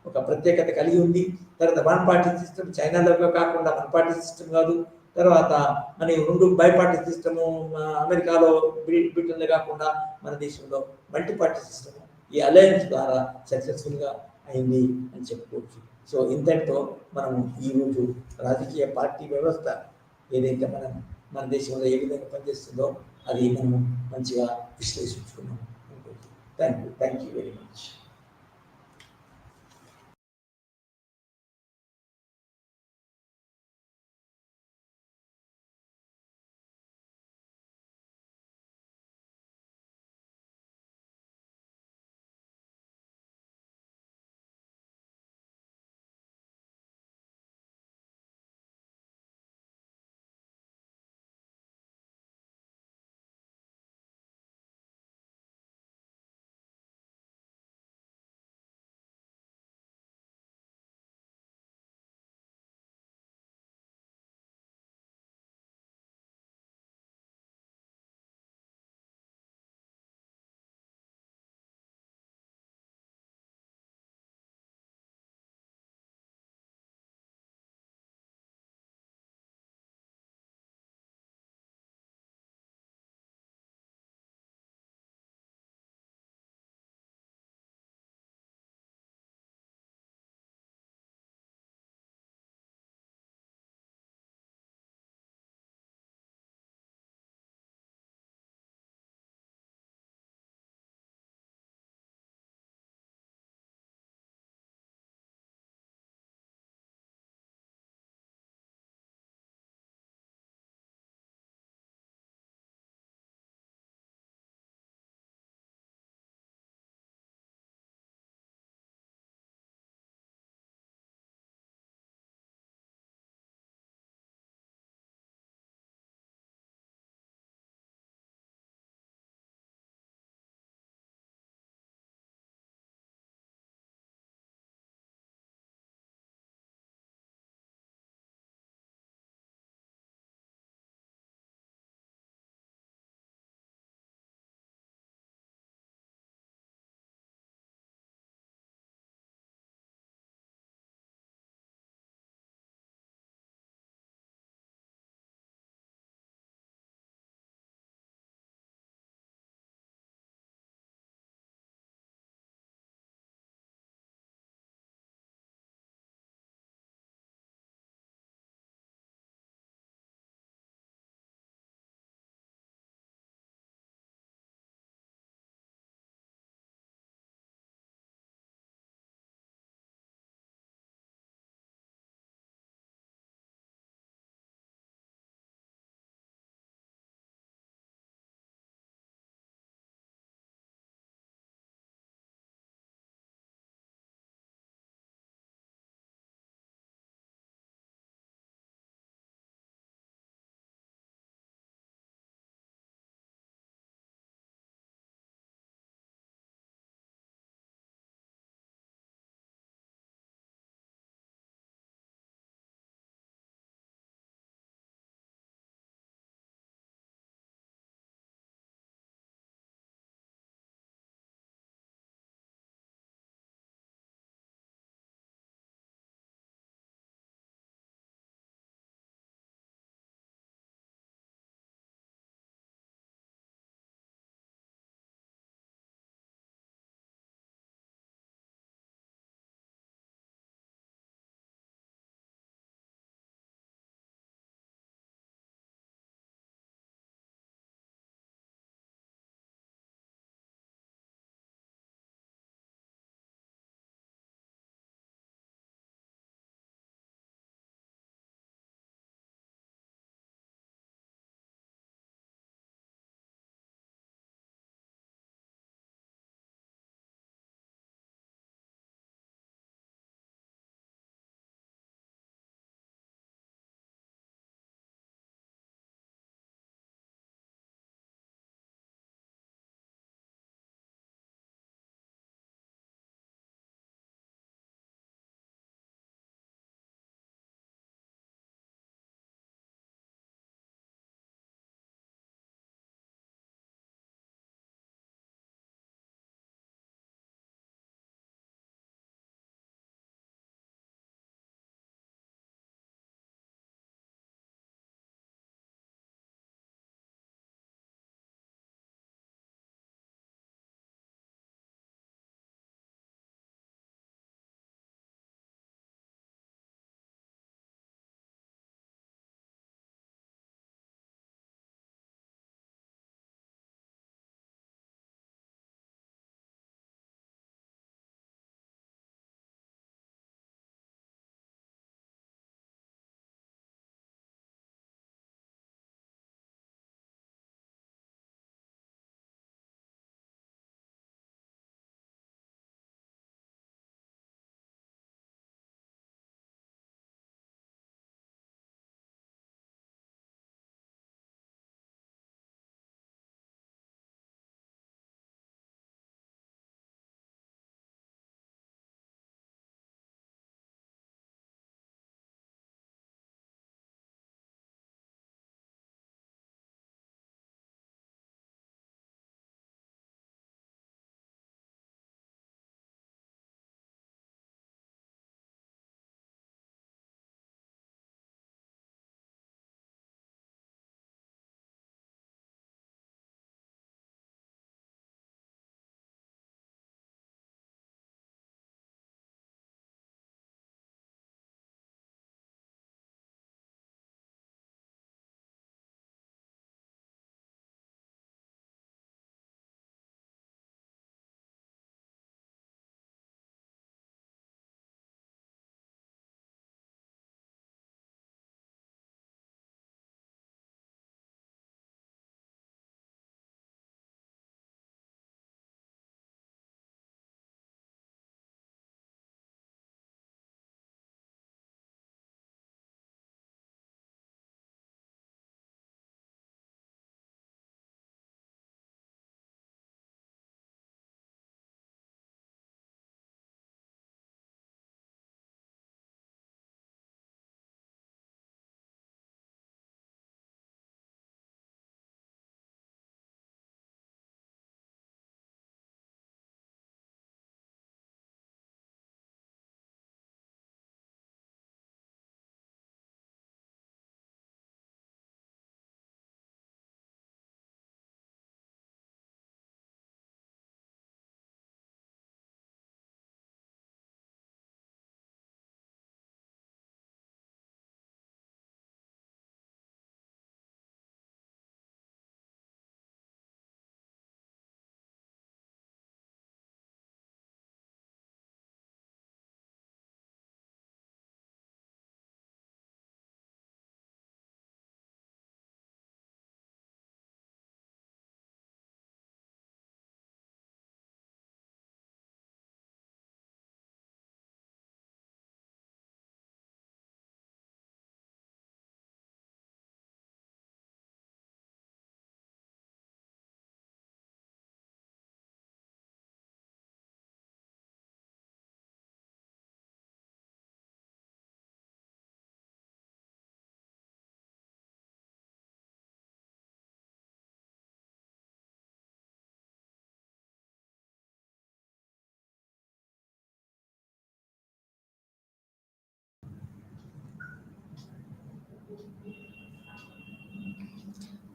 ఒక ప్రత్యేకత కలిగి ఉంది. తర్వాత వన్ పార్టీ సిస్టమ్ చైనాలో కాకుండా వన్ పార్టీ సిస్టమ్ కాదు. తర్వాత మన 2 బైపార్టీ సిస్టము అమెరికాలో బ్రిటన్లో కాకుండా మన దేశంలో మల్టీ పార్టీ సిస్టము ఈ అలయన్స్ ద్వారా సక్సెస్ఫుల్గా అయింది అని చెప్పుకోవచ్చు. సో ఇంతటితో మనము ఈరోజు రాజకీయ పార్టీ వ్యవస్థ ఏదైతే మన దేశంలో ఏ విధంగా పనిచేస్తుందో అది మనము మంచిగా విశ్లేషించుకున్నాం. Thank you very much.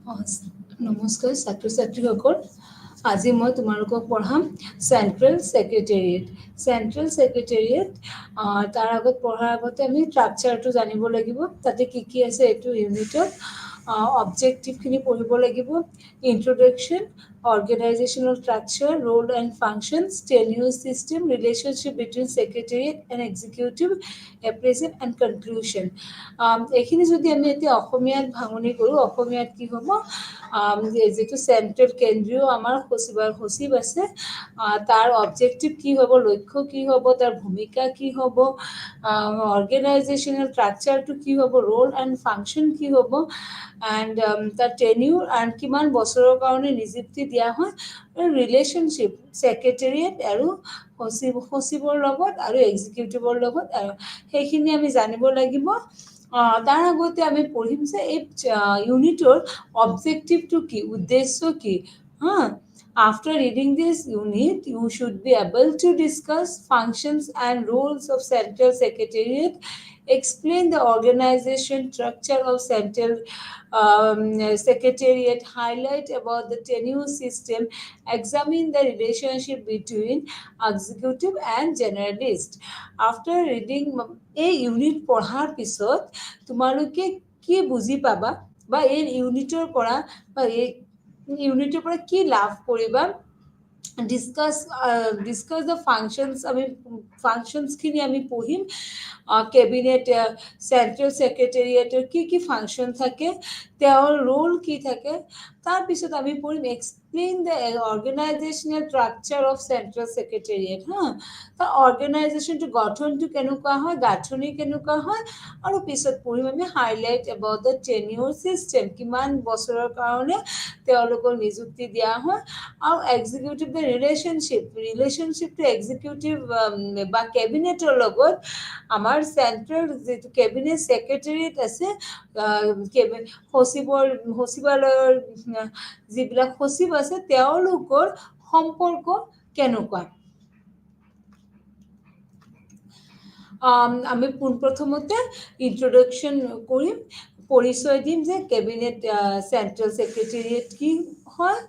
নমস্কাৰ ছাত্ৰ ছাত্ৰীসকল, আজি মই তোমালোকক পঢ়াম চেণ্ট্ৰেল ছেক্ৰেটেৰিয়েট। তাৰ আগত পঢ়াৰ আগতে আমি ষ্ট্ৰাকচাৰটো জানিব লাগিব, তাতে কি কি আছে এইটো ইউনিটত। অবজেক্টিভখিনি পঢ়িব লাগিব। Introduction, organizational structure, role and functions, tenure system, relationship between secretariat and executive, appraisal and conclusion. এইখিনি যদি আমি এতিয়া অসমীয়াত ভাঙনি কৰোঁ, অসমীয়াত কি হ'ব, যিটো চেণ্ট্ৰেল কেন্দ্ৰীয় আমাৰ সচিব আছে, তাৰ অবজেক্টিভ কি হ'ব, লক্ষ্য কি হ'ব, তাৰ ভূমিকা কি হ'ব, অৰ্গেনাইজেশ্যনেল ষ্ট্ৰাকচাৰটো কি হ'ব, ৰোল এণ্ড ফাংচন কি হ'ব, এণ্ড তাৰ টেনিউৰ এণ্ড কিমান বছৰৰ কাৰণে নিযুক্তি দিয়া হয়, ৰিলেশ্যনশ্বিপ ছেক্ৰেটেৰিয়েট আৰু সচিবৰ লগত আৰু এক্সিকিউটিভৰ লগত, সেইখিনি আমি জানিব লাগিব। তাৰ আগতে আমি পঢ়িম যে এই ইউনিটৰ অবজেক্টিভটো কি, উদ্দেশ্য কি। After reading this unit, you should be able to discuss functions and roles of Central Secretariat, explain the organization structure of Central Secretariat, highlight about the tenure system, examine the relationship between executive and generalist. After reading এই unit পঢ়াৰ পিছত তোমালোকে কি বুজি পাবা বা এই ইউনিটৰ পৰা কি লাভ কৰিবা, ডিছকাছ দ্য ফাংচনছ। ফাংচনছখিনি আমি পঢ়িম। কেবিনেট, চেণ্ট্ৰেল ছেক্ৰেটেৰিয়েটৰ কি কি ফাংচন থাকে, তেওঁৰ ৰোল কি থাকে। তাৰপিছত আমি পঢ়িম explain the organisational structure of central secretariat. তাৰ অৰ্গেনাইজেশ্যনটো গঠনটো কেনেকুৱা হয়, গাঁথনি কেনেকুৱা হয়। আৰু পিছত পঢ়িম আমি হাইলাইট এবাউট দ্য টেনিউৰ ছিষ্টেম, কিমান বছৰৰ কাৰণে তেওঁলোকক নিযুক্তি দিয়া হয়। আৰু এক্সিকিউটিভ দ্য ৰিলেশ্যনশ্বিপটো এক্সিকিউটিভ বা কেবিনেটৰ লগত আমাৰ চেণ্ট্ৰেল যিটো কেবিনেট ছেক্ৰেটেৰিয়েট আছে, সচিবালয়ৰ যিবিলাক সচিব আছে, তেওঁলোকৰ সম্পৰ্ক কেনেকুৱা। আমি পোনপ্ৰথমতে ইন্ট্ৰডাকশ্যন কৰিম, পৰিচয় দিম যে কেবিনেট চেণ্ট্ৰেল ছেক্ৰেটেৰিয়েট কি হয়।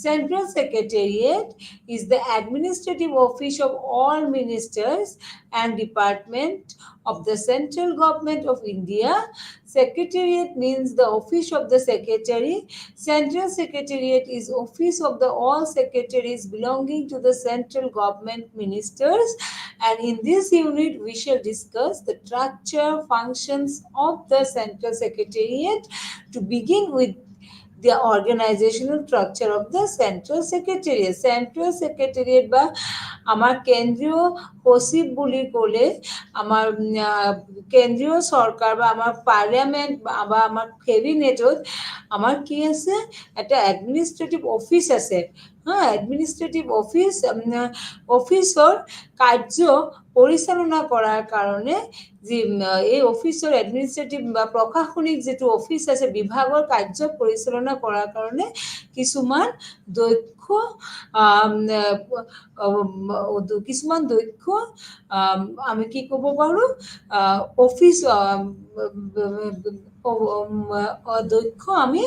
Central Secretariat is the administrative office of all ministers and department of the central government of India. Secretariat means the office of the secretary. Central Secretariat is office of the all secretaries belonging to the central government ministers. And in this unit, we shall discuss the structure, functions of the Central Secretariat. To begin with, the organizational structure of the Central Secretariat. Central Secretariat বা আমাৰ কেন্দ্ৰীয় সচিব বুলি ক'লে আমাৰ কেন্দ্ৰীয় চৰকাৰ বা আমাৰ পাৰ্লিয়ামেণ্ট বা আমাৰ কেবিনেটত আমাৰ কি আছে, এটা এডমিনিষ্ট্ৰেটিভ অফিচ আছে। এডমিনিষ্ট্ৰেটিভ অফিচৰ কাৰ্য পৰিচালনা কৰাৰ কাৰণে এই অফিচৰ এডমিনিষ্ট্ৰেটিভ বা প্ৰশাসনিক যিটো অফিচ আছে, বিভাগৰ কাৰ্য পৰিচালনা কৰাৰ কাৰণে কিছুমান দক্ষ আমি কি ক'ব পাৰোঁ, দক্ষ আমি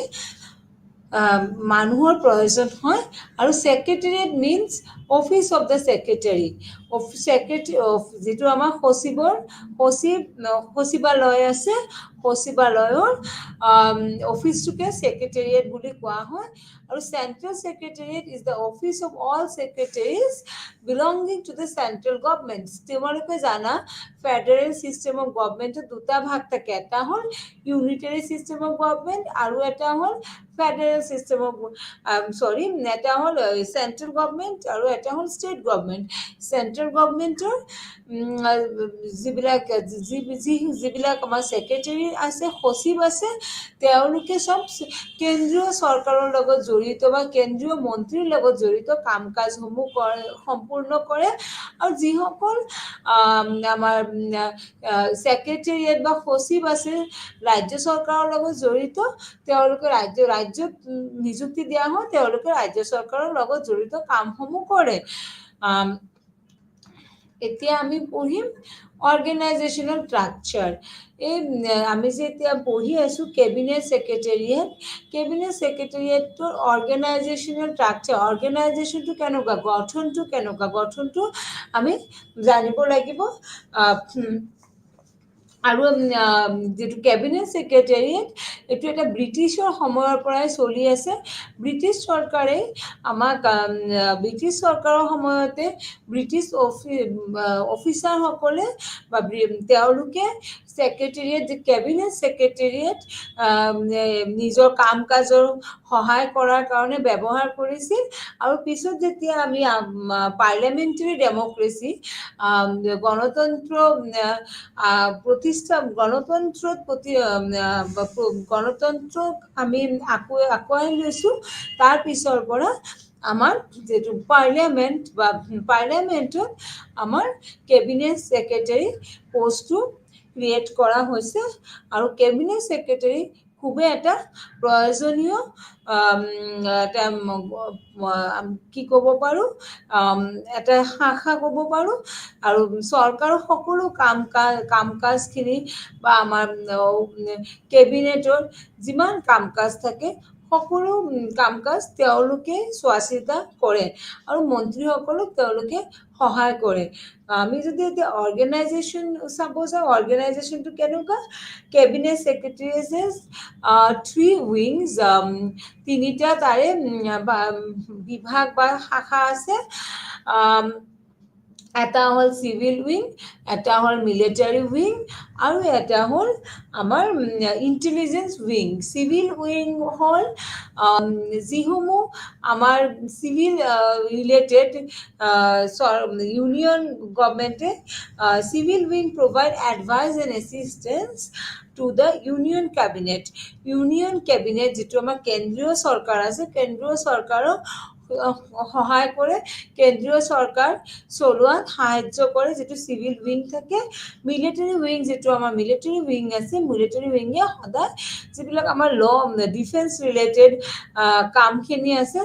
মানুহৰ প্ৰয়োজন হয়। আৰু secretariat means office of the secretary. যিটো আমাৰ সচিবালয় আছে, সচিবালয়ৰ অফিচটোকে ছেক্ৰেটেৰিয়েট বুলি কোৱা হয়। আৰু central secretariat is the office of all secretaries belonging to the central government. তোমালোকে জানা ফেডাৰেল চিষ্টেম অফ গভৰ্ণমেণ্টত দুটা ভাগ থাকে, এটা হ'ল ইউনিটাৰী চিষ্টেম অফ গভৰ্ণমেণ্ট আৰু এটা হ'ল ফেডাৰেল চিষ্টেম অফ এটা হ'ল চেণ্ট্ৰেল গভৰ্ণমেণ্ট আৰু এটা হ'ল ষ্টেট গভৰ্ণমেণ্ট। চেণ্ট্ৰেল গভৰ্ণমেণ্টৰ যিবিলাক আমাৰ ছেক্ৰেটেৰী আছে, সচিব আছে, তেওঁলোকে চব কেন্দ্ৰীয় চৰকাৰৰ লগত জড়িত বা কেন্দ্ৰীয় মন্ত্ৰীৰ লগত জড়িত কাম কাজসমূহ সম্পূৰ্ণ কৰে। আৰু যিসকল আমাৰ ছেক্ৰেটেৰিয়েট বা সচিব আছে ৰাজ্য চৰকাৰৰ লগত জড়িত, তেওঁলোকে ৰাজ্যত নিযুক্তি দিয়া হয়, তেওঁলোকে ৰাজ্য চৰকাৰৰ লগত জড়িত কামসমূহ কৰে। এতিয়া আমি পঢ়িম অৰ্গেনাইজেশ্যনেল ষ্ট্ৰাকচাৰ। এই আমি যে এতিয়া পঢ়ি আছোঁ cabinet secretariat, cabinet ছেক্ৰেটেৰিয়েটটোৰ organisational structure, অৰ্গেনাইজেশ্যনটো কেনেকুৱা, গঠনটো আমি জানিব লাগিব। আৰু যিটো কেবিনেট ছেক্ৰেটেৰিয়েট, এইটো এটা ব্ৰিটিছৰ সময়ৰ পৰাই চলি আছে। ব্ৰিটিছ চৰকাৰে আমাক ব্ৰিটিছ চৰকাৰৰ সময়তে ব্ৰিটিছ অফিচাৰসকলে বা তেওঁলোকে ছেক্ৰেটেৰিয়েট, কেবিনেট ছেক্ৰেটেৰিয়েট নিজৰ কাম কাজৰ সহায় কৰাৰ কাৰণে ব্যৱহাৰ কৰিছিল। আৰু পিছত যেতিয়া আমি পাৰ্লিয়ামেণ্টাৰী ডেম'ক্ৰেচি, গণতন্ত্ৰ গণতন্ত্ৰক আমি আঁকোৱাই লৈছোঁ, তাৰ পিছৰ পৰা আমাৰ যিটো পাৰ্লিয়ামেণ্টত আমাৰ কেবিনেট ছেক্ৰেটাৰী পষ্টটো ক্ৰিয়েট কৰা হৈছে। আৰু কেবিনেট ছেক্ৰেটাৰী খুবেই এটা প্ৰয়োজনীয় কি ক'ব পাৰোঁ, এটা শাখা ক'ব পাৰোঁ। আৰু চৰকাৰৰ সকলো কাম কাজখিনি বা আমাৰ কেবিনেটৰ যিমান কাম কাজ থাকে সকলো কাম কাজ তেওঁলোকে চোৱা চিতা কৰে আৰু মন্ত্ৰীসকলক তেওঁলোকে সহায় কৰে। আমি যদি এতিয়া অৰ্গেনাইজেশ্যন চাব যাওঁ, অৰ্গেনাইজেশ্যনটো কেনেকুৱা, কেবিনেট ছেক্ৰেটেৰিয়েটছ 3 উইংছ, তিনিটা তাৰে বিভাগ বা শাখা আছে। এটা হ'ল চিভিল উইং, এটা হ'ল মিলিটাৰী উইং, আৰু এটা হ'ল আমাৰ ইণ্টেলিজেঞ্চ উইং। চিভিল উইং হ'ল যিসমূহ আমাৰ চিভিল ৰিলেটেড ইউনিয়ন গভৰ্ণমেণ্টে civil wing provide advice and assistance to the union cabinet. Union cabinet যিটো আমাৰ কেন্দ্ৰীয় চৰকাৰ আছে, কেন্দ্ৰীয় চৰকাৰক সহায় কৰে, কেন্দ্ৰীয় চৰকাৰ চলোৱাত সাহায্য কৰে, যিটো চিভিল উইং থাকে। মিলিটাৰী উইং, যিটো আমাৰ মিলিটাৰী উইং আছে, মিলিটাৰী উইঙে সদায় যিবিলাক আমাৰ ডিফেন্স ৰিলেটেড কামখিনি আছে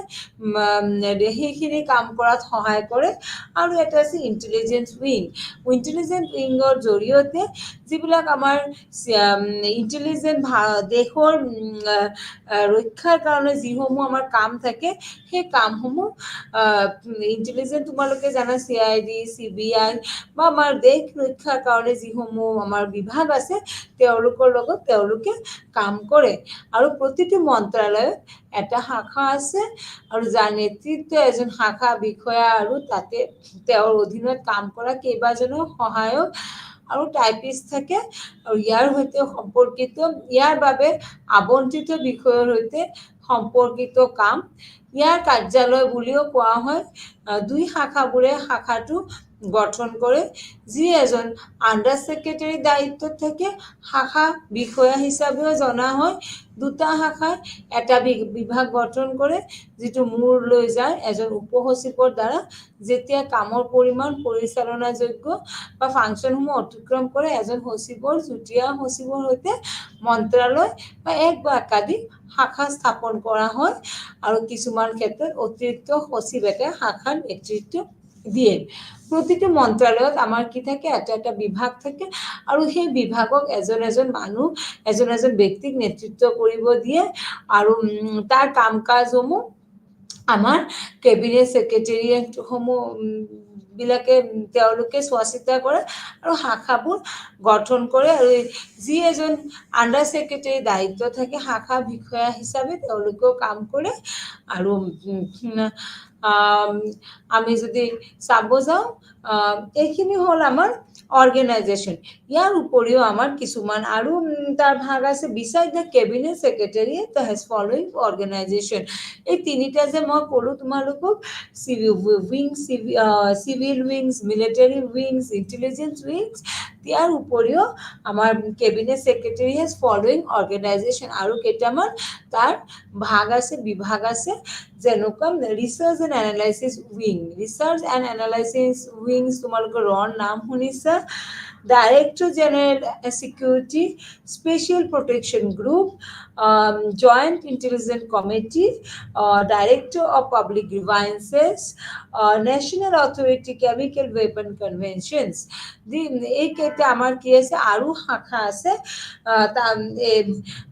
সেইখিনি কাম কৰাত সহায় কৰে। আৰু এটা আছে ইণ্টেলিজেঞ্চ উইং। ইণ্টেলিজেঞ্চ উইঙৰ জৰিয়তে যিবিলাক আমাৰ ইণ্টেলিজেঞ্চ দেশৰ ৰক্ষাৰ কাৰণে যিসমূহ আমাৰ কাম থাকে, সেই কামসমূহ ইণ্টেলিজেঞ্চ, তোমালোকে জানা CID, CBI বা আমাৰ দেশ ৰক্ষাৰ কাৰণে যিসমূহ আমাৰ বিভাগ আছে তেওঁলোকৰ লগত তেওঁলোকে কাম কৰে। আৰু প্ৰতিটো মন্ত্ৰালয়ত এটা শাখা আছে আৰু যাৰ নেতৃত্ব এজন শাখা বিষয়া, আৰু তাতে তেওঁৰ অধীনত কাম কৰা কেইবাজনো সহায়ক আৰু টাইপিষ্ট থাকে। আৰু ইয়াৰ সৈতে সম্পৰ্কিত, ইয়াৰ বাবে আবণ্টিত বিষয়ৰ সৈতে সম্পৰ্কিত কাম ইয়াৰ কাৰ্যালয় বুলিও কোৱা হয়। দুই শাখাবোৰে শাখাটো গঠন কৰে। যি এজন আণ্ডাৰ ছেক্ৰেটাৰী দায়িত্বত থাকে, শাখা বিষয়া হিচাপেও জনা হয়। দুটা শাখাই এটা বিভাগ গঠন কৰে, যিটো মূৰ লৈ যায় এজন উপসচিবৰ দ্বাৰা। যেতিয়া কামৰ পৰিমাণ পৰিচালনাযোগ্য বা ফাংচনসমূহ অতিক্ৰম কৰে, এজন সচিবৰ, যুটীয়া সচিবৰ সৈতে মন্ত্ৰালয় বা এক বা একাধিক শাখা স্থাপন কৰা হয়। আৰু কিছুমান ক্ষেত্ৰত অতিৰিক্ত সচিব এটা শাখাৰ নেতৃত্ব দিয়ে। প্ৰতিটো মন্ত্ৰালয়ত আমাৰ কি থাকে, এটা এটা বিভাগ থাকে, আৰু সেই বিভাগক এজন মানুহ, এজন ব্যক্তিক নেতৃত্ব কৰিব দিয়ে। আৰু তাৰ কাম কাজসমূহ আমাৰ কেবিনেট ছেক্ৰেটেৰিয়েটসমূহ বিলাকে তেওঁলোকে চোৱা চিতা কৰে আৰু শাখাবোৰ গঠন কৰে। আৰু যি এজন আণ্ডাৰ ছেক্ৰেটাৰী দায়িত্ব থাকে শাখা বিষয়া হিচাপে, তেওঁলোকেও কাম কৰে। আৰু আমি যদি চাব যাওঁ, এইখিনি হ'ল আমাৰ অৰ্গেনাইজেশ্যন। ইয়াৰ উপৰিও আমাৰ কিছুমান আৰু তাৰ ভাগ আছে। Beside the cabinet secretariat the has following organisation. এই তিনিটা যে মই ক'লোঁ তোমালোকক, civil wings, military wings, intelligence wings, ইয়াৰ উপৰিও আমাৰ cabinet secretary has following organisation. আৰু কেইটামান তাৰ ভাগ আছে, বিভাগ আছে, যেনেকুৱা research and analysis wing. Research and analysis wings তোমালোকে ৰৰ নাম শুনিছা। Director general security special protection group, Joint Intelligence Committee, Director of Public Grievances, National Authority Chemical Weapon Conventions. এই কেইটা আমাৰ কি আছে আৰু শাখা আছে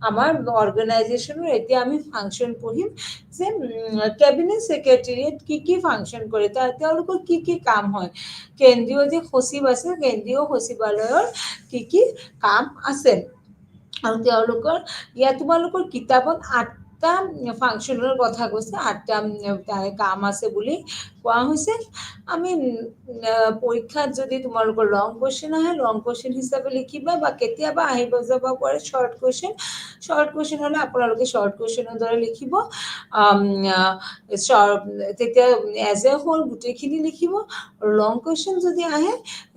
আমাৰ অৰ্গেনাইজেশ্যনৰ এতিয়া আমি ফাংচন পঢ়িম যে কেবিনেট ছেক্ৰেটেৰিয়েট কি ফাংচন কৰে তেওঁলোকৰ কি কাম হয় কেন্দ্ৰীয় যে সচিব আছে কেন্দ্ৰীয় সচিবালয়ৰ কি কাম আছে আৰু তেওঁলোকৰ তোমালোকৰ কিতাপত 8টা ফাংচনৰ কথা কৈছে 8টা কাম আছে বুলি কোৱা হৈছে আমি পৰীক্ষাত যদি তোমালোকৰ লং কোৱেশ্চন আহে লং কোৱেশ্চন হিচাপে লিখিবা বা কেতিয়াবা আহিব যাব পাৰে শৰ্ট কোৱেশ্চন হলে আপোনালোকে শৰ্ট কোৱেশ্চনৰ দৰে লিখিব তেতিয়া এজ এ হোল গোটেইখিনি লিখিব আৰু লং কোৱেশ্চন যদি আহে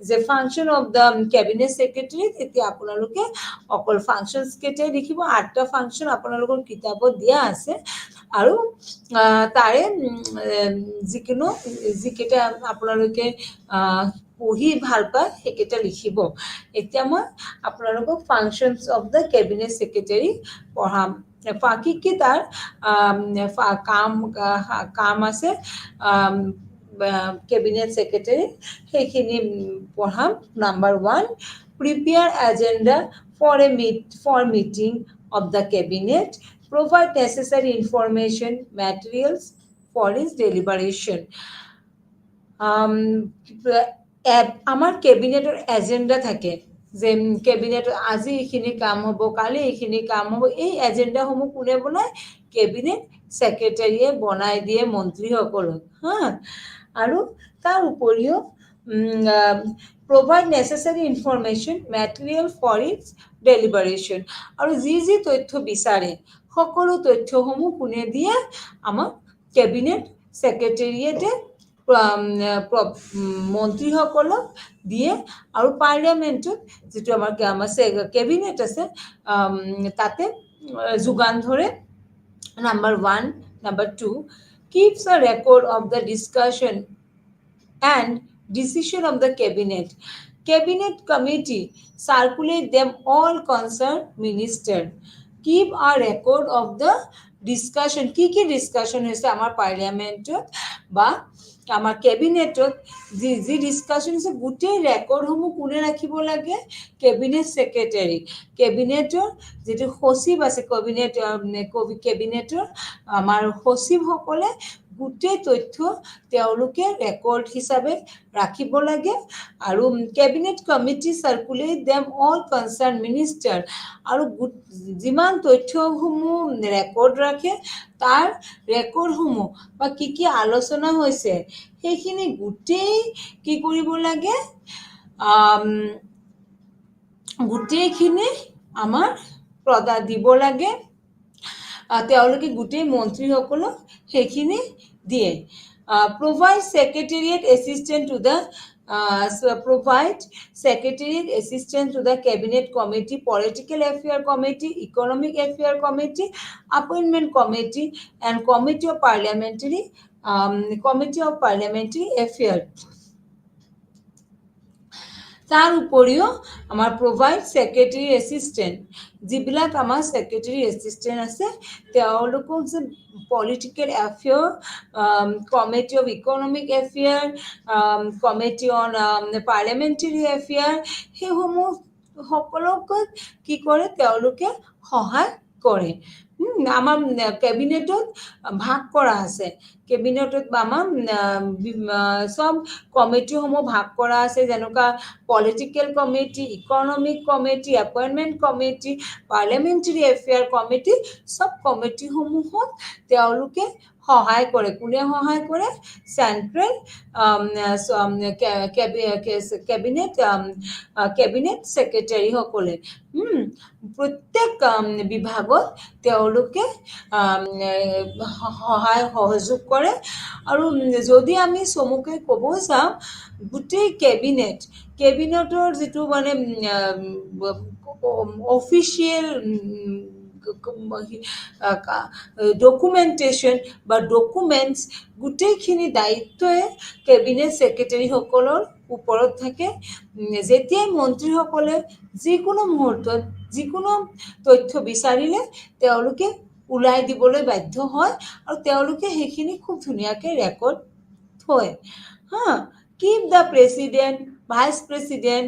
যে function of the cabinet secretary তেতিয়া আপোনালোকে অকল ফাংচনছ কেইটাই লিখিব 8টা ফাংচন আপোনালোকৰ কিতাপত দিয়া আছে আৰু তাৰে যিকেইটা আপোনালোকে পঢ়ি ভাল পায় সেইকেইটা লিখিব এতিয়া মই আপোনালোকক functions of the cabinet secretary পঢ়াম কি তাৰ কাম আছে কেবিনেট ছেক্ৰেটাৰী সেইখিনি পঢ়াম number 1 prepare agenda for meeting of the cabinet provide necessary information materials for its deliberation আমাৰ কেবিনেটৰ এজেন্ডা থাকে যে কেবিনেটৰ আজি এইখিনি কাম হ'ব কালি এইখিনি কাম হ'ব এই এজেন্ডাসমূহ কোনে বনায় কেবিনেট ছেক্ৰেটাৰীয়ে বনাই দিয়ে মন্ত্ৰীসকলক আৰু তাৰ উপৰিও provide necessary information material for its deliberation আৰু যি তথ্য বিচাৰে সকলো তথ্যসমূহ কোনে দিয়ে আমাৰ কেবিনেট ছেক্ৰেটাৰীয়েটে মন্ত্ৰীসকলক দিয়ে আৰু পাৰ্লিয়ামেণ্টত যিটো আমাৰ কেবিনেট আছে তাতে যোগান ধৰে number 1 number 2 keeps a record of the discussion and decision of the cabinet committee circulate them all concerned minister keep a record of the discussion কি discussion হৈছে আমাৰ পাৰ্লিয়ামেণ্টত বা আমাৰ কেবিনেটত যি ডিসকাশন হৈছে গোটেই ৰেকৰ্ডসমূহ কোনে ৰাখিব লাগে কেবিনেট ছেক্ৰেটাৰী কেবিনেটৰ যেটো সচিব আছে কেবিনেটৰ আমাৰ সচিবসকলে গোটেই তথ্য তেওঁলোকে ৰেকৰ্ড হিচাপে ৰাখিব লাগে আৰু cabinet committee circulate them all concern minister আৰু যিমান তথ্যসমূহ ৰেকৰ্ড ৰাখে তাৰ ৰেকৰ্ডসমূহ বা কি আলোচনা হৈছে সেইখিনি গোটেই কি কৰিব লাগে গোটেইখিনি আমাৰ প্ৰদা দিব লাগে তেওঁলোকে গোটেই মন্ত্ৰীসকলক সেইখিনি দিয়ে provide secretariat assistance to the cabinet committee political affair committee economic affair committee appointment committee and committee of parliamentary affairs তাৰ উপৰিও আমাৰ provide secretary assistant যিবিলাক আমাৰ secretary assistant আছে তেওঁলোকক যে political affair committee of economic affair committee on parliamentary affair সেইসমূহ সকলোক কি কৰে তেওঁলোকে সহায় কৰে আমাৰ কেবিনেটত ভাগ কৰা আছে কেবিনেটত আমাৰ সব কমিটিসমূহ ভাগ কৰা আছে যেনেকা political committee economic committee appointment committee parliamentary affair committee সব কমিটিসমূহত তেওঁলোকে সহায় কৰে কোনে সহায় কৰে সেন্ট্ৰেল কেবিনেট সেক্ৰেটাৰী সকলে প্ৰত্যেক বিভাগত তেওঁলোকে সহায় সহযোগ কৰে আৰু যদি আমি সমুকে ক'ব যাওঁ গোটেই কেবিনেটৰ যেটো মানে অফিচিয়েল documentation বা documents গোটেইখিনি দায়িত্বয়ে কেবিনেট সেক্ৰেটাৰী সকলৰ ওপৰত থাকে যেতিয়াই মন্ত্ৰীসকলে যিকোনো মুহূৰ্তত যিকোনো তথ্য বিচাৰিলে তেওঁলোকে ওলাই দিবলৈ বাধ্য হয় আৰু তেওঁলোকে সেইখিনি খুব ধুনীয়াকৈ ৰেকৰ্ড থয় keep the president vice president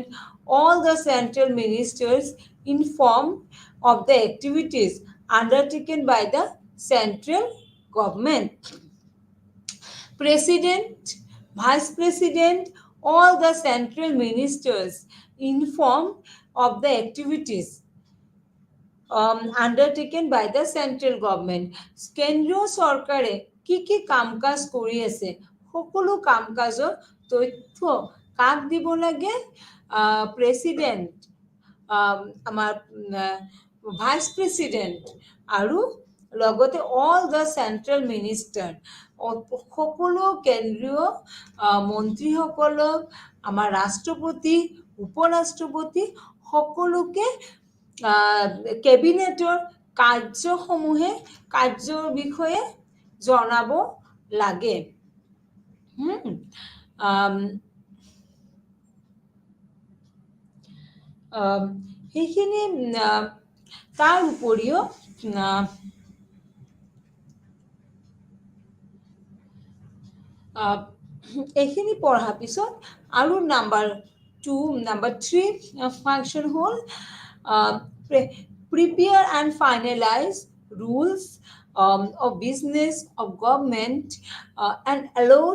all the central ministers informed of the activities undertaken by the central government president vice president all the central ministers informed of the activities undertaken by the central government কেন্দ্ৰীয় চৰকাৰে কি কাম কাজ কৰি আছে সকলো কাম কাজৰ তথ্য কাক দিব লাগে প্ৰেসিডেন্ট আমাৰ ভাইস প্ৰেসিডেন্ট আৰু লগতে অল দ্য চেন্ট্ৰেল মিনিষ্টাৰ সকলো কেন্দ্ৰীয় মন্ত্ৰীসকলক আমাৰ ৰাষ্ট্ৰপতি উপৰাষ্ট্ৰপতি সকলোকে কেবিনেটৰ কাৰ্যৰ বিষয়ে জনাব লাগে সেইখিনি তাৰ উপৰিও এইখিনি পঢ়াৰ পিছত আৰু নাম্বাৰ 3 ফাংচন হ'ল prepare and finalize rules of business of government and allow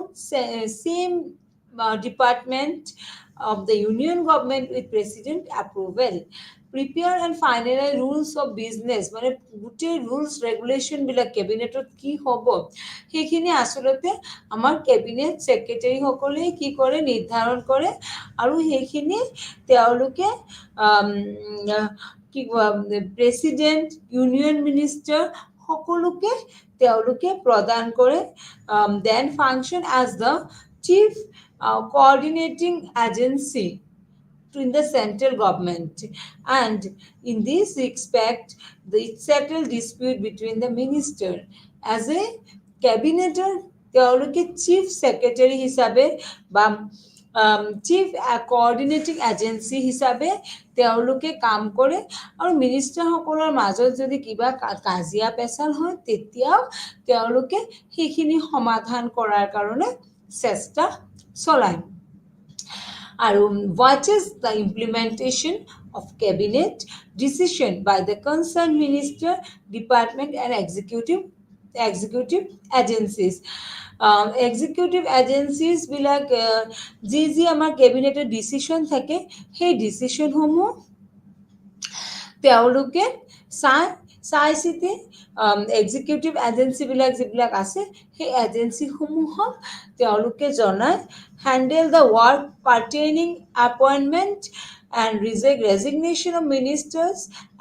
same department of the union government with president approval prepare and finalize rules of business মানে গুটে rules regulation বিলাক ক্যাবিনেটত কি হ'ব সেইখিনি আসলতে আমাৰ ক্যাবিনেট সেক্ৰেটাৰী সকলে কি কৰে নিৰ্ধাৰণ কৰে আৰু সেইখিনি তেওঁলোকে প্ৰেসিডেন্ট ইউনিয়ন মিনিষ্টাৰ সকলোকে তেওঁলোকে প্ৰদান কৰে then function as the chief coordinating agency in the central government and in this respect the settle dispute between the minister as a cabinet তেওঁলোকে chief secretary হিচাপে বা chief coordinating agency হিচাপে তেওঁলোকে কাম কৰে আৰু মিনিষ্টাৰ সকলৰ মাজত যদি কিবা কাজিয়া পেচাল হয় তেতিয়া তেওঁলোকে সেইখিনি সমাধান কৰাৰ কাৰণে চেষ্টা চলায় আৰু what is the implementation of cabinet decision by the concerned minister department and executive agencies executive agencies বিলাক যি আমাৰ ক্যাবিনেটৰ ডিসিশন থাকে সেই ডিসিশন সমূহ তেওঁলোকে চাই চিতি এক্সিকিউটিভ এজেন্সি বিলাক আছে সেই এজেন্সি সমূহক তেওঁলোকে জনায় handle the work pertaining appointment and resignation of ministers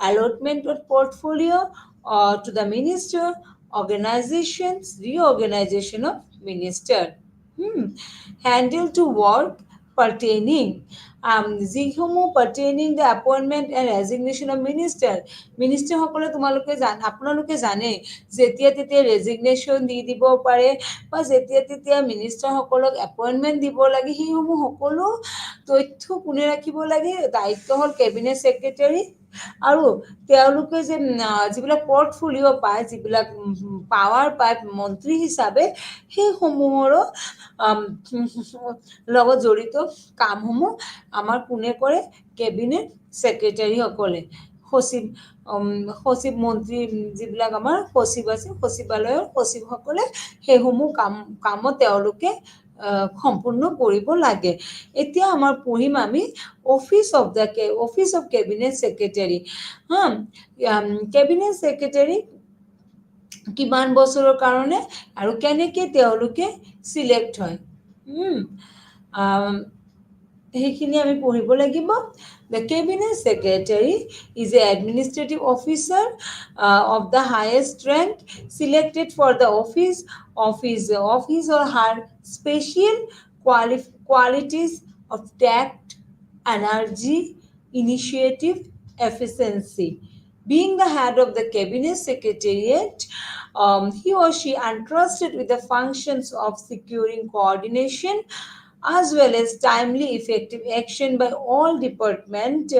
allotment of portfolio to the minister reorganization of minister handle to work pertaining যিসমূহ pertaining the appointment and resignation of minister সকলে আপোনালোকে জানে যেতিয়া তেতিয়া ৰেজিগনেশ্যন দি দিব পাৰে বা যেতিয়া তেতিয়া মিনিষ্টাৰ সকলক এপইন্টমেন্ট দিব লাগে সেইসমূহ সকলো তথ্য কোনে ৰাখিব লাগে দায়িত্ব হ'ল কেবিনেট সেক্ৰেটাৰী আৰু তেওঁলোকে যে যিবিলাক পৰ্টফোলিও পায় যিবিলাক পাৱাৰ পায় মন্ত্ৰী হিচাপে সেই সমূহৰ লগত জড়িত কামসমূহ আমাৰ কোনে কৰে কেবিনেট সেক্ৰেটাৰী সকলে সচিব মন্ত্ৰী যিবিলাক আমাৰ সচিব আছে সচিবালয়ৰ সচিবসকলে সেইসমূহ কামত তেওঁলোকে সম্পূৰ্ণ কৰিব লাগে এতিয়া আমাৰ পঢ়িম আমি office of cabinet secretary cabinet secretary কিমান বছৰৰ কাৰণে আৰু কেনেকৈ তেওঁলোকে সিলেক্ট হয় সেইখিনি আমি পঢ়িব লাগিব The cabinet secretary is an administrative officer of the highest rank selected for the office or her special qualities of tact, energy, initiative, efficiency. Being the head of the cabinet secretariat, he or she entrusted with the functions of securing coordination as well as timely effective action by all department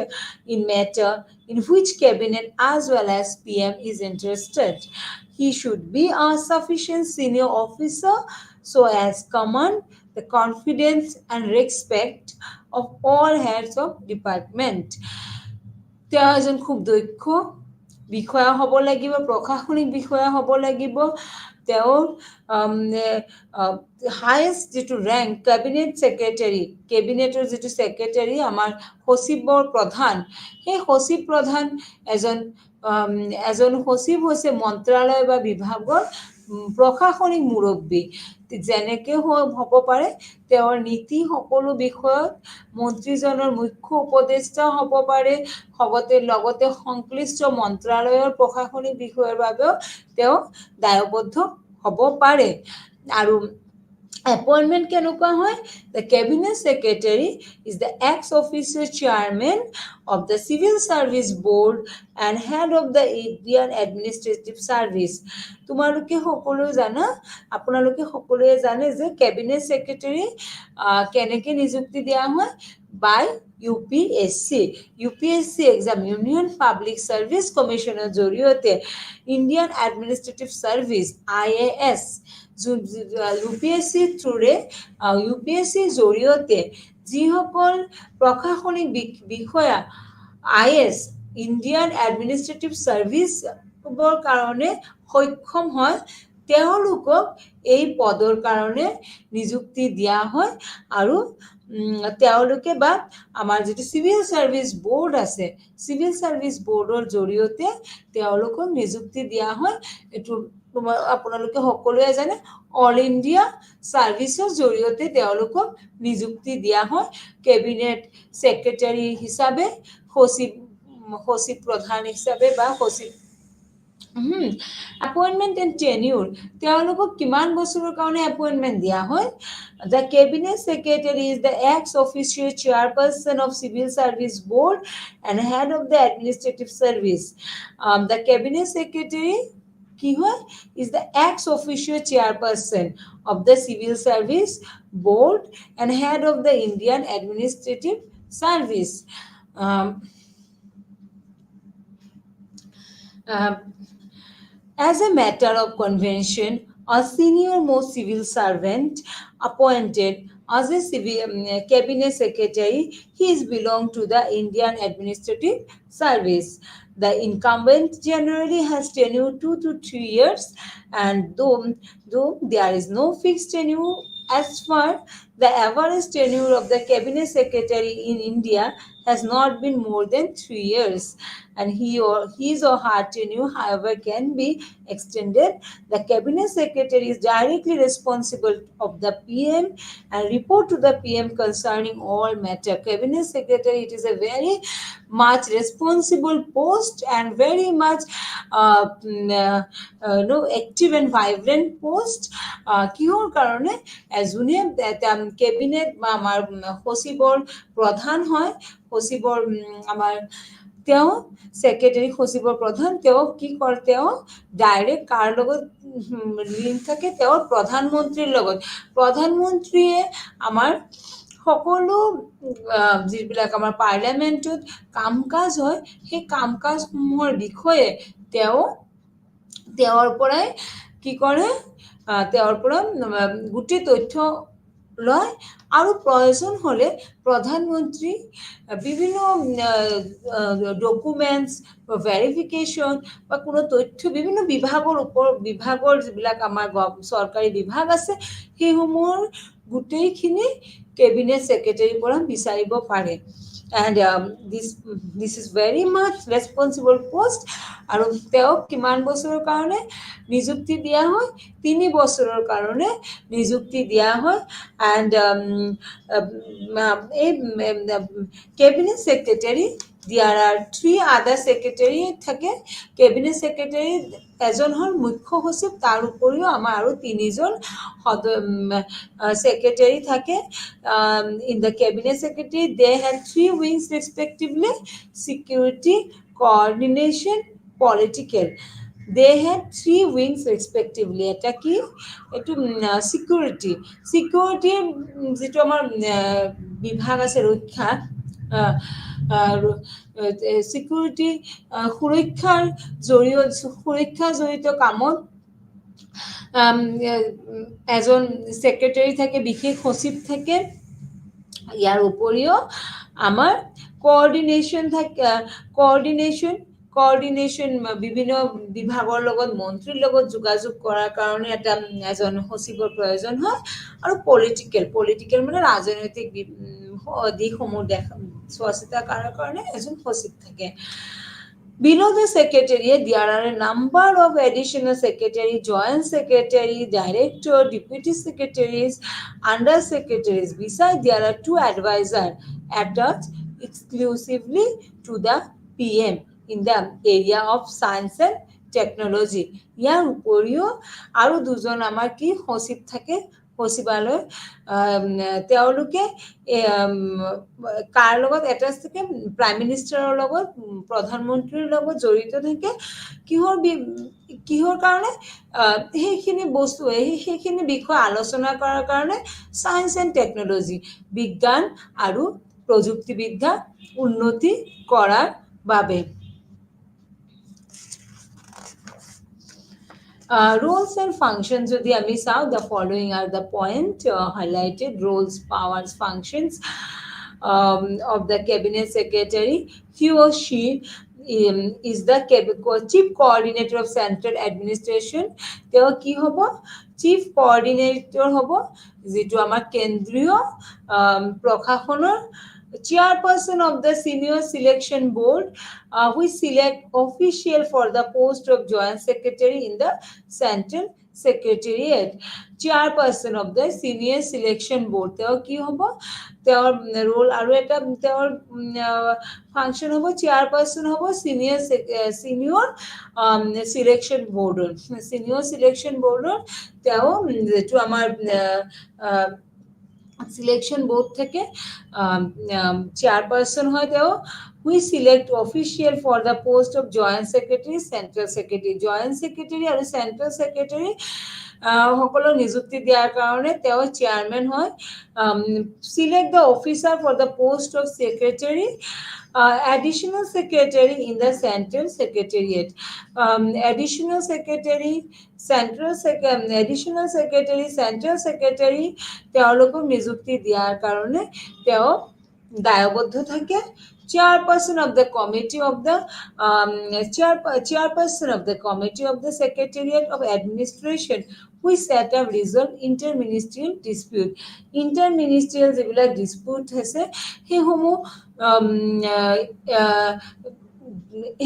in matter in which cabinet as well as PM is interested. He should be a sufficient senior officer so as command the confidence and respect of all heads of department. তেওঁ এজন খুব দক্ষ বিষয়া হ'ব লাগিব, প্ৰশাসনিক বিষয়া হ'ব লাগিব। তেওঁৰ হায়েষ্ট যিটো ৰেংক কেবিনেট ছেক্ৰেটাৰী, কেবিনেটৰ যিটো ছেক্ৰেটাৰী আমাৰ সচিবৰ প্ৰধান, সেই সচিব প্ৰধান এজন সচিব হৈছে মন্ত্ৰালয় বা বিভাগৰ প্ৰশাসনিক মুৰব্বী। যেনেকৈ হ'ব পাৰে তেওঁৰ নীতি সকলো বিষয়ত মন্ত্ৰীজনৰ মুখ্য উপদেষ্টা হ'ব পাৰে, লগতে সংশ্লিষ্ট মন্ত্ৰালয়ৰ প্ৰশাসনিক বিষয়ৰ বাবেও তেওঁ দায়বদ্ধ হ'ব পাৰে। আৰু appointment কেনেকুৱা হয়? The cabinet secretary is the ex-officio chairman of the civil service board and head of the Indian administrative service. তোমালোকে সকলোৱে জানা, আপোনালোকে সকলোৱে জানে যে কেবিনেট ছেক্ৰেটাৰী কেনেকৈ নিযুক্তি দিয়া হয়? by UPSC exam, union public service কমিশনৰ জৰিয়তে Indian administrative service IAS UPSC থ্ৰুৰে UPSCৰ জৰিয়তে যিসকল প্ৰশাসনিক বিষয়া IAS ইণ্ডিয়ান এডমিনিষ্ট্ৰেটিভ সাৰ্ভিসৰ কাৰণে সক্ষম হয়, তেওঁলোকক এই পদৰ কাৰণে নিযুক্তি দিয়া হয়। আৰু তেওঁলোকে বা আমাৰ যিটো চিভিল সাৰ্ভিস বোৰ্ড আছে, চিভিল সাৰ্ভিস বোৰ্ডৰ জৰিয়তে তেওঁলোকক নিযুক্তি দিয়া হয়। এইটো আপোনালোকে সকলোৱে জানে, অল ইণ্ডিয়া সাৰ্ভিসৰ জৰিয়তে তেওঁলোকক নিযুক্তি দিয়া হয় কেবিনেট ছেক্ৰেটাৰী হিচাপে, সচিব প্ৰধান হিচাপে বা সচিব। Appointment and tenure, তেওঁলোকক কিমান বছৰৰ কাৰণে এপইণ্টমেণ্ট দিয়া হয়? The cabinet secretary is the ex-officio chairperson of civil service board and head of the administrative service. The cabinet secretary কি হয়? Is the ex-officio chairperson of the civil service board and head of the Indian administrative service. As a matter of convention, a senior-most civil servant appointed as a cabinet secretary, he is belong to the Indian administrative service. The incumbent generally has tenure 2 to 3 years, and though there is no fixed tenure as far, the average tenure of the cabinet secretary in India has not been more than 3 years, and his or her tenure, however, can be extended. The cabinet secretary is directly responsible of the PM and report to the PM concerning all matter. Cabinet secretary, it is a very much responsible post and very much active and vibrant post. কিহৰ কাৰণে? যোনে cabinet বা আমাৰ সচিবৰ প্ৰধান হয়, সচিবৰ আমাৰ তেওঁ ছেক্ৰেটাৰী, সচিবৰ প্ৰধান, তেওঁ কি কৰে? তেওঁ ডাইৰেক্ট কাৰ লগত লিংক থাকে? তেওঁৰ প্ৰধানমন্ত্ৰীৰ লগত। প্ৰধানমন্ত্ৰীয়ে আমাৰ সকলো যিবিলাক আমাৰ পাৰ্লিয়ামেণ্টত কাম কাজ হয়, সেই কাম কাজসমূহৰ বিষয়ে তেওঁৰ পৰাই কি কৰে? তেওঁৰ পৰা গোটেই তথ্য লয় আৰু প্ৰয়োজন হ'লে প্ৰধানমন্ত্ৰী বিভিন্ন ডকুমেণ্টছ ভেৰিফিকেশ্যন বা কোনো তথ্য বিভিন্ন বিভাগৰ যিবিলাক আমাৰ চৰকাৰী বিভাগ আছে, সেইসমূহৰ গোটেইখিনি কেবিনেট ছেক্ৰেটাৰীৰ পৰা বিচাৰিব পাৰে। And this is very much responsible post. আৰু তেওঁক কিমান বছৰৰ কাৰণে নিযুক্তি দিয়া হয়? 3 বছৰৰ কাৰণে নিযুক্তি দিয়া হয়। And এই cabinet secretary, there are 3 other secretary থাকে। cabinet secretary এজন হ'ল মুখ্য সচিব, তাৰ উপৰিও আমাৰ আৰু 3জন secretary থাকে। In the cabinet secretary, they had 3 wings respectively: security, coordination, political. they had three wings respectively. এটা কি এইটো সিকিউৰিটি সিকিউৰিটিৰ যিটো আমাৰ বিভাগ আছে ৰক্ষা সিকিউৰিটি সুৰক্ষা জড়িত কামত এজন সেক্ৰেটাৰী থাকে, বিশেষ সচিব থাকে। ইয়াৰ উপৰিও আমাৰ কোঅৰ্ডিনেশ্যন বিভিন্ন বিভাগৰ লগত মন্ত্ৰীৰ লগত যোগাযোগ কৰাৰ কাৰণে এজন সচিবৰ প্ৰয়োজন হয়। আৰু পলিটিকেল মানে ৰাজনৈতিক দিশসমূহ চোৱা চিতা কৰাৰ কাৰণে এজন সচিব থাকে। Below the secretariat, there are a number of additional secretary, joint secretary, director, deputy secretaries, under secretaries. Besides, there are two advisors attached exclusively to the PM in the area of science and technology. ইয়াৰ উপৰিও আৰু দুজন আমাৰ কি সচিব থাকে সচিবালয়, তেওঁলোকে কাৰ লগত এটাচ থাকে, প্ৰাইম মিনিষ্টাৰৰ লগত, প্ৰধানমন্ত্ৰীৰ লগত জড়িত থাকে। কিহৰ কাৰণে সেইখিনি বিষয় আলোচনা কৰাৰ কাৰণে সায়েন্স এণ্ড টেকনলজি, বিজ্ঞান আৰু প্ৰযুক্তিবিদ্যা উন্নতি কৰাৰ বাবে। Roles and functions, যদি আমি চাওঁ, the following are the point highlighted: roles, powers, functions of the cabinet secretary. He or she is the chief coordinator of central administration. তেওঁ কি হ'ব? চিফ কোঅৰ্ডিনেটৰ হ'ব, যিটো আমাৰ কেন্দ্ৰীয় প্ৰশাসনৰ। Chairperson of the senior selection board, which select official for the post of joint secretary in the central secretariat. Chairperson of the senior selection board, তেওঁ কি হ'ব? তেওঁৰ ৰোল আৰু এটা তেওঁৰ ফাংচন হ'ব, চেয়াৰপাৰ্চন হ'ব সিনিয়ৰ সিলেকশ্যন বৰ্ডৰ। সিনিয়ৰ সিলেকশ্যন বৰ্ডৰ তেওঁ যিটো আমাৰ সিলেকশ্যন বোর্ড থেকে চেয়ারপারসন হয় তেওঁ, who select official for the post of joint secretary, central secretary. Joint secretary আৰু সেন্ট্রাল সেক্রেটারি সকলো নিযুক্তি দিয়াৰ কাৰণে তেওঁ চেয়াৰমেন হয়। Select the officer for the post of secretary, additional secretary in the central secretariat. Additional secretary central secretary তেওঁলোকক নিযুক্তি দিয়াৰ কাৰণে তেওঁ দায়বদ্ধ থাকে। Chairperson of the committee of the secretariat of administration, which set up resolve interministerial dispute. Interministerial যিবিলাক dispute আছে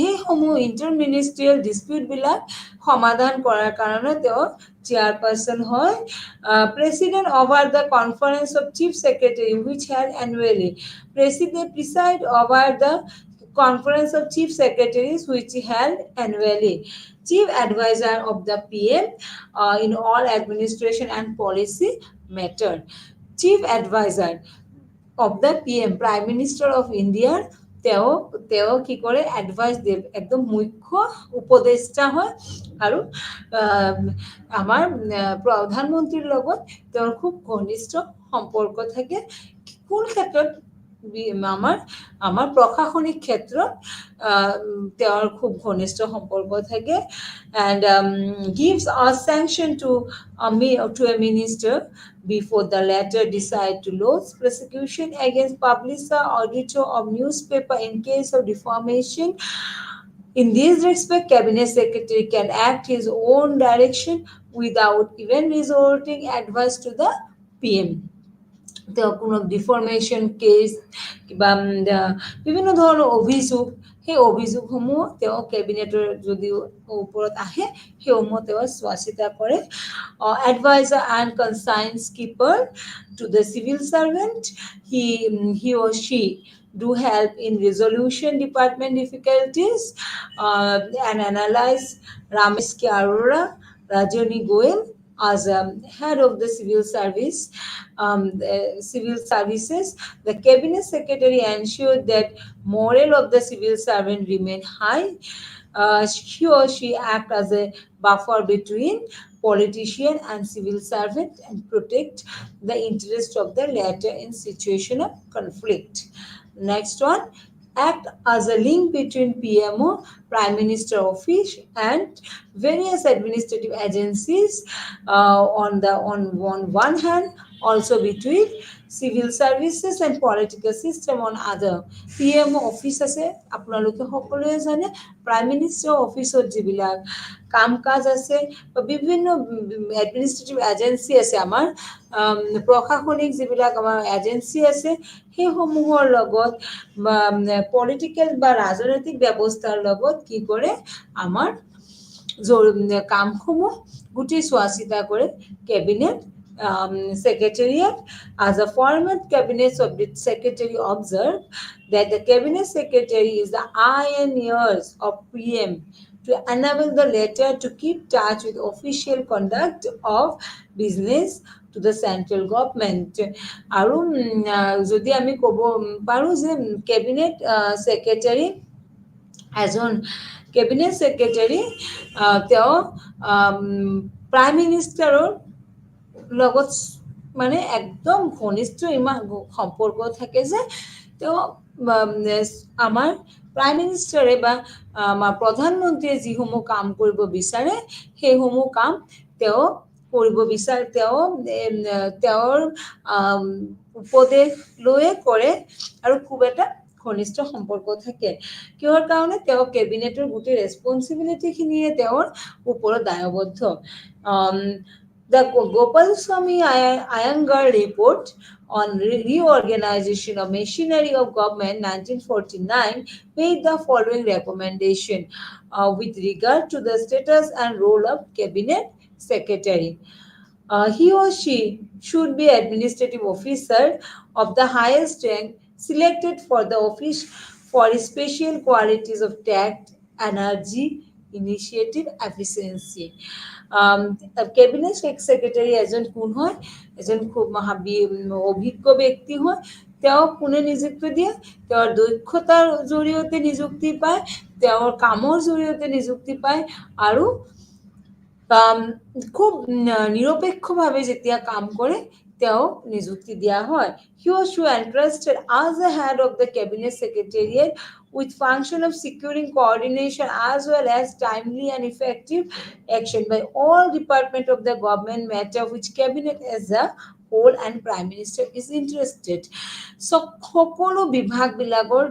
সেইসমূহ ইণ্টাৰমিনিষ্ট্ৰিয়েল ডিসপিউটবিলাক সমাধান কৰাৰ কাৰণে তেওঁ চেয়াৰপাৰসন হয়। President over the conference of chief secretary, which held annually. President preside over the conference of chief secretaries which held annually. Chief advisor of the PM in all administration and policy matter. Chief advisor of the PM, Prime Minister of India, তেওঁ কি কৰে? Advice দিয়ে, একদম মুখ্য উপদেষ্টা হয়। আৰু আমাৰ প্ৰধানমন্ত্ৰীৰ লগত তেওঁৰ খুব ঘনিষ্ঠ সম্পৰ্ক থাকে। কোন ক্ষেত্ৰত? আমাৰ প্ৰশাসনিক ক্ষেত্ৰত তেওঁৰ খুব ঘনিষ্ঠ সম্পৰ্ক থাকে। and gives a sanction to a minister before the latter decide to lodge prosecution against publisher or editor of newspaper in case of defamation. In this respect, cabinet secretary can act his own direction without even resorting advice to the PM. তেওঁ কোনো ডিফৰ্মেশ্যন case, কিবা বিভিন্ন ধৰণৰ অভিযোগ, সেই অভিযোগসমূহ তেওঁ কেবিনেটৰ যদি ওপৰত আহে সেইসমূহ তেওঁ চোৱা চিতা কৰে। Adviser and conscience keeper to the civil servant, he or she do help in resolution department difficulties and analyze. Ramesh K. Arora, Rajani Goel as head of the civil services, the cabinet secretary ensured that morale of the civil servant remain high. He or she act as a buffer between politician and civil servant and protect the interest of the latter in situation of conflict. Next one, act as a link between PMO, Prime Minister Office, and various administrative agencies on one hand, also between civil services and political system on other. PMO office আছে আপোনালোকে সকলোৱে জানে, prime minister অফিচত যিবিলাক কাম কাজ আছে বা বিভিন্ন এডমিনিষ্ট্ৰেটিভ এজেঞ্চি আছে, আমাৰ প্ৰশাসনিক যিবিলাক আমাৰ এজেঞ্চি আছে, সেইসমূহৰ লগত বা পলিটিকেল বা ৰাজনৈতিক ব্যৱস্থাৰ লগত কি কৰে, আমাৰ কামসমূহ গোটেই চোৱা চিতা কৰে cabinet secretariat. As a former cabinet secretary observed that the cabinet secretary is the eye and ears of PM to enable the latter to keep touch with official conduct of business to the central government. আৰু যদি আমি ক'ব পাৰোঁ যে cabinet secretary এজন cabinet secretary তেওঁ prime মিনিষ্টাৰৰ লগত মানে একদম ঘনিষ্ঠ ইমান সম্পৰ্ক থাকে যে তেওঁ আমাৰ প্ৰাইম মিনিষ্টাৰে বা আমাৰ প্ৰধানমন্ত্ৰীয়ে যিসমূহ কাম কৰিব বিচাৰে সেইসমূহ কাম তেওঁ কৰিব বিচাৰে, তেওঁৰ উপদেশ লৈয়ে কৰে আৰু খুব এটা ঘনিষ্ঠ সম্পৰ্ক থাকে। কিহৰ কাৰণে? তেওঁ কেবিনেটৰ গোটেই ৰেছপনচিবিলিটিখিনিয়ে তেওঁৰ ওপৰত দায়বদ্ধ। The Gopalswamy Iyengar report on reorganization of machinery of government 1949 made the following recommendation with regard to the status and role of cabinet secretary. He or she should be administrative officer of the highest rank selected for the office for special qualities of tact, energy, initiative, efficiency. Cabinet secretary এজন কোন হয়? এজন খুব অভিজ্ঞ ব্যক্তি হয়। তেওঁ কোনে নিযুক্তি দিয়ে? তেওঁৰ দক্ষতাৰ জৰিয়তে নিযুক্তি পায়, তেওঁৰ কামৰ জৰিয়তে নিযুক্তি পায় আৰু খুব নিৰপেক্ষভাৱে যেতিয়া কাম কৰে তেওঁ নিযুক্তি দিয়া হয়। He or she entrusted as the head of the cabinet secretariat with function of securing coordination as well as timely and effective action by all department of the government matter which cabinet as a whole and prime minister is interested. So সকলো বিভাগবিলাকৰ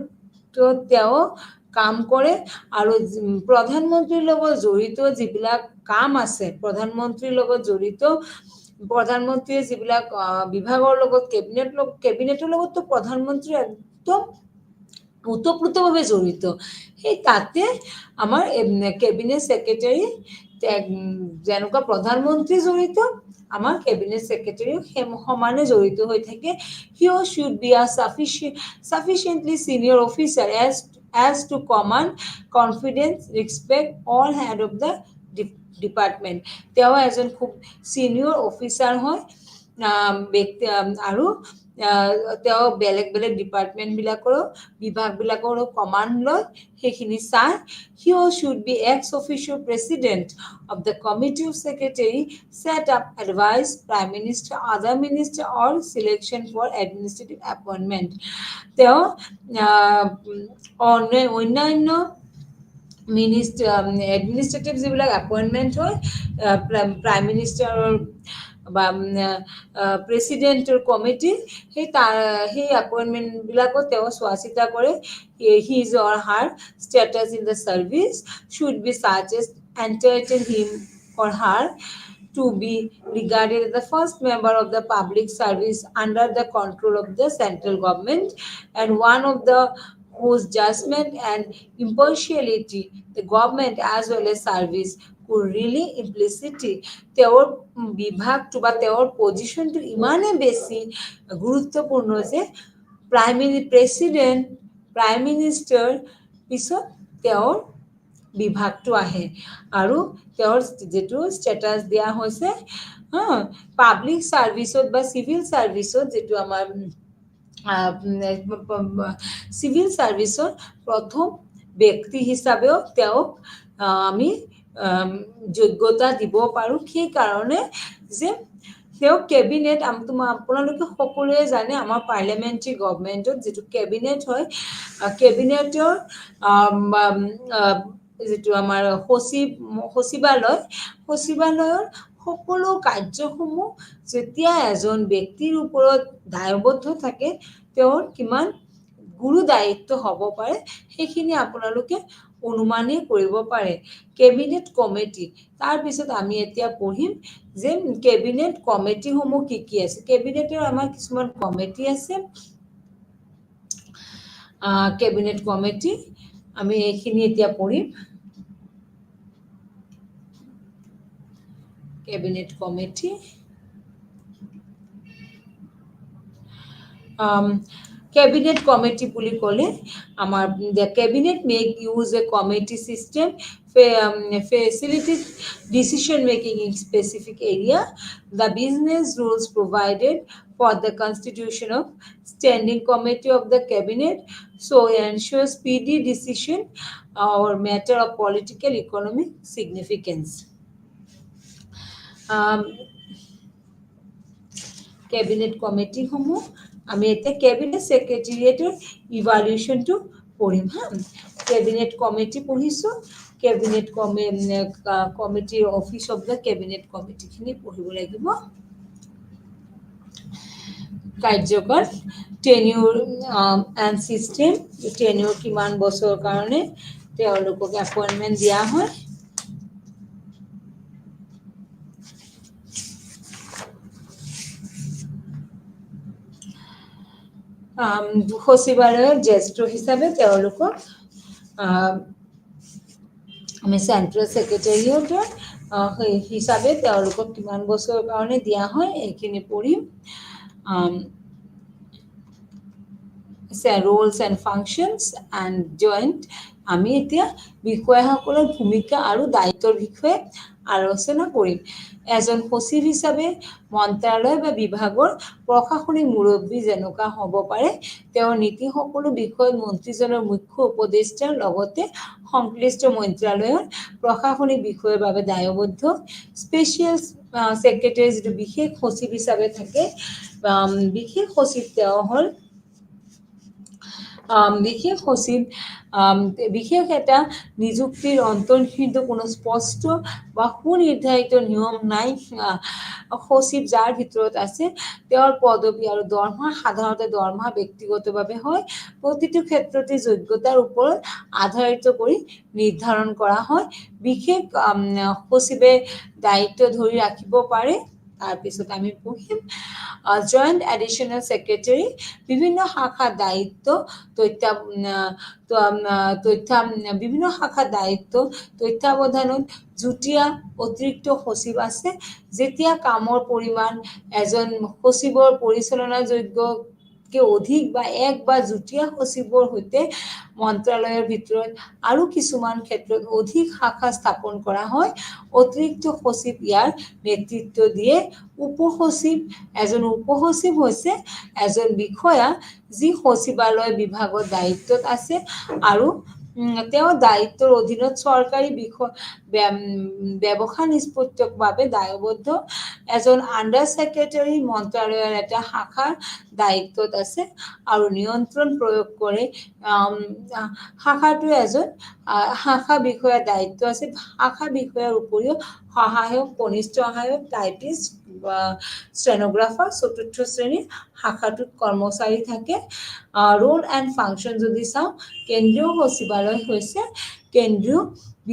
তেওঁ কাম কৰে আৰু প্ৰধানমন্ত্ৰীৰ লগত জড়িত যিবিলাক কাম আছে, প্ৰধানমন্ত্ৰীৰ লগত জড়িত প্ৰধানমন্ত্ৰীয়ে যিবিলাক বিভাগৰ লগত কেবিনেটৰ লগততো প্ৰধানমন্ত্ৰী একদম ওতপ্ৰোতভাৱে জড়িত, সেই তাতে আমাৰ কেবিনেট সেক্ৰেটাৰী যেনেকুৱা প্ৰধানমন্ত্ৰী জড়িত, আমাৰ কেবিনেট সেক্ৰেটাৰীও সমানে জড়িত হৈ থাকে। He or should be a sufficiently senior officer as to command confidence, respect all head of the department. তেওঁ এজন খুব চিনিয়ৰ অফিচাৰ হয় ব্যক্তি আৰু তেওঁ বেলেগ বেলেগ ডিপাৰ্টমেণ্টবিলাকৰো বিভাগবিলাকৰো কমাণ্ড লয়, সেইখিনি চাই। He or should be ex officio president of the committee of secretary set up advise prime minister, other minister or selection for administrative appointment. তেওঁ অন্যান্য এডমিনিষ্ট্ৰেটিভ যিবিলাক এপইণ্টমেণ্ট হয় প্ৰাইম মিনিষ্টাৰৰ বা প্ৰেচিডেণ্টৰ কমিটি, সেই এপইণ্টমেণ্টবিলাকত তেওঁ চোৱা চিতা কৰে। His or her status in the service should be such as entitle him or her to be regarded as the first member of the public service under the control of the central government and one of the whose judgment and impartiality the government as well as service could really implicitly তেওঁৰ বিভাগটো বা তেওঁৰ পজিশ্যনটো ইমানে বেছি গুৰুত্বপূৰ্ণ যে president, prime minister পিছত তেওঁৰ বিভাগটো আহে আৰু তেওঁৰ যিটো ষ্টেটাছ দিয়া হৈছে পাব্লিক ছাৰ্ভিচত বা চিভিল ছাৰ্ভিচত, যিটো আমাৰ চিভিল ছাৰ্ভিচৰ প্ৰথম ব্যক্তি হিচাপেও তেওঁক আমি যোগ্যতা দিব পাৰোঁ সেইকাৰণে যে তেওঁ কেবিনেট আপোনালোকে সকলোৱে জানে আমাৰ পাৰ্লিয়ামেণ্টাৰী গভৰ্ণমেণ্টত যিটো কেবিনেট হয় কেবিনেটৰ যিটো আমাৰ সচিবালয়ৰ সকলো কাৰ্যসমূহ যেতিয়া এজন ব্যক্তিৰ ওপৰত দায়বদ্ধ থাকে তেওঁৰ কিমান গুৰু দায়িত্ব হ'ব পাৰে সেইখিনি আপোনালোকে অনুমানেই কৰিব পাৰে কেবিনেট কমিটি তাৰপিছত আমি এতিয়া পঢ়িম যে কেবিনেট কমিটিসমূহ কি আছে কেবিনেটৰ আমাৰ কিছুমান কমিটি আছে কেবিনেট কমিটি আমি এইখিনি এতিয়া পঢ়িম কেবিনেট কমিটি Cabinet committee বুলি ক'লে আমাৰ the cabinet make use a committee system facilitate decision making in specific area the business rules provided for the constitution of standing committee of the cabinet so ensure speedy decision or matter of political economic significance cabinet committee সমূহ আমি এতিয়া cabinet সেক্ৰেটাৰিয়েটৰ ইভালুৱেশ্যনটো পঢ়িম cabinet committee পঢ়িছোঁ cabinet কমিটিৰ office of the cabinet কমিটিখিনি পঢ়িব লাগিব কাৰ্যকৰ টেনিউৰ and system টেনিউৰ কিমান বছৰৰ কাৰণে তেওঁলোকক এপইণ্টমেণ্ট দিয়া হয় সচিবালয়ৰ জ্যেষ্ঠ হিচাপে তেওঁলোকক আমি চেণ্ট্ৰেল ছেক্ৰেটাৰিয়েটৰ হিচাপে তেওঁলোকক কিমান বছৰৰ কাৰণে দিয়া হয় এইখিনি পঢ়িম roles and functions and joint আমি এতিয়া বিষয়াসকলৰ ভূমিকা আৰু দায়িত্বৰ বিষয়ে আলোচনা কৰিম এজন সচিব হিচাপে মন্ত্ৰালয় বা বিভাগৰ প্ৰশাসনিক মুৰব্বী যেনেকুৱা হ'ব পাৰে তেওঁৰ নীতি সকলো বিষয় মন্ত্ৰীজনৰ মুখ্য উপদেষ্টাৰ লগতে সংশ্লিষ্ট মন্ত্ৰালয়ৰ প্ৰশাসনিক বিষয়ৰ বাবে দায়বদ্ধ স্পেচিয়েল ছেক্ৰেটাৰী যিটো বিশেষ সচিব হিচাপে থাকে বিশেষ সচিব তেওঁ হ'ল বিশেষ সচিব বিশেষ এটা নিযুক্তিৰ অন্তৰ্নিহিত কোনো স্পষ্ট বা সুনিৰ্ধাৰিত নিয়ম নাই সচিব যাৰ ভিতৰত আছে তেওঁৰ পদবী আৰু দৰমহা সাধাৰণতে দৰমহা ব্যক্তিগতভাৱে হয় প্ৰতিটো ক্ষেত্ৰতে যোগ্যতাৰ ওপৰত আধাৰিত কৰি নিৰ্ধাৰণ কৰা হয় বিশেষ সচিবে দায়িত্ব ধৰি ৰাখিব পাৰে তাৰপিছত আমি পঢ়িম জয়েন্ট এডিশ্যনেল ছেক্ৰেটাৰী বিভিন্ন শাখা দায়িত্ব বিভিন্ন শাখা দায়িত্ব তত্ত্বাৱধানত যুটীয়া অতিৰিক্ত সচিব আছে যেতিয়া কামৰ পৰিমাণ এজন সচিবৰ পৰিচালনাযোগ্যকে অধিক বা এক বা যুটীয়া সচিবৰ সৈতে মন্ত্ৰালয়ৰ ভিতৰত আৰু কিছুমান ক্ষেত্ৰত অধিক শাখা স্থাপন কৰা হয় অতিৰিক্ত সচিব ইয়াৰ নেতৃত্ব দিয়ে উপসচিব এজন উপসচিব হৈছে এজন বিষয়া যি সচিবালয় বিভাগৰ দায়িত্বত আছে আৰু তেওঁ দায়িত্বৰ অধীনত চৰকাৰী ব্যৱসায় নিষ্পত্তিৰ বাবে দায়বদ্ধ এজন আণ্ডাৰ ছেক্ৰেটাৰী মন্ত্ৰালয়ৰ এটা শাখাৰ দায়িত্বত আছে আৰু নিয়ন্ত্ৰণ প্ৰয়োগ কৰে শাখাটোৰ এজন শাখা বিষয়াৰ দায়িত্ব আছে শাখা বিষয়াৰ উপৰিও সহায়ক কনিষ্ঠ সহায়ক টাইপিষ্ট ষ্টেনোগ্ৰাফাৰ চতুৰ্থ শ্ৰেণীৰ শাখাটোত কৰ্মচাৰী থাকে ৰোল এণ্ড ফাংচন যদি চাওঁ কেন্দ্ৰীয় সচিবালয় হৈছে কেন্দ্ৰীয়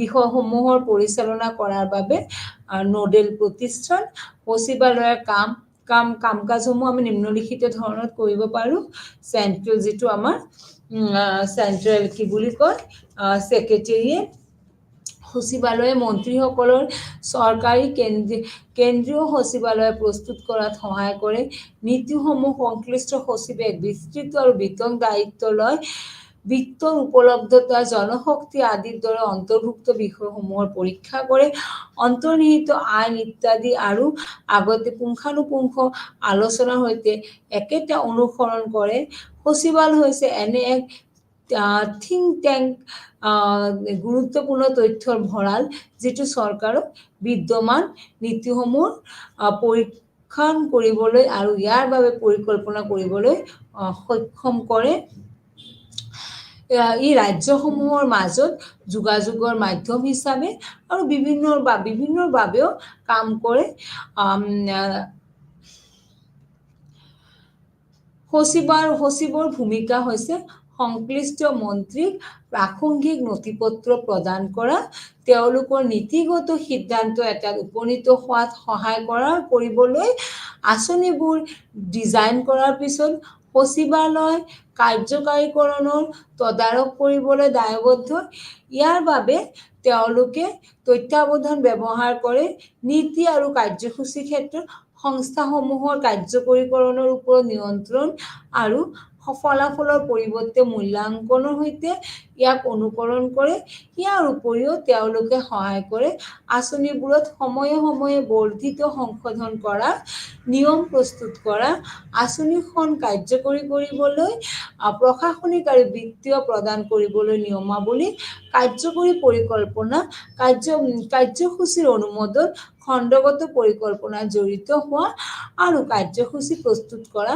বিষয়সমূহৰ পৰিচালনা কৰাৰ বাবে নোডেল প্ৰতিষ্ঠান সচিবালয়ৰ কাম কাজসমূহ আমি নিম্নলিখিত ধৰণত কৰিব পাৰোঁ চেণ্ট্ৰেল যিটো আমাৰ চেণ্ট্ৰেল কি বুলি কয় ছেক্ৰেটাৰিয়েট সচিবালয়ে মন্ত্ৰীসকলৰ চৰকাৰী কেন্দ্ৰীয় সচিবালয় প্ৰস্তুত কৰাত সহায় কৰে নীতিসমূহ সংশ্লিষ্ট সচিবে এক বিস্তৃত আৰু বিতং দায়িত্ব লয় বিত্তৰ উপলব্ধতা জনশক্তি আদিৰ দৰে অন্তৰ্ভুক্ত বিষয়সমূহৰ পৰীক্ষা কৰে অন্তৰ্নিহিত আইন ইত্যাদি আৰু আগতে পুংখানুপুংখ আলোচনাৰ সৈতে একেটা অনুসৰণ কৰে সচিবালয় হৈছে এনে এক থিংক টেংক গুৰুত্বপূৰ্ণ তথ্যৰ ভঁৰাল যিটো চৰকাৰক বিদ্যমান নীতিসমূহ পৰীক্ষণ কৰিবলৈ আৰু ইয়াৰ বাবে পৰিকল্পনা কৰিবলৈ সক্ষম কৰে। ই ৰাজ্যসমূহৰ মাজত যোগাযোগৰ মাধ্যম হিচাপে আৰু বিভিন্ন বাবেও কাম কৰে। সচিবৰ ভূমিকা হৈছে সংশ্লিষ্ট মন্ত্ৰীক প্ৰাসংগিক নথিপত্ৰ প্ৰদান কৰা, তেওঁলোকৰ নীতিগত সিদ্ধান্ত এটাত উপনীত হোৱাত সহায় কৰিবলৈ আঁচনিবোৰ ডিজাইন কৰাৰ পিছত সচিবালয় কাৰ্যকাৰীকৰণৰ তদাৰক কৰিবলৈ দায়বদ্ধ। ইয়াৰ বাবে তেওঁলোকে তত্ত্বাৱধান ব্যৱহাৰ কৰে, নীতি আৰু কাৰ্যসূচীৰ ক্ষেত্ৰত সংস্থাসমূহৰ কাৰ্যকৰীকৰণৰ ওপৰত নিয়ন্ত্ৰণ আৰু ফলাফলৰ পৰিৱৰ্তে মূল্যাংকনৰ সৈতে ইয়াক অনুকৰণ কৰে। ইয়াৰ উপৰিও তেওঁলোকে সহায় কৰে আঁচনিবোৰত সময়ে সময়ে বৰ্ধিত সংশোধন কৰা, নিয়ম প্ৰস্তুত কৰা, আঁচনিখন কাৰ্যকৰী কৰিবলৈ প্ৰশাসনিক আৰু বিত্তীয় প্ৰদান কৰিবলৈ নিয়মাৱলী, কাৰ্যকৰী পৰিকল্পনা, কাৰ্যসূচীৰ অনুমোদন, খণ্ডগত পৰিকল্পনাত জড়িত হোৱা আৰু কাৰ্যসূচী প্ৰস্তুত কৰা,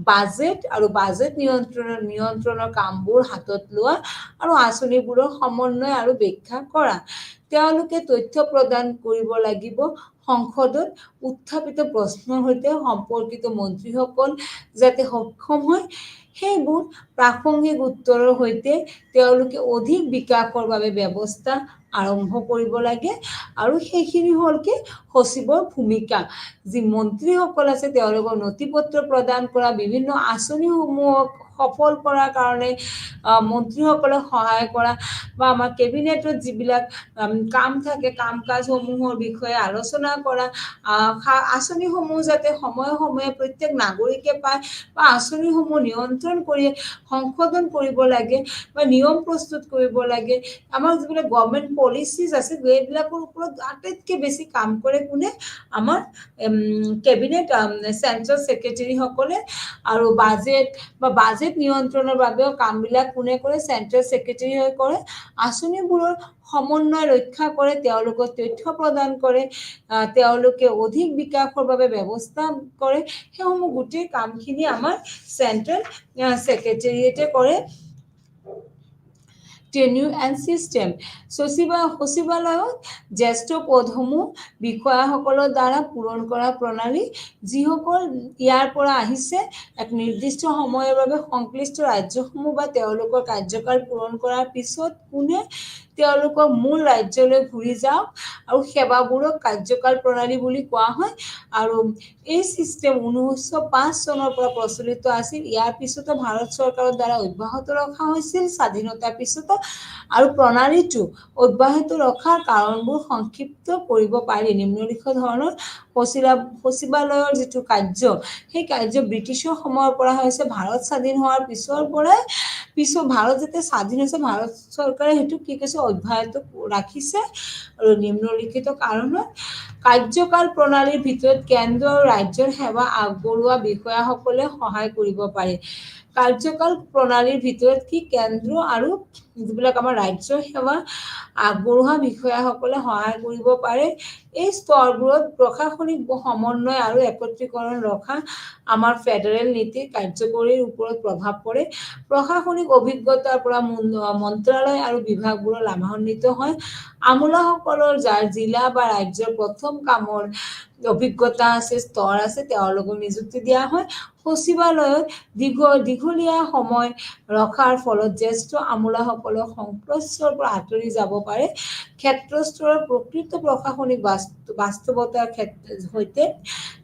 বাজেট আৰু বাজেট নিয়ন্ত্ৰণৰ কামবোৰ হাতত লোৱা আৰু আঁচনিবোৰৰ সমন্বয় আৰু ব্যাখ্যা কৰা। তেওঁলোকে তথ্য প্ৰদান কৰিব লাগিব সংসদত উত্থাপিত প্ৰশ্নৰ সৈতে সম্পৰ্কিত মন্ত্ৰীসকল যাতে সক্ষম হয় সেইবোৰ প্ৰাসংগিক উত্তৰৰ সৈতে তেওঁলোকে অধিক বিকাশৰ বাবে ব্যৱস্থা আৰম্ভ কৰিব লাগে। আৰু সেইখিনি হ'ল কি সচিবৰ ভূমিকা। যি মন্ত্ৰীসকল আছে তেওঁলোকৰ নথিপত্ৰ প্ৰদান কৰা, বিভিন্ন আঁচনিসমূহক সফল কৰাৰ কাৰণে মন্ত্ৰীসকলক সহায় কৰা বা আমাৰ কেবিনেটত যিবিলাক কাম থাকে কাম কাজসমূহৰ বিষয়ে আলোচনা কৰা, আঁচনিসমূহ যাতে সময়ে সময়ে প্ৰত্যেক নাগৰিকে পায় বা আঁচনিসমূহ নিয়ন্ত্ৰণ কৰি সংশোধন কৰিব লাগে বা নিয়ম প্ৰস্তুত কৰিব লাগে। আমাৰ যিবিলাক গভৰ্ণমেণ্ট পলিচিজ আছে এইবিলাকৰ ওপৰত আটাইতকৈ বেছি কাম কৰে কোনে? আমাৰ কেবিনেট চেন্ট্ৰেল ছেক্ৰেটাৰীসকলে। আৰু বাজেট নিয়ন্ত্ৰণৰ বাবেও কামবিলাক কোনে কৰে? চেন্ট্ৰেল ছেক্ৰেটাৰীয়ে কৰে। আঁচনিবোৰৰ সমন্বয় ৰক্ষা কৰে, তেওঁলোকক তথ্য প্ৰদান কৰে, তেওঁলোকে অধিক বিকাশৰ বাবে ব্যৱস্থা কৰে। সেইসমূহ গোটেই কামখিনি আমাৰ চেন্ট্ৰেল ছেক্ৰেটাৰিয়েটে কৰে। টেন্যুৰ এণ্ড ছিষ্টেম। সচিবালয়ত জ্যেষ্ঠ পদসমূহ বিষয়াসকলৰ দ্বাৰা পূৰণ কৰা প্ৰণালী, যিসকল ইয়াৰ পৰা আহিছে এক নিৰ্দিষ্ট সময়ৰ বাবে সংশ্লিষ্ট ৰাজ্যসমূহ বা তেওঁলোকৰ কাৰ্যকাল পূৰণ কৰাৰ পিছত কোনে তেওঁলোকৰ মূল ৰাজ্যলৈ ঘূৰি যাওক আৰু সেৱাবোৰক কাৰ্যকাল প্ৰণালী বুলি কোৱা হয়। আৰু এই ছিষ্টেম 1905 চনৰ পৰা প্ৰচলিত আছিল। ইয়াৰ পিছতো ভাৰত চৰকাৰৰ দ্বাৰা অব্যাহত ৰখা হৈছিল স্বাধীনতাৰ পিছতো। আৰু প্ৰণালীটো অব্যাহত ৰখাৰ কাৰণবোৰ সংক্ষিপ্ত কৰিব পাৰি নিম্নলিখিত ধৰণৰ। সচিবালয়ৰ যিটো কাৰ্য, সেই কাৰ্য ব্ৰিটিছৰ সময়ৰ পৰা হৈছে। ভাৰত স্বাধীন হোৱাৰ পিছৰ পৰাই ভাৰত যেতিয়া স্বাধীন হৈছে ভাৰত চৰকাৰে সেইটো কি কৈছে অব্যাহত ৰাখিছে। আৰু নিম্নলিখিত কাৰণত কাৰ্যকাল প্ৰণালীৰ ভিতৰত কেন্দ্ৰ আৰু ৰাজ্যৰ সেৱা আগবঢ়োৱা বিষয়াসকলে সহায় কৰিব পাৰে। কাৰ্যকাল প্ৰণালীৰ ভিতৰত কি কেন্দ্ৰ আৰু যিবিলাক আমাৰ ৰাজ্যৰ সেৱা আগবঢ়োৱা বিষয়াসকলে সহায় কৰিব পাৰে। এই স্তৰবোৰত প্ৰশাসনিক সমন্বয় আৰু একত্ৰীকৰণ ৰখা আমাৰ ফেডাৰেল নীতি কাৰ্যকৰীৰ ওপৰত প্ৰভাৱ পৰে। প্ৰশাসনিক অভিজ্ঞতাৰ পৰা মন্ত্ৰালয় আৰু বিভাগবোৰ লাভান্বিত হয়। আমোলাসকলৰ যাৰ জিলা বা ৰাজ্যৰ প্ৰথম কামৰ অভিজ্ঞতা আছে, স্তৰ আছে, তেওঁলোকক নিযুক্তি দিয়া হয়। সচিবালয়ত দীঘলীয়া সময় ৰখাৰ ফলত জ্যেষ্ঠ আমোলাসকলৰ সংস্পৰ্শৰ পৰা আঁতৰি যাব পাৰে। ক্ষেত্ৰস্তৰৰ প্ৰকৃত প্ৰশাসনিক বাস্তৱতাৰ সৈতে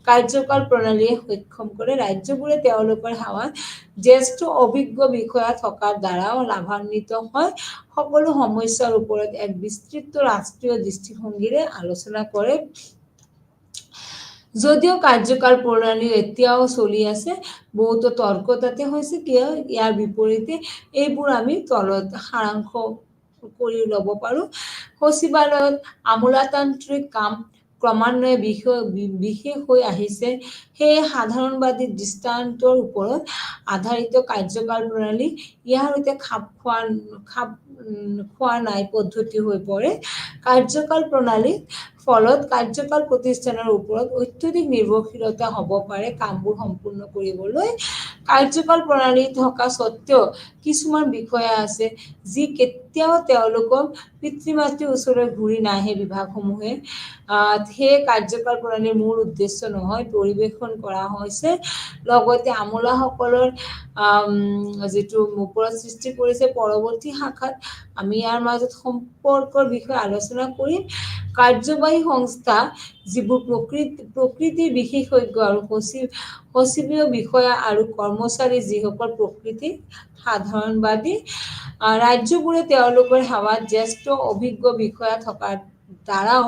কাৰ্যকাল প্ৰণালীয়ে সক্ষম কৰে। ৰাজ্যবোৰে তেওঁলোকৰ সেৱাত জ্যেষ্ঠ অভিজ্ঞ বিষয়া থকাৰ দ্বাৰাও লাভান্বিত হয়। সকলো সমস্যাৰ ওপৰত এক বিস্তৃত ৰাষ্ট্ৰীয় দৃষ্টিভংগীৰে আলোচনা কৰে। যদিও কাৰ্যকাল প্ৰণালী এতিয়াও চলি আছে, বহুতো তৰ্ক তাতে হৈছে কিয় ইয়াৰ বিপৰীতে এইবোৰ আমি তলত সাৰাংশ কৰি ল'ব পাৰোঁ। সচিবালয়ত আমোলাতান্ত্ৰিক কাম ক্ৰমান্বয়ে বিশেষ হৈ আহিছে। সেয়ে সাধাৰণবাদী দৃষ্টান্তৰ ওপৰত আধাৰিত কাৰ্যকাল প্ৰণালী ইয়াৰ সৈতে খাপ খোৱা নাই পদ্ধতি হৈ পৰে। কাৰ্যকাল প্ৰণালীৰ ফলত কাৰ্যকাল প্ৰতিষ্ঠানৰ ওপৰত অত্যধিক নিৰ্ভৰশীলতা হ'ব পাৰে কামবোৰ সম্পূৰ্ণ কৰিবলৈ। কাৰ্যকাল প্ৰণালী থকা স্বত্বেও কিছুমান বিষয়া আছে যি কেতিয়াও তেওঁলোকৰ পিতৃ মাতৃৰ ওচৰলৈ ঘূৰি নাহে। বিভাগসমূহে সেই কাৰ্যকাল প্ৰণালীৰ মূল উদ্দেশ্য নহয় পৰিৱেশন কৰা হৈছে। লগতে আমোলাসকলৰ যিটো ওপৰত সৃষ্টি কৰিছে। পৰৱৰ্তী শাখাত আমি ইয়াৰ মাজত সম্পৰ্কৰ বিষয়ে আলোচনা কৰিম। কাৰ্যবাহী সংস্থা যিবোৰ প্ৰকৃতিৰ বিশেষজ্ঞ আৰু সচিবীয় বিষয়া আৰু কৰ্মচাৰী যিসকল প্ৰকৃতিৰ সাধাৰণবাদী। ৰাজ্যবোৰে তেওঁলোকৰ সেৱাত জ্যেষ্ঠ অভিজ্ঞ বিষয়া থকাৰ দ্বাৰাও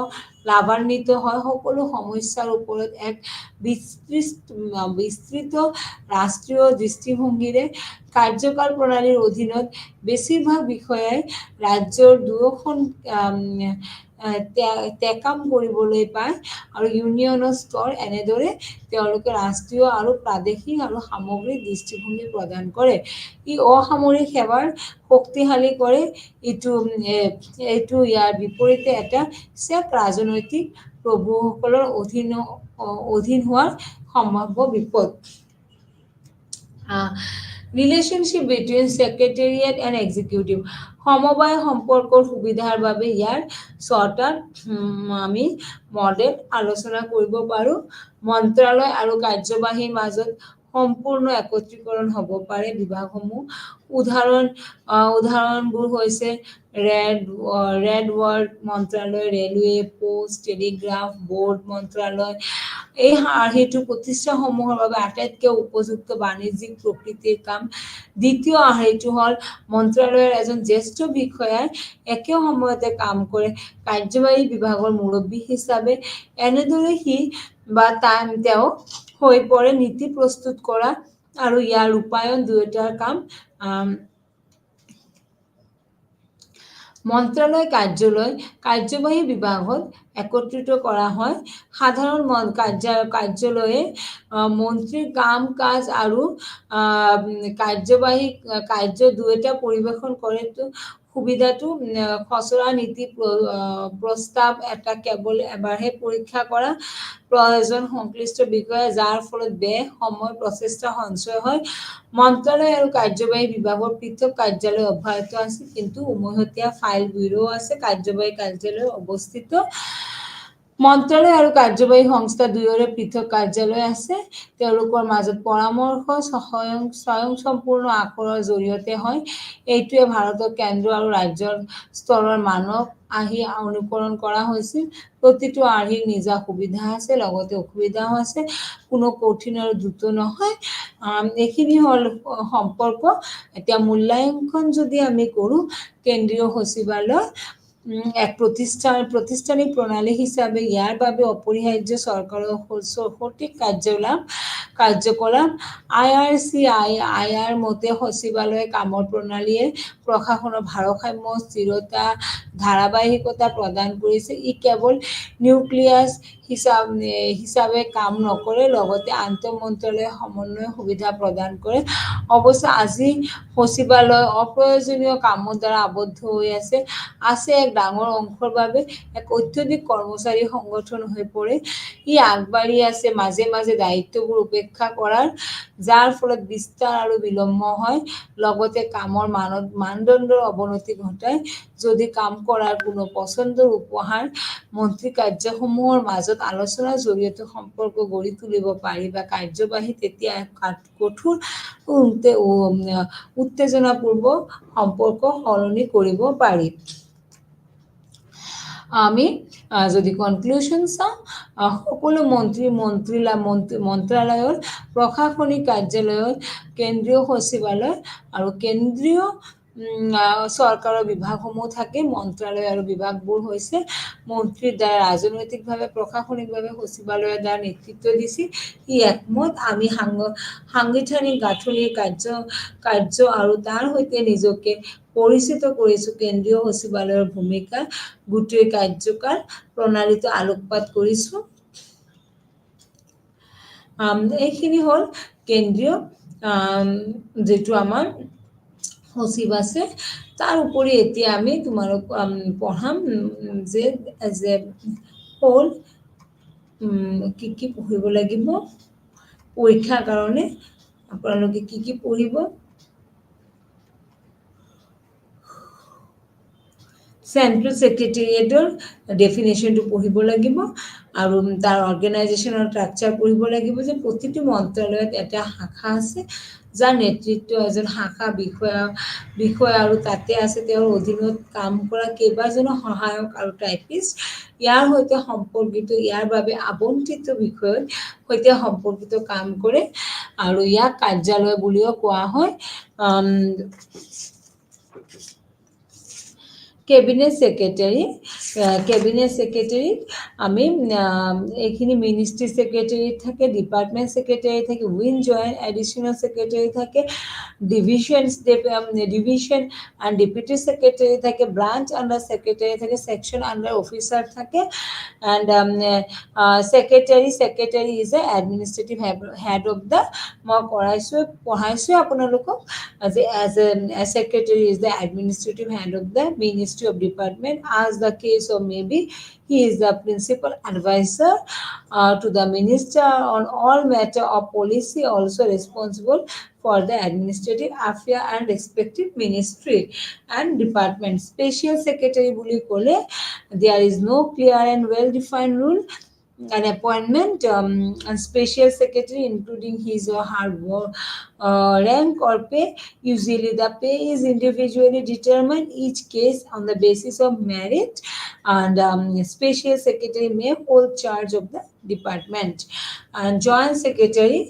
লাভান্বিত হয়। সকলো সমস্যাৰ ওপৰত এক বিস্তৃত ৰাষ্ট্ৰীয় দৃষ্টিভংগীৰে কাৰ্যকাল প্ৰণালীৰ অধীনত বেছিভাগ বিষয়াই ৰাজ্যৰ দুয়োখন কাম কৰিবলৈ পায় আৰু ইউনিয়নৰ স্তৰ এনেদৰে তেওঁলোকে ৰাষ্ট্ৰীয় আৰু প্ৰাদেশিক আৰু সামগ্ৰিক দৃষ্টিভংগী প্ৰদান কৰে। ই অসামৰিক সেৱাৰ শক্তিশালী কৰে। এইটো ইয়াৰ বিপৰীতে এটা চেক ৰাজনৈতিক প্ৰভুসকলৰ অধীন হোৱাৰ সম্ভাৱ্য বিপদ। Relationship between secretariat and executive সমবায় সম্পৰ্কৰ সুবিধাৰ বাবে ইয়াৰ ছটা আমি মডেল আলোচনা কৰিব পাৰোঁ। মন্ত্ৰালয় আৰু কাৰ্যবাহীৰ মাজত সম্পূৰ্ণ একত্ৰীকৰণ হ'ব পাৰে বিভাগসমূহ। উদাহৰণবোৰ হৈছে ৰেড ৱাৰ্ড মন্ত্ৰালয়, ৰেলৱে, পোষ্ট, টেলিগ্ৰাফ বোৰ্ড মন্ত্ৰালয়। এই আৰ্হিটো প্ৰতিষ্ঠানসমূহৰ বাবে আটাইতকৈ উপযুক্ত বাণিজ্যিক প্ৰকৃতিৰ কাম। দ্বিতীয় আৰ্হিটো হ'ল মন্ত্ৰালয়ৰ এজন জ্যেষ্ঠ বিষয়াই একে সময়তে কাম কৰে কাৰ্যবাহী বিভাগৰ মুৰব্বী হিচাপে। এনেদৰে সি বা তেওঁ হৈ পৰে নীতি প্ৰস্তুত কৰা আৰু ইয়াৰ ৰূপায়ণ দুয়োটাৰ কাম। মন্ত্ৰালয় কাৰ্যবাহী বিভাগত একত্ৰিত কৰা হয়। সাধাৰণ কাৰ্যালয়ে মন্ত্ৰীৰ কাম কাজ আৰু কাৰ্যবাহী কাৰ্য দুয়োটা পৰিৱেশন কৰে। সুবিধাটো খচৰা নীতি প্ৰস্তাৱ এটা কেৱল এবাৰহে পৰীক্ষা কৰা প্ৰয়োজন সংশ্লিষ্ট বিষয়া যাৰ ফলত ব্যয় সময় প্ৰচেষ্টা সঞ্চয় হয়। মন্ত্ৰালয় আৰু কাৰ্যবাহী বিভাগৰ পৃথক কাৰ্যালয় অব্যাহত আছে কিন্তু উমৈহতীয়া ফাইল ব্যুৰো আছে। কাৰ্যবাহী কাৰ্যালয় অৱস্থিত। মন্ত্ৰালয় আৰু কাৰ্যবাহী সংস্থা দুয়োৰে পৃথক কাৰ্যালয় আছে। তেওঁলোকৰ মাজত পৰামৰ্শ স্বয়ংসম্পূৰ্ণ আখৰৰ জৰিয়তে হয়। এইটোৱে ভাৰতৰ কেন্দ্ৰ আৰু ৰাজ্যৰ স্তৰৰ মানক আৰ্হি অনুকৰণ কৰা হৈছিল। প্ৰতিটো আৰ্হিৰ নিজা সুবিধা আছে লগতে অসুবিধাও আছে। কোনো কঠিন আৰু দ্ৰুত নহয়। এইখিনি হ'ল সম্পৰ্ক। এতিয়া মূল্যাংকন যদি আমি কৰোঁ কেন্দ্ৰীয় সচিবালয় এক প্ৰতিষ্ঠানিক প্ৰণালী হিচাপে ইয়াৰ বাবে অপৰিহাৰ্য চৰকাৰৰ সঠিক কাৰ্যকলাপ। IRCIR মতে সচিবালয় কামৰ প্ৰণালীয়ে প্ৰশাসনৰ ভাৰসাম্য স্থিৰতা ধাৰাবাহিকতা প্ৰদান কৰিছে। ই কেৱল নিউক্লিয়াছ হিচাপে কাম নকৰে লগতে আন্তঃমন্ত্ৰালয়ৰ সমন্বয় সুবিধা প্ৰদান কৰে। অৱশ্যে আজি সচিবালয় অপ্ৰয়োজনীয় কামৰ দ্বাৰা আবদ্ধ হৈ আছে এক ডাঙৰ অংশৰ বাবে এক অত্যধিক কৰ্মচাৰী সংগঠন হৈ পৰে। ই আগবাঢ়ি আছে মাজে মাজে দায়িত্ববোৰ উপেক্ষা কৰাৰ যাৰ ফলত বিস্তাৰ আৰু বিলম্ব হয় লগতে কামৰ মানদণ্ডৰ অৱনতি ঘটায়। যদি কাম কৰাৰ কোনো পছন্দৰ উপহাৰ মন্ত্ৰী কাৰ্যসমূহৰ মাজত আলোচনাৰ জৰিয়তে সম্পৰ্ক গঢ়ি তুলিব পাৰি বা কাৰ্যবাহী তেতিয়া কঠোৰ উত্তেজনাপূৰ্ণ সম্পৰ্ক সলনি কৰিব পাৰি। আমি যদি কনক্লুশন চাওঁ সকলো মন্ত্ৰালয়ৰ প্ৰশাসনিক কাৰ্যালয়ত কেন্দ্ৰীয় সচিবালয় আৰু কেন্দ্ৰীয় চৰকাৰৰ বিভাগসমূহ থাকে। মন্ত্ৰালয় আৰু বিভাগবোৰ হৈছে মন্ত্ৰীৰ দ্বাৰা ৰাজনৈতিকভাৱে প্ৰশাসনিকভাৱে সচিবালয়ৰ দ্বাৰা নেতৃত্ব দিছিল। ই একমত। আমি সাংবিধানিক গাঁথনিৰ কাৰ্য আৰু তাৰ সৈতে নিজকে পৰিচিত কৰিছো। কেন্দ্ৰীয় সচিবালয়ৰ ভূমিকা গোটেই কাৰ্যকাল প্ৰণালীটো আলোকপাত কৰিছো। এইখিনি হ'ল কেন্দ্ৰীয় যিটো আমাৰ সচিব আছে তাৰ উপৰি এতিয়া আমি তোমালোক পঢ়াম যে এজ এ হ'ল কি পঢ়িব লাগিব পৰীক্ষাৰ কাৰণে আপোনালোকে কি পঢ়িব চেণ্ট্ৰেল ছেক্ৰেটেৰিয়েটৰ ডেফিনেশ্যনটো পঢ়িব লাগিব আৰু তাৰ অৰ্গেনাইজেশ্যনৰ ষ্ট্ৰাকচাৰ পঢ়িব লাগিব যে প্ৰতিটো মন্ত্ৰালয়ত এটা শাখা আছে যাৰ নেতৃত্ব এজন শাখা বিষয়া আৰু তাতে আছে তেওঁৰ অধীনত কাম কৰা কেইবাজনো সহায়ক আৰু টাইপিষ্ট ইয়াৰ সৈতে সম্পৰ্কিত ইয়াৰ বাবে আবণ্টিত বিষয়ৰ সৈতে সম্পৰ্কিত কাম কৰে আৰু ইয়াক কাৰ্যালয় বুলিও কোৱা হয় কেবিনেট ছেক্ৰেটাৰী আমি এইখিনি মিনিষ্ট্ৰি ছেক্ৰেটাৰী থাকে ডিপাৰ্টমেণ্ট ছেক্ৰেটাৰী থাকে উইং জইণ্ট এডিশ্যনেল ছেক্ৰেটাৰী থাকে ডিভিশ্যন এণ্ড ডেপুটি ছেক্ৰেটাৰী থাকে ব্ৰাঞ্চ আণ্ডাৰ ছেক্ৰেটাৰী থাকে ছেকশ্যন আণ্ডাৰ অফিচাৰ থাকে and secretary is a administrative head of the মই পঢ়াইছোঁ আপোনালোকক যে as a secretary is the administrative head of the Ministry of Department. As the case of maybe, he is the principal advisor to the minister on all matter of policy, also responsible for the administrative affair and respective ministry and department. Special secretary buli kole, there is no clear and well-defined rule. An appointment and special secretary including his or her rank or pay. Usually the pay is individually determined each case on the basis of merit and special secretary may hold charge of the department and joint secretary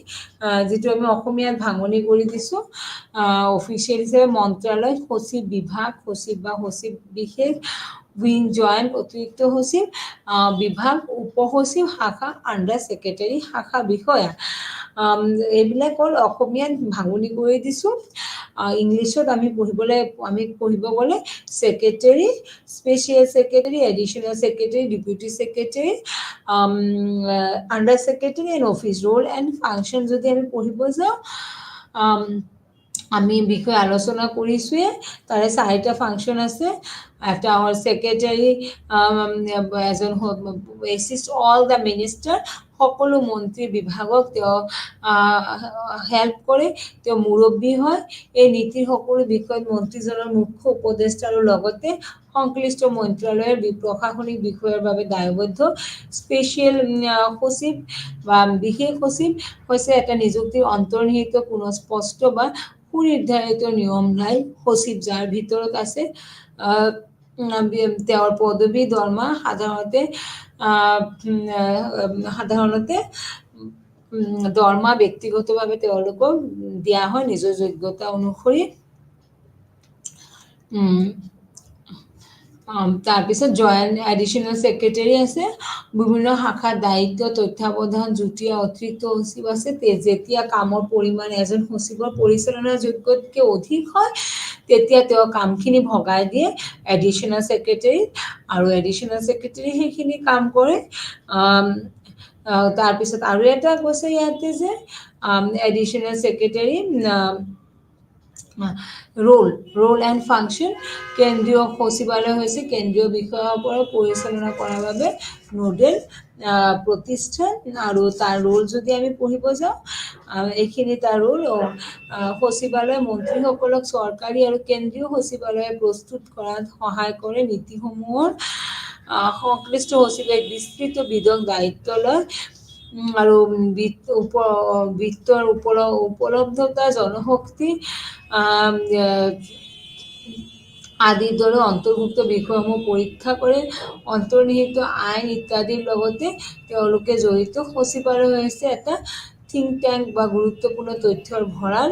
যেটো আমি অসমীয়াত ভাঙনি কৰি দিছো official হিচাপে মন্ত্ৰালয় সচিব বিভাগ সচিব বা সচিব বিশেষ উইং জয়েন্ট অতিৰিক্ত সচিব বিভাগ উপসচিব শাখা আণ্ডাৰ ছেক্ৰেটাৰী শাখা বিষয়া এইবিলাক হ'ল অসমীয়াত ভাঙনি কৰি দিছোঁ ইংলিছত আমি পঢ়িব গ'লে secretary special secretary additional secretary deputy secretary under secretary and office role and function যদি আমি পঢ়িব যাওঁ আমি বিষয়ে আলোচনা কৰিছোঁৱে তাৰে 4টা ফাংচন আছে এটা হ'ল ছেক্ৰেটাৰী এজন এছিষ্ট অল দ্য মিনিষ্টাৰ সকলো মন্ত্ৰী বিভাগক তেওঁ হেল্প কৰে তেওঁ মুৰব্বী হয় এই নীতিৰ সকলো বিষয়ত মন্ত্ৰীজনৰ মুখ্য উপদেষ্টা আৰু লগতে সংশ্লিষ্ট মন্ত্ৰালয়ৰ প্ৰশাসনিক বিষয়ৰ বাবে দায়বদ্ধ স্পেচিয়েল সচিব বা বিশেষ সচিব হৈছে এটা নিযুক্তিৰ অন্তৰ্নিহিত কোনো স্পষ্ট বা সুনিৰ্ধাৰিত নিয়ম নাই সচিব যাৰ ভিতৰত আছে তেওঁৰ পদবী দৰমহা সাধাৰণতে দৰমহা ব্যক্তিগতভাৱে তেওঁলোকক দিয়া হয় নিজৰ যোগ্যতা অনুসৰি তাৰপিছত জয়েণ্ট এডিশ্যনেল ছেক্ৰেটাৰী আছে বিভিন্ন শাখাৰ দায়িত্ব তত্ত্বাৱধান যুটীয়া অতিৰিক্ত সচিব আছে যেতিয়া কামৰ পৰিমাণ এজন সচিবৰ পৰিচালনাৰ যোগ্যতকৈ অধিক হয় তেতিয়া তেওঁ কামখিনি ভগাই দিয়ে এডিশ্যনেল ছেক্ৰেটাৰী আৰু এডিশ্যনেল ছেক্ৰেটাৰী সেইখিনি কাম কৰে তাৰপিছত আৰু এটা কৈছে ইয়াতে যে additional secretary role and function কেন্দ্ৰীয় সচিবালয় হৈছে কেন্দ্ৰীয় বিষয়ৰ পৰিচালনা কৰাৰ বাবে নোডেল প্ৰতিষ্ঠান আৰু তাৰ ৰোল যদি আমি পঢ়িব যাওঁ এইখিনি তাৰ ৰোল সচিবালয় মন্ত্ৰীসকলক চৰকাৰী আৰু কেন্দ্ৰীয় সচিবালয়ে প্ৰস্তুত কৰাত সহায় কৰে নীতিসমূহৰ সংশ্লিষ্ট সচিবে বিস্তৃত বিধক দায়িত্ব লয় আৰু বিত্তৰ উপলব্ধতা জনশক্তি আদিৰ দৰে অন্তৰ্ভুক্ত বিষয়সমূহ পৰীক্ষা কৰে অন্তৰ্নিহিত আইন ইত্যাদিৰ লগতে তেওঁলোকে জড়িত সচিবালয় হৈছে এটা থিংক টেংক বা গুৰুত্বপূৰ্ণ তথ্যৰ ভঁৰাল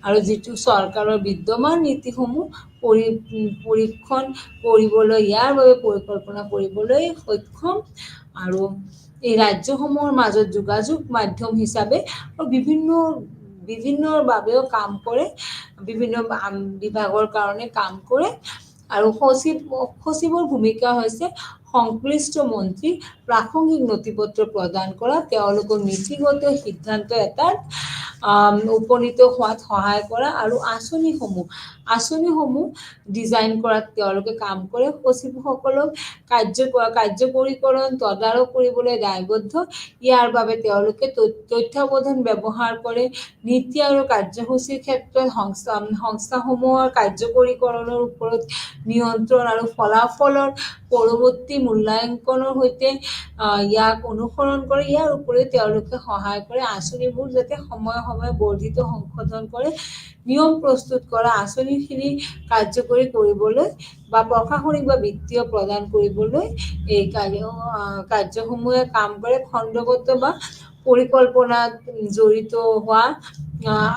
আৰু যিটো চৰকাৰৰ বিদ্যমান নীতিসমূহ পৰীক্ষণ কৰিবলৈ ইয়াৰ বাবে পৰিকল্পনা কৰিবলৈ সক্ষম আৰু এই ৰাজ্যসমূহৰ মাজত যোগাযোগ মাধ্যম হিচাপে বিভিন্ন বাবেও কাম কৰে বিভিন্ন বিভাগৰ কাৰণে কাম কৰে আৰু সচিবৰ ভূমিকা হৈছে সংশ্লিষ্ট মন্ত্ৰীক প্ৰাসংগিক নথিপত্ৰ প্ৰদান কৰা তেওঁলোকৰ নীতিগত সিদ্ধান্ত এটাত উপনীত হোৱাত সহায় কৰা আৰু আঁচনিসমূহ ডিজাইন কৰাত তেওঁলোকে কাম কৰে। সচিবসকলক কাৰ্যকৰীকৰণ তদাৰক কৰিবলৈ দায়বদ্ধ। ইয়াৰ বাবে তেওঁলোকে তথ্যপ্ৰধান ব্যৱহাৰ কৰে। নীতি আৰু কাৰ্যসূচীৰ ক্ষেত্ৰত সংস্থাসমূহৰ কাৰ্যকৰীকৰণৰ ওপৰত নিয়ন্ত্ৰণ আৰু ফলাফলৰ পৰৱৰ্তী মূল্যাংকনৰ সৈতে ইয়াক অনুসৰণ কৰে। ইয়াৰ উপৰিও তেওঁলোকে সহায় কৰে আঁচনিবোৰ যাতে সময়ে সময়ে বৰ্ধিত সংশোধন কৰে, নিয়ম প্ৰস্তুত কৰা, আঁচনিখিনি কাৰ্যকৰী কৰিবলৈ বা প্ৰশাসনিক বা বিত্তীয় প্ৰদান কৰিবলৈ এই কাৰ্যসমূহে কাম কৰে। খণ্ডগত বা পৰিকল্পনাত জড়িত হোৱা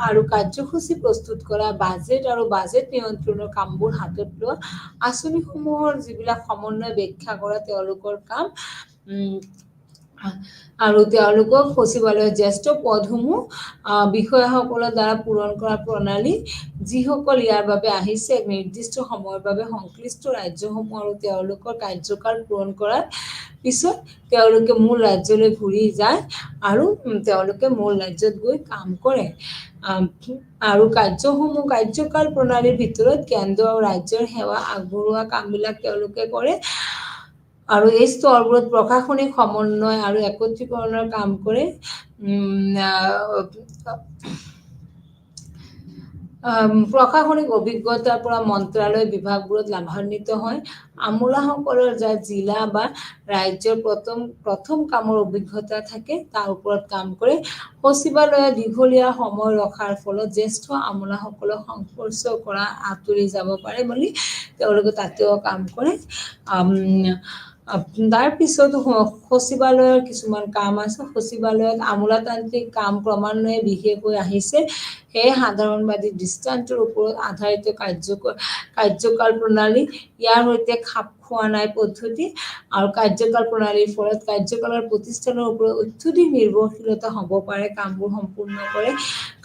আৰু কাৰ্যসূচী প্ৰস্তুত কৰা, বাজেট আৰু বাজেট নিয়ন্ত্ৰণৰ কামবোৰ হাতত লোৱা, আঁচনিসমূহৰ যিবিলাক সমন্বয় ব্যাখ্যা কৰা তেওঁলোকৰ কাম, আৰু তেওঁলোকক সচিবালয়ৰ জ্যেষ্ঠ পদসমূহ বিষয়াসকলৰ দ্বাৰা পূৰণ কৰা প্ৰণালী, যিসকল ইয়াৰ বাবে আহিছে এক নিৰ্দিষ্ট সময়ৰ বাবে সংশ্লিষ্ট ৰাজ্যসমূহ আৰু তেওঁলোকৰ কাৰ্যকাল পূৰণ কৰাৰ পিছত তেওঁলোকে মূল ৰাজ্যলৈ ঘূৰি যায় আৰু তেওঁলোকে মূল ৰাজ্যত গৈ কাম কৰে। আৰু কাৰ্যকাল প্ৰণালীৰ ভিতৰত কেন্দ্ৰ আৰু ৰাজ্যৰ সেৱা আগবঢ়োৱা কামবিলাক তেওঁলোকে কৰে। আৰু এই স্তৰবোৰত প্ৰশাসনিক সমন্বয় আৰু একত্ৰীকৰণৰ কাম কৰে। প্ৰশাসনিক অভিজ্ঞতাৰ পৰা মন্ত্ৰালয় বিভাগবোৰত লাভান্বিত হয়। আমোলাসকলৰ যাৰ জিলা বা ৰাজ্যৰ প্ৰথম কামৰ অভিজ্ঞতা থাকে তাৰ ওপৰত কাম কৰে। সচিবালয়ে দীঘলীয়া সময় ৰখাৰ ফলত জ্যেষ্ঠ আমোলাসকলক সংস্পৰ্শ কৰা আঁতৰি যাব পাৰে বুলি তেওঁলোকে তাতেও কাম কৰে। তাৰ পিছত সচিবালয়ৰ কিছুমান কাম আছে। সচিবালয়ত আমোলাতান্ত্ৰিক কাম ক্ৰমান্বয়ে বিশেষ হৈ আহিছে। সেয়ে সাধাৰণবাদী দৃষ্টান্তৰ ওপৰত আধাৰিত কাৰ্যকাল প্ৰণালী, ইয়াৰ সৈতে খাপ খোৱা নাই পদ্ধতি আৰু কাৰ্যকাল প্ৰণালীৰ ফলত কাৰ্যকালৰ প্ৰতিষ্ঠানৰ ওপৰত অত্যধিক নিৰ্ভৰশীলতা হ'ব পাৰে কামবোৰ সম্পূৰ্ণ কৰে।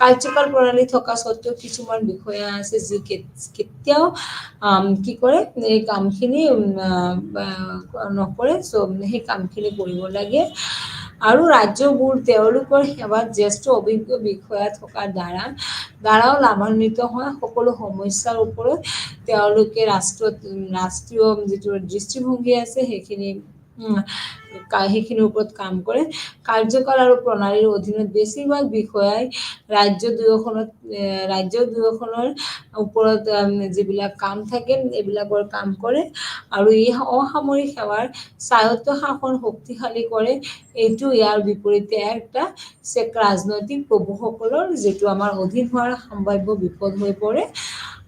কাৰ্যকাল প্ৰণালী থকা স্বত্বেও কিছুমান বিষয়া আছে যি কেতিয়াও কি কৰে এই কামখিনি নকৰে। সেই কামখিনি কৰিব লাগে। আৰু ৰাজ্যবোৰ তেওঁলোকৰ সেৱাত জ্যেষ্ঠ অভিজ্ঞ বিষয়া থকাৰ দ্বাৰাও লাভান্বিত হয়। সকলো সমস্যাৰ ওপৰত তেওঁলোকে ৰাষ্ট্ৰীয় যিটো দৃষ্টিভংগী আছে সেইখিনিৰ ওপৰত কাম কৰে। কাৰ্যকাল আৰু প্ৰণালীৰ অধীনত বেছিভাগ বিষয়াই ৰাজ্য দুয়োখনৰ ওপৰত যিবিলাক কাম থাকে এইবিলাকৰ কাম কৰে আৰু এই অসামৰিক সেৱাৰ স্বায়ত্তশাসন শক্তিশালী কৰে। এইটো ইয়াৰ বিপৰীতে একটা ৰাজনৈতিক প্ৰভুসকলৰ যিটো আমাৰ অধীন হোৱাৰ সম্ভাৱ্য বিপদ হৈ পৰে।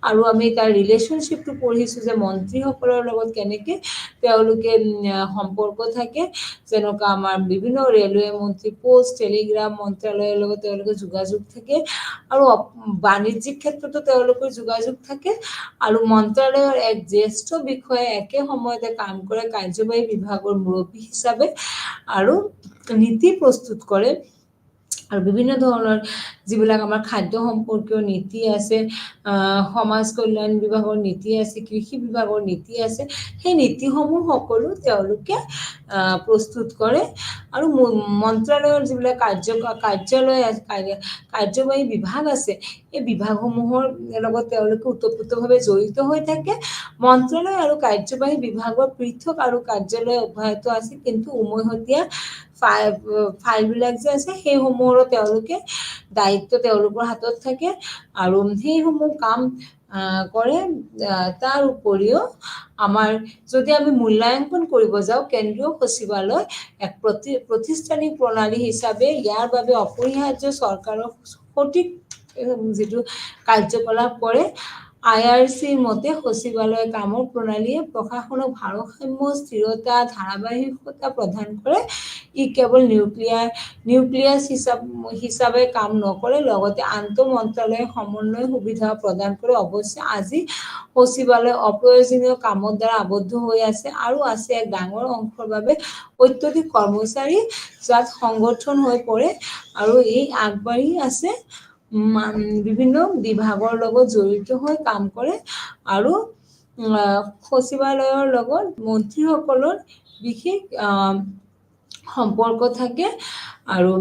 আৰু আমি তাৰ ৰিলেশ্যনশ্বিপটো পঢ়িছোঁ যে মন্ত্ৰীসকলৰ লগত কেনেকে তেওঁলোকে সম্পৰ্ক থাকে। যেনেকুৱা আমাৰ বিভিন্ন ৰেলৱে মন্ত্ৰী, পোষ্ট টেলিগ্ৰাফ মন্ত্ৰালয়ৰ লগত তেওঁলোকৰ যোগাযোগ থাকে আৰু বাণিজ্যিক ক্ষেত্ৰতো তেওঁলোকৰ যোগাযোগ থাকে। আৰু মন্ত্ৰালয়ৰ এক জ্যেষ্ঠ বিষয়াই একে সময়তে কাম কৰে কাৰ্যবাহী বিভাগৰ মুৰব্বী হিচাপে আৰু নীতি প্ৰস্তুত কৰে। আৰু বিভিন্ন ধৰণৰ যিবিলাক আমাৰ খাদ্য সম্পৰ্কীয় নীতি আছে, সমাজ কল্যাণ বিভাগৰ নীতি আছে, কৃষি বিভাগৰ নীতি আছে, সেই নীতিসমূহ সকলো তেওঁলোকে প্ৰস্তুত কৰে। আৰু মন্ত্ৰালয়ৰ যিবিলাক কাৰ্যবাহী বিভাগ আছে এই বিভাগসমূহৰ লগত তেওঁলোকে ওতঃপ্ৰোতভাৱে জড়িত হৈ থাকে। মন্ত্ৰালয় আৰু কাৰ্যবাহী বিভাগৰ পৃথক আৰু কাৰ্যালয় অব্যাহত আছে, কিন্তু উমৈহতীয়া ফাইলবিলাক যে আছে সেইসমূহৰো তেওঁলোকে দায়িত্ব তেওঁলোকৰ হাতত থাকে আৰু সেইসমূহ কাম কৰে। তাৰ উপৰিও আমাৰ যদি আমি মূল্যাংকন কৰিব যাওঁ, কেন্দ্ৰীয় সচিবালয় এক প্ৰতিষ্ঠানিক প্ৰণালী হিচাপে ইয়াৰ বাবে অপৰিহাৰ্য চৰকাৰৰ সঠিক যিটো কাৰ্যকলাপ কৰে। IRCৰ মতে সচিবালয় কামৰ প্ৰণালীয়ে প্ৰশাসনক ভাৰসাম্য, স্থিৰতা, ধাৰাবাহিকতা প্ৰদান কৰে। ই কেৱল নিউক্লিয়াছ হিচাপে কাম নকৰে, লগতে আন্তঃমন্ত্ৰালয় সমন্বয় সুবিধা প্ৰদান কৰে। অৱশ্যে আজি সচিবালয় অপ্ৰয়োজনীয় কামৰ দ্বাৰা আবদ্ধ হৈ আছে আৰু আছে এক ডাঙৰ অংশৰ বাবে অত্যধিক কৰ্মচাৰী যাত সংগঠন হৈ পৰে আৰু এই আগবাঢ়ি আছে বিভিন্ন বিভাগৰ লগত জড়িত হৈ কাম কৰে। আৰু সচিবালয়ৰ লগত মন্ত্ৰীসকলৰ বিশেষ সম্পৰ্ক থাকে আৰু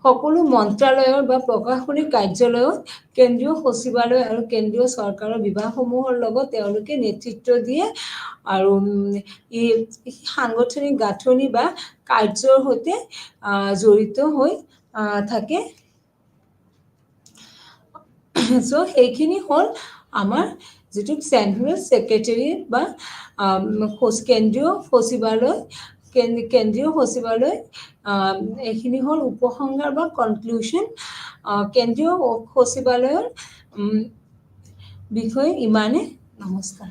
সকলো মন্ত্ৰালয়ৰ বা প্ৰশাসনিক কাৰ্যালয়ত কেন্দ্ৰীয় সচিবালয় আৰু কেন্দ্ৰীয় চৰকাৰৰ বিভাগসমূহৰ লগত তেওঁলোকে নেতৃত্ব দিয়ে আৰু ই সাংগঠনিক গাঁথনি বা কাৰ্যৰ সৈতে জড়িত হৈ থাকে সো সেইখিনি হ'ল আমাৰ যেটো সেন্ট্রাল সেক্রেটারিয়েট বা কেন্দ্ৰীয় সচিবালয় কেন্দ্ৰীয় সচিবালয় এইখিনি হ'ল উপসংহাৰ বা কনক্লুশন কেন্দ্ৰীয় সচিবালয়ৰ বিষয়ে ইমানে নমস্কাৰ